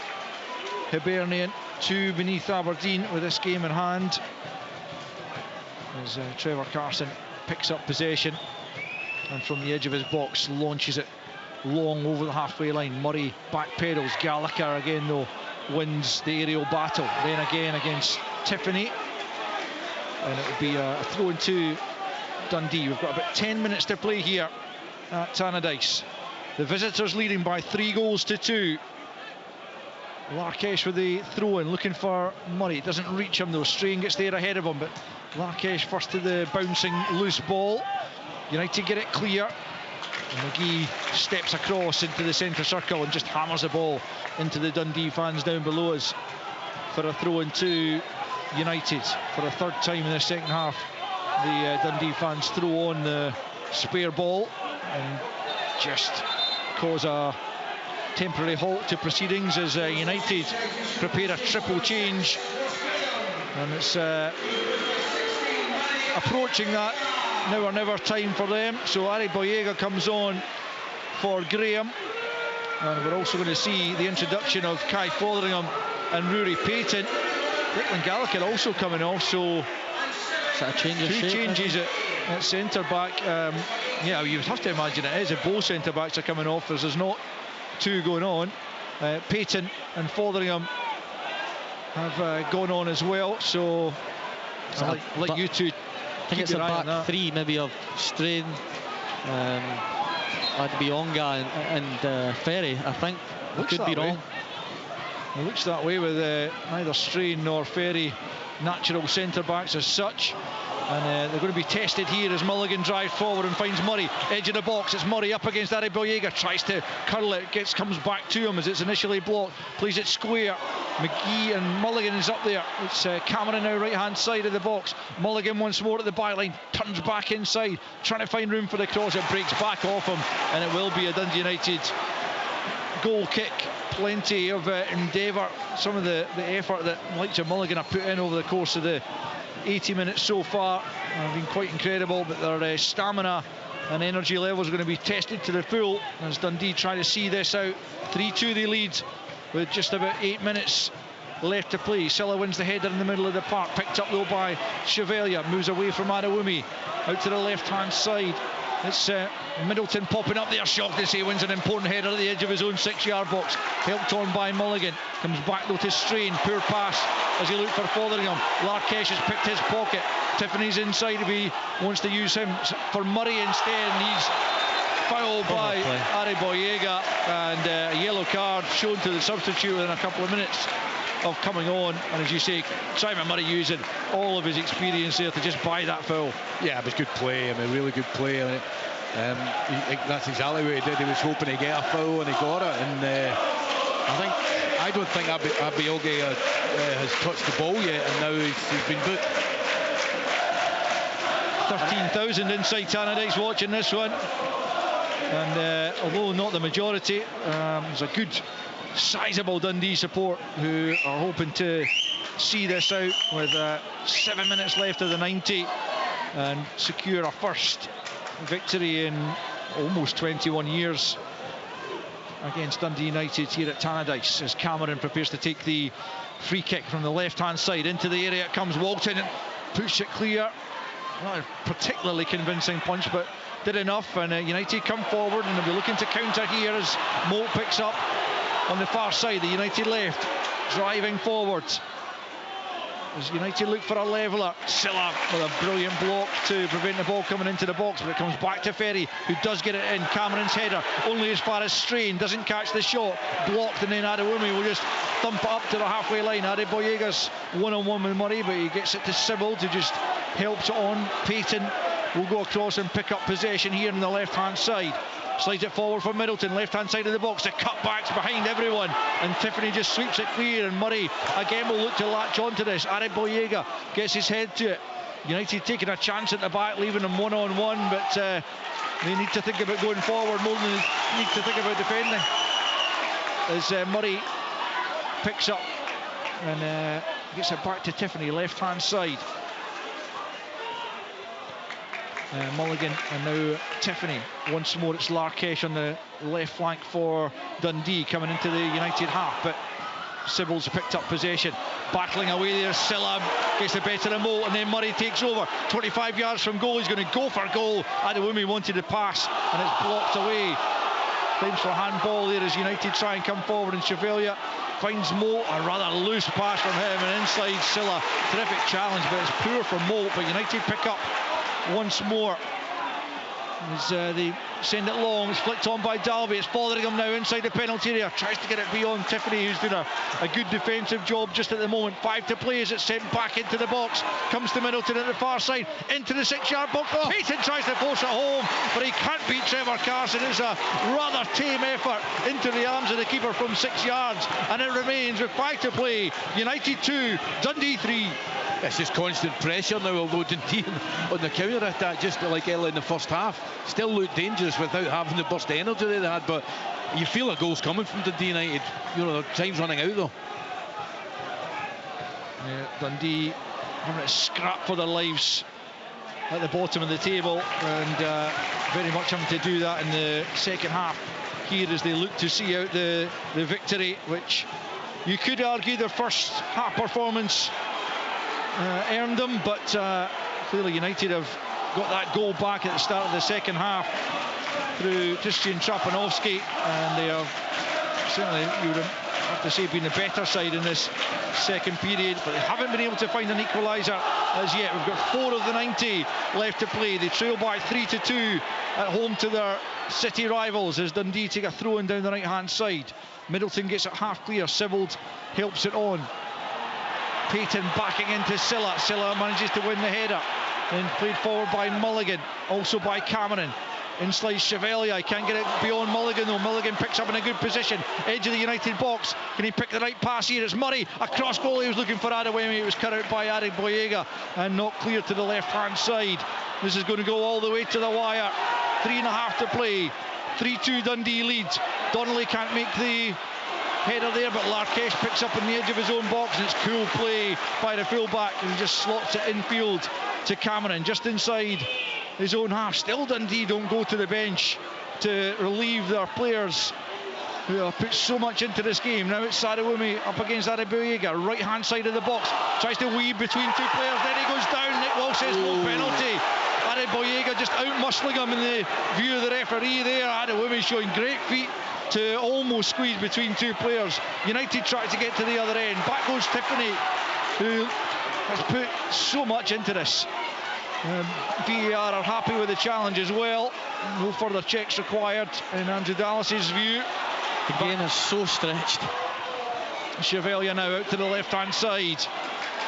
Hibernian, 2 beneath Aberdeen with this game in hand, as Trevor Carson picks up possession and from the edge of his box launches it long over the halfway line. Murray backpedals. Gallagher again though wins the aerial battle, then again against Tiffany, and it will be a throw into Dundee. We've got about 10 minutes to play here at Tannadice. The visitors leading by 3-2. Larkesh with the throw-in, looking for Murray. It doesn't reach him though. Strain gets there ahead of him, but Larkesh first to the bouncing loose ball. United get it clear. And McGee steps across into the centre circle and just hammers the ball into the Dundee fans down below us for a throw-in to United. For the 3rd time in the second half, the Dundee fans throw on the spare ball and just cause a temporary halt to proceedings as United prepare a triple change, and it's approaching that now or never time for them. So Ari Boyega comes on for Graham, and we're also going to see the introduction of Kai Fotheringham and Rory Payton. Declan Gallagher also coming off, so a change of 2 shape, changes at centre-back. Yeah, you would have to imagine it is if both centre-backs are coming off. There's not two going on. Payton and Fotheringham have gone on as well, so I'll let you two. I think it's a back three, maybe of Strain, Adbionga and Ferry. I think I could be wrong. It looks that way with neither Strain nor Ferry natural centre backs as such. And they're going to be tested here as Mulligan drives forward and finds Murray, edge of the box. It's Murray up against Adbionga, tries to curl it, comes back to him as it's initially blocked, plays it square. McGee and Mulligan is up there. It's Cameron now right hand side of the box. Mulligan once more at the byline, turns back inside, trying to find room for the cross. It breaks back off him, and it will be a Dundee United goal kick. Plenty of endeavour, some of the effort that likes of Mulligan have put in over the course of the 80 minutes so far have been quite incredible, but their stamina and energy levels are going to be tested to the full as Dundee try to see this out. 3-2 they lead with just about 8 minutes left to play. Silla wins the header in the middle of the park, picked up though by Chevalier, moves away from Adewumi out to the left hand side. It's Middleton popping up there, shocked to say wins an important header at the edge of his own 6-yard box, helped on by Mulligan. Comes back though to Strain, poor pass as he looked for Fotheringham. Larkesh has picked his pocket. Tiffany's inside if he wants to use him for Murray instead, and he's fouled by Adbionga, and a yellow card shown to the substitute within a couple of minutes of coming on. And as you say, Simon Murray using all of his experience there to just buy that foul. Yeah, it was good play. I mean, really good play. I mean, that's exactly what he did. He was hoping to get a foul and he got it. And I don't think Adbionga has touched the ball yet, and now he's been booked. 13,000 inside Tannadice watching this one, and although not the majority, there's a good sizable Dundee support who are hoping to see this out with 7 minutes left of the 90 and secure a first victory in almost 21 years against Dundee United here at Tannadice, as Cameron prepares to take the free kick from the left hand side. Into the area it comes. Walton push it clear. Not a particularly convincing punch, but did enough, and United come forward and they'll be looking to counter here as Moult picks up on the far side. The United left driving forwards as United look for a leveller. Silla with a brilliant block to prevent the ball coming into the box, but it comes back to Ferry, who does get it in. Cameron's header only as far as Strain, doesn't catch the shot, blocked, and then Adewumi will just thump it up to the halfway line. Adeboyega's one-on-one with Murray, but he gets it to Sybil to just helps it on. Payton will go across and pick up possession here on the left hand side. Slides it forward for Middleton, left hand side of the box. The cutbacks behind everyone, and Tiffany just sweeps it clear, and Murray again will look to latch on to this. Adeboyega gets his head to it. United taking a chance at the back, leaving them one-on-one, but they need to think about going forward more than they need to think about defending. As Murray picks up and gets it back to Tiffany, left hand side. Mulligan and now Tiffany. Once more it's Larkesh on the left flank for Dundee coming into the United half, but Sybil's picked up possession, battling away there. Silla gets the better of Moult, and then Murray takes over 25 yards from goal. He's going to go for goal. Adewumi wanted to pass and it's blocked away. Claims for handball there as United try and come forward, and Chevalier finds Moult, a rather loose pass from him, and inside Silla. Terrific challenge, but it's poor for Moult. But United pick up once more as they send it long. It's flicked on by Dalby. It's Fotheringham now inside the penalty area, tries to get it beyond Tiffany, who's doing a good defensive job just at the moment. 5 to play as it's sent back into the box. Comes to Middleton at the far side, into the 6-yard box. Payton tries to force it home, but he can't beat Trevor Carson. It's a rather tame effort into the arms of the keeper from 6 yards, and it remains with 5 to play. United 2, Dundee 3. It's just constant pressure now, although Dundee on the counter attack, just like early in the first half, still looked dangerous without having the burst of energy they had. But you feel a goal's coming from Dundee United. You know, their time's running out though. Yeah, Dundee having to scrap for their lives at the bottom of the table, and very much having to do that in the second half here as they look to see out the victory, which you could argue their first half performance earned them, but clearly United have got that goal back at the start of the second half through Christian Trapanowski, and they are certainly, you would have to say, been the better side in this second period, but they haven't been able to find an equaliser as yet. We've got 4 of the 90 left to play. They trail by 3-2 at home to their city rivals as Dundee take a throw in down the right hand side. Middleton gets it half clear, Sibbald helps it on. Payton backing into Silla. Silla manages to win the header, then played forward by Mulligan, also by Cameron. In slides Chevalier, can't get it beyond Mulligan though. Mulligan picks up in a good position, edge of the United box. Can he pick the right pass here? It's Murray, across goal. He was looking for Adewemi. It was cut out by Adeboyega and not clear to the left hand side. This is going to go all the way to the wire. 3.5 to play. 3-2 Dundee leads. Donnelly can't make the header there, but Larkesh picks up on the edge of his own box, and it's cool play by the fullback, and he just slots it infield to Cameron just inside his own half. Still Dundee don't go to the bench to relieve their players who have put so much into this game. Now it's Adewemi up against Adeboyega, right hand side of the box, tries to weave between two players, then he goes down. Nick Walsh says no penalty. Adeboyega just out muscling him in the view of the referee there. Adewemi showing great feet to almost squeeze between two players. United try to get to the other end. Back goes Tiffany, who has put so much into this. VAR are happy with the challenge as well. No further checks required in Andrew Dallas's view. The game is so stretched. Chevalier now out to the left hand side.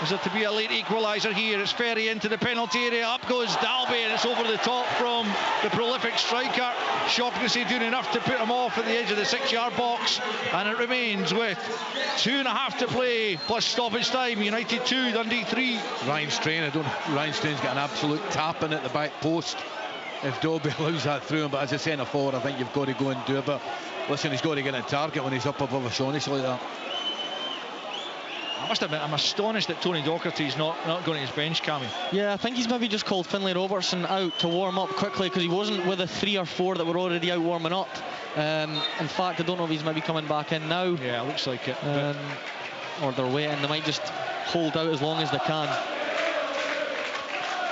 Is there to be a late equaliser here? It's Ferry into the penalty area. Up goes Dalby, and it's over the top from the prolific striker. Shaughnessy doing enough to put him off at the edge of the 6-yard box, and it remains with 2.5 to play plus stoppage time. United 2, Dundee 3. Ryan Strain's got an absolute tap in at the back post if Dalby allows that through him, but as a centre forward I think you've got to go and do it. But listen, he's got to get a target when he's up above a Shaughnessy like that. I must admit, I'm astonished that Tony Docherty's not going to his bench, Cammy. Yeah, I think he's maybe just called Finlay Robertson out to warm up quickly, because he wasn't with the 3 or 4 that were already out warming up. In fact, I don't know if he's maybe coming back in now. Yeah, it looks like it. Or they're waiting. They might just hold out as long as they can.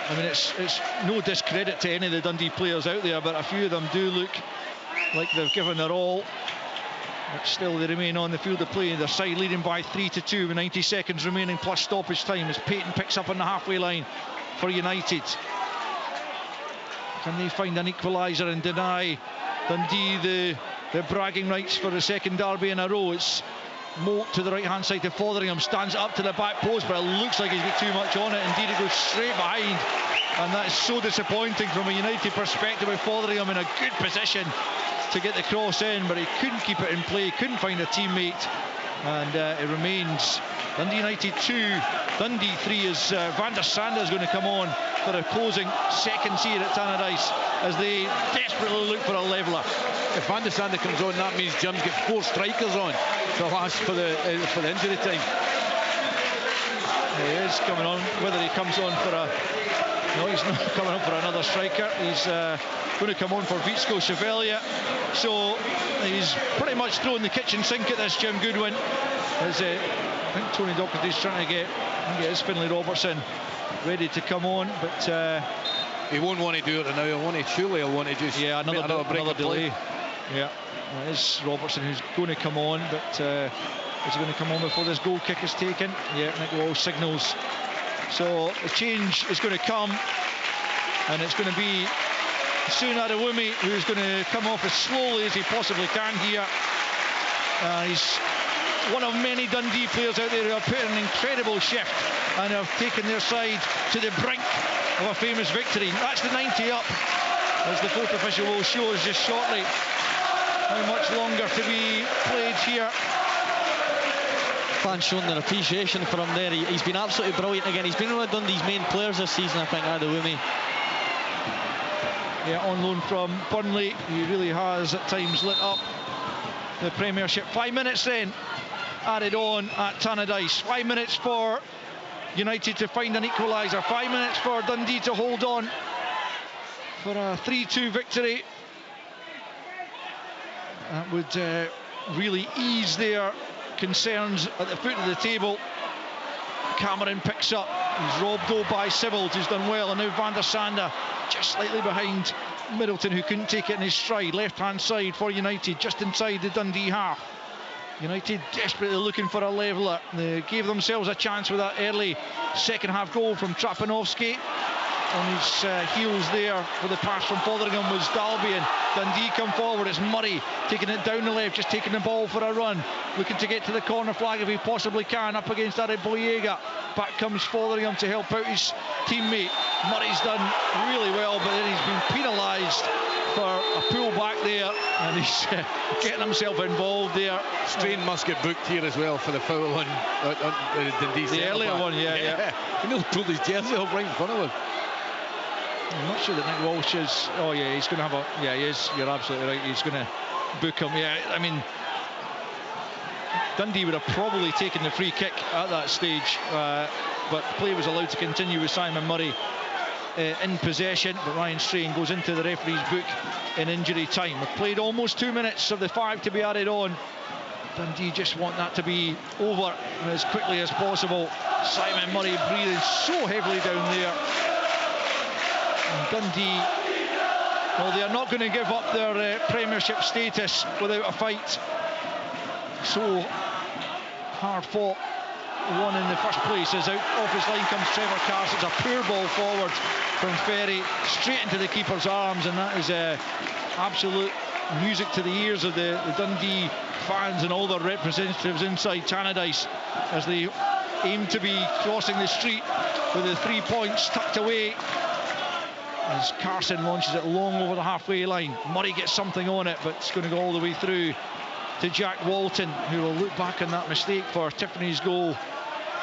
I mean, it's no discredit to any of the Dundee players out there, but a few of them do look like they've given their all. But still, they remain on the field of play. Their side leading by 3-2 with 90 seconds remaining plus stoppage time as Payton picks up on the halfway line for United. Can they find an equaliser and deny Dundee the bragging rights for the second derby in a row? It's Moult to the right hand side to Fotheringham, stands up to the back post, but it looks like he's got too much on it. Indeed, it goes straight behind, and that is so disappointing from a United perspective, with Fotheringham in a good position to get the cross in, but he couldn't keep it in play, couldn't find a teammate, and it remains Dundee United 2, Dundee 3, as Van der Sande is going to come on for the closing seconds here at Tannadice as they desperately look for a leveller. If Van der Sande comes on, that means Jim's got 4 strikers on for the injury time. He is coming on. Whether he comes on for no, he's not coming on for another striker. He's going to come on for Vitsko Chevalier. So he's pretty much throwing the kitchen sink at this, Jim Goodwin. As I think Tony Docherty's trying to get his Finlay Robertson ready to come on, but he won't want to do it now. Surely he'll want to just another delay. Yeah, it is Robertson who's going to come on, but is he going to come on before this goal kick is taken? Yeah, Nick Walsh signals. So the change is going to come, and it's going to be Soon Adewemi who's going to come off as slowly as he possibly can here. He's one of many Dundee players out there who have put in an incredible shift and have taken their side to the brink of a famous victory. That's the 90 up, as the fourth official will show us just shortly. How much longer to be played here? Fans showing their appreciation for him there. He's been absolutely brilliant again. He's been one of Dundee's main players this season, I think, Adewemi. Yeah, on loan from Burnley. He really has at times lit up the Premiership. 5 minutes then added on at Tannadice. 5 minutes for United to find an equaliser. 5 minutes for Dundee to hold on for a 3-2 victory. That would really ease their concerns at the foot of the table. Cameron picks up. He's robbed though by Sibbald, who's done well, and now Van der Sande just slightly behind Middleton, who couldn't take it in his stride. Left-hand side for United, just inside the Dundee half. United desperately looking for a leveller. They gave themselves a chance with that early second half goal from Trapanovsky. On his heels there for the pass from Fotheringham was Dalby, and Dundee come forward. It's Murray taking it down the left, just taking the ball for a run, looking to get to the corner flag if he possibly can, up against Adeboyega. Back comes Fotheringham to help out his teammate. Murray's done really well, but then he's been penalised for a pull back there, and he's getting himself involved there. Strain must get booked here as well for the foul on Dundee's the earlier one. Yeah. He nearly pulled his jersey off right in front of him. I'm not sure that Nick Walsh is. Oh yeah, he's going to have a. Yeah, he is. You're absolutely right. He's going to book him. Yeah, I mean, Dundee would have probably taken the free kick at that stage, but play was allowed to continue with Simon Murray in possession. But Ryan Strain goes into the referee's book in injury time. We've played almost 2 minutes of the 5 to be added on. Dundee just want that to be over as quickly as possible. Simon Murray breathing so heavily down there. And Dundee, well, they are not going to give up their Premiership status without a fight. So hard fought one in the first place. As out off his line comes Trevor Carson. It's a poor ball forward from Ferry, straight into the keeper's arms, and that is absolute music to the ears of the Dundee fans and all their representatives inside Tannadice as they aim to be crossing the street with the 3 points tucked away. As Carson launches it long over the halfway line. Murray gets something on it, but it's going to go all the way through to Jack Walton, who will look back on that mistake for Tiffany's goal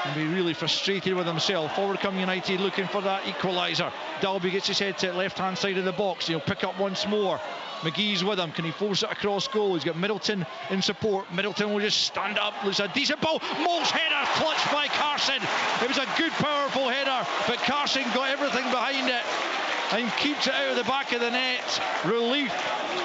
and be really frustrated with himself. Forward come United looking for that equaliser. Dalby gets his head to the left-hand side of the box. He'll pick up once more. McGee's with him. Can he force it across goal? He's got Middleton in support. Middleton will just stand up. Looks a decent ball. Mole's header clutched by Carson. It was a good, powerful header, but Carson got everything behind it and keeps it out of the back of the net. Relief,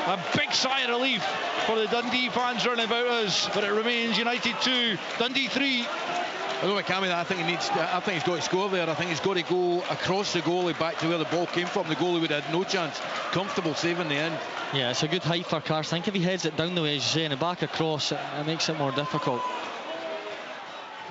a big sigh of relief for the Dundee fans running about us, but it remains United 2, Dundee 3. I don't know, Cammy, I think he's got to score there. I think he's got to go across the goalie back to where the ball came from. The goalie would have had no chance. Comfortable save in the end. Yeah, it's a good height for Carson. I think if he heads it down the way, as you say, and back across, it makes it more difficult.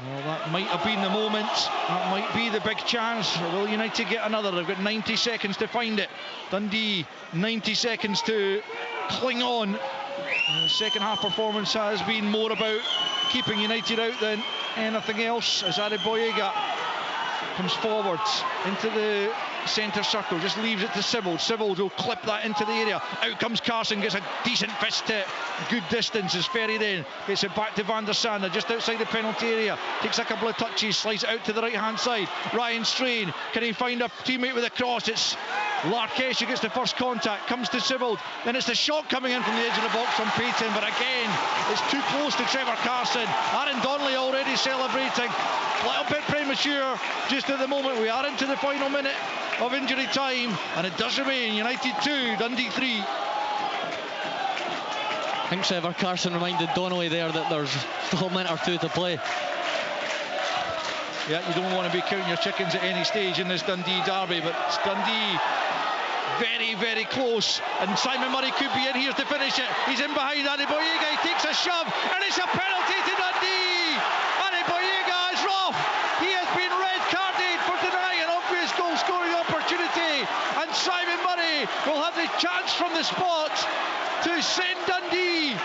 Well, that might have been the moment. That might be the big chance. Will United get another? They've got 90 seconds to find it. Dundee, 90 seconds to cling on. And the second half performance has been more about keeping United out than anything else, as Adeboyega comes forwards into the centre circle, just leaves it to Sibbald. Sibbald will clip that into the area. Out comes Carson, gets a decent fist to good distance as Ferry then gets it back to Van der Sande just outside the penalty area, takes a couple of touches, slides it out to the right hand side. Ryan Strain, can he find a teammate with a cross? It's Larkesh who gets the first contact, comes to Sibbald, then it's the shot coming in from the edge of the box from Payton, but again it's too close to Trevor Carson. Aaron Donnelly already celebrating, a little bit premature just at the moment. We are into the final minute of injury time, and it does remain United 2, Dundee 3. I think Trevor Carson reminded Donnelly there that there's still a minute or two to play. Yeah, you don't want to be counting your chickens at any stage in this Dundee derby, but it's Dundee very, very close, and Simon Murray could be in here to finish it. He's in behind Adeboyega, he takes a shove, and it's a penalty to Dundee. Adeboyega is rough. He has been red carded for denying an obvious goal scoring opportunity, and Simon Murray will have the chance from the spot to send Dundee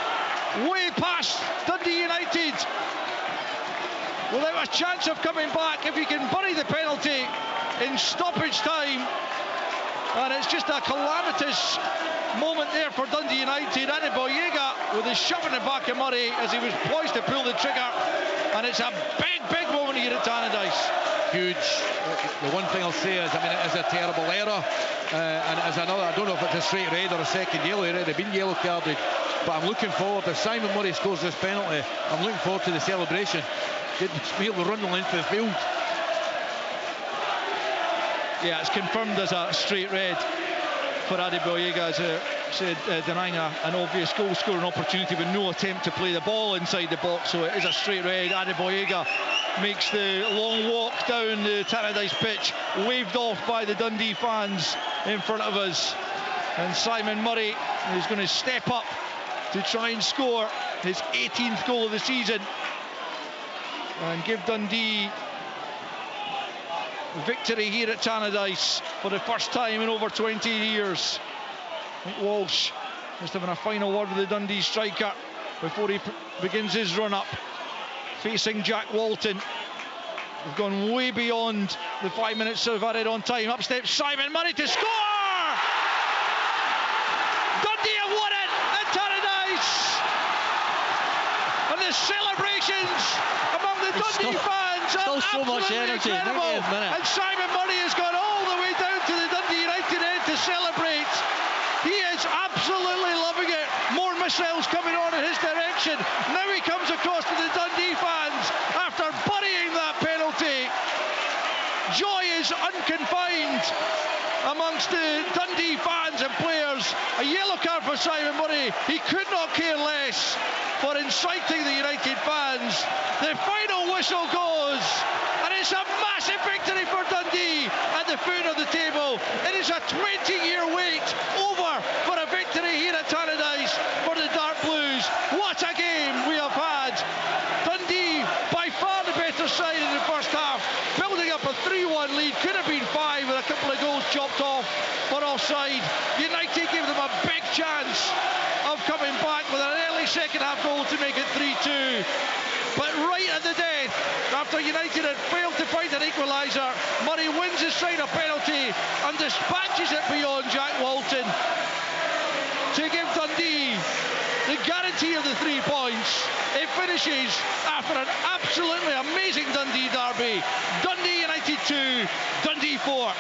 way past Dundee United without a chance of coming back if he can bury the penalty in stoppage time. And it's just a calamitous moment there for Dundee United. Adeboyega with his shove in the back of Murray as he was poised to pull the trigger, and it's a big, big moment here at Tannadice. Huge. The one thing I'll say is, I mean, it is a terrible error, and as another, I don't know if it's a straight red or a second yellow. They've been yellow carded, but I'm looking forward, if Simon Murray scores this penalty, I'm looking forward to the celebration. Goodness me, he'll run the length of the field. Yeah, it's confirmed as a straight red for Adeboyega, as I said, denying an obvious goal scoring opportunity with no attempt to play the ball inside the box, so it is a straight red. Adeboyega makes the long walk down the Tannadice pitch, waved off by the Dundee fans in front of us. And Simon Murray is going to step up to try and score his 18th goal of the season and give Dundee victory here at Tannadice for the first time in over 20 years. Mike Walsh just having a final word with the Dundee striker before he begins his run-up, facing Jack Walton. We've gone way beyond the 5 minutes of added on time. Up steps Simon Murray to score! Dundee have won it at Tannadice! And the celebrations among the Dundee fans are so much energy, incredible. And Simon Murray has gone all the way down to the Dundee United end to celebrate. He is absolutely loving it. More missiles coming on in his direction. Now he comes across to the Dundee fans after burying that penalty. Joy is unconfined amongst the Dundee fans and players. A yellow card for Simon Murray. He could not care less for inciting the United fans. The final whistle goes, and it's a massive victory for Dundee at the foot of the table. It is a 20-year wait over for a victory here at Tannadice for the Dark Blues. What a game we have had. Dundee by far the better side in the first half, building up a 3-1 lead. Could have been 5 with a couple of goals chopped off for offside. United gave them a big chance of coming back with an early second half goal to make it 3-2. But right at the death, after United had failed to find an equaliser, Murray wins his side a penalty and dispatches it beyond Jack Walton to give Dundee the guarantee of the 3 points. It finishes after an absolutely amazing Dundee derby. Dundee United 2, Dundee 4.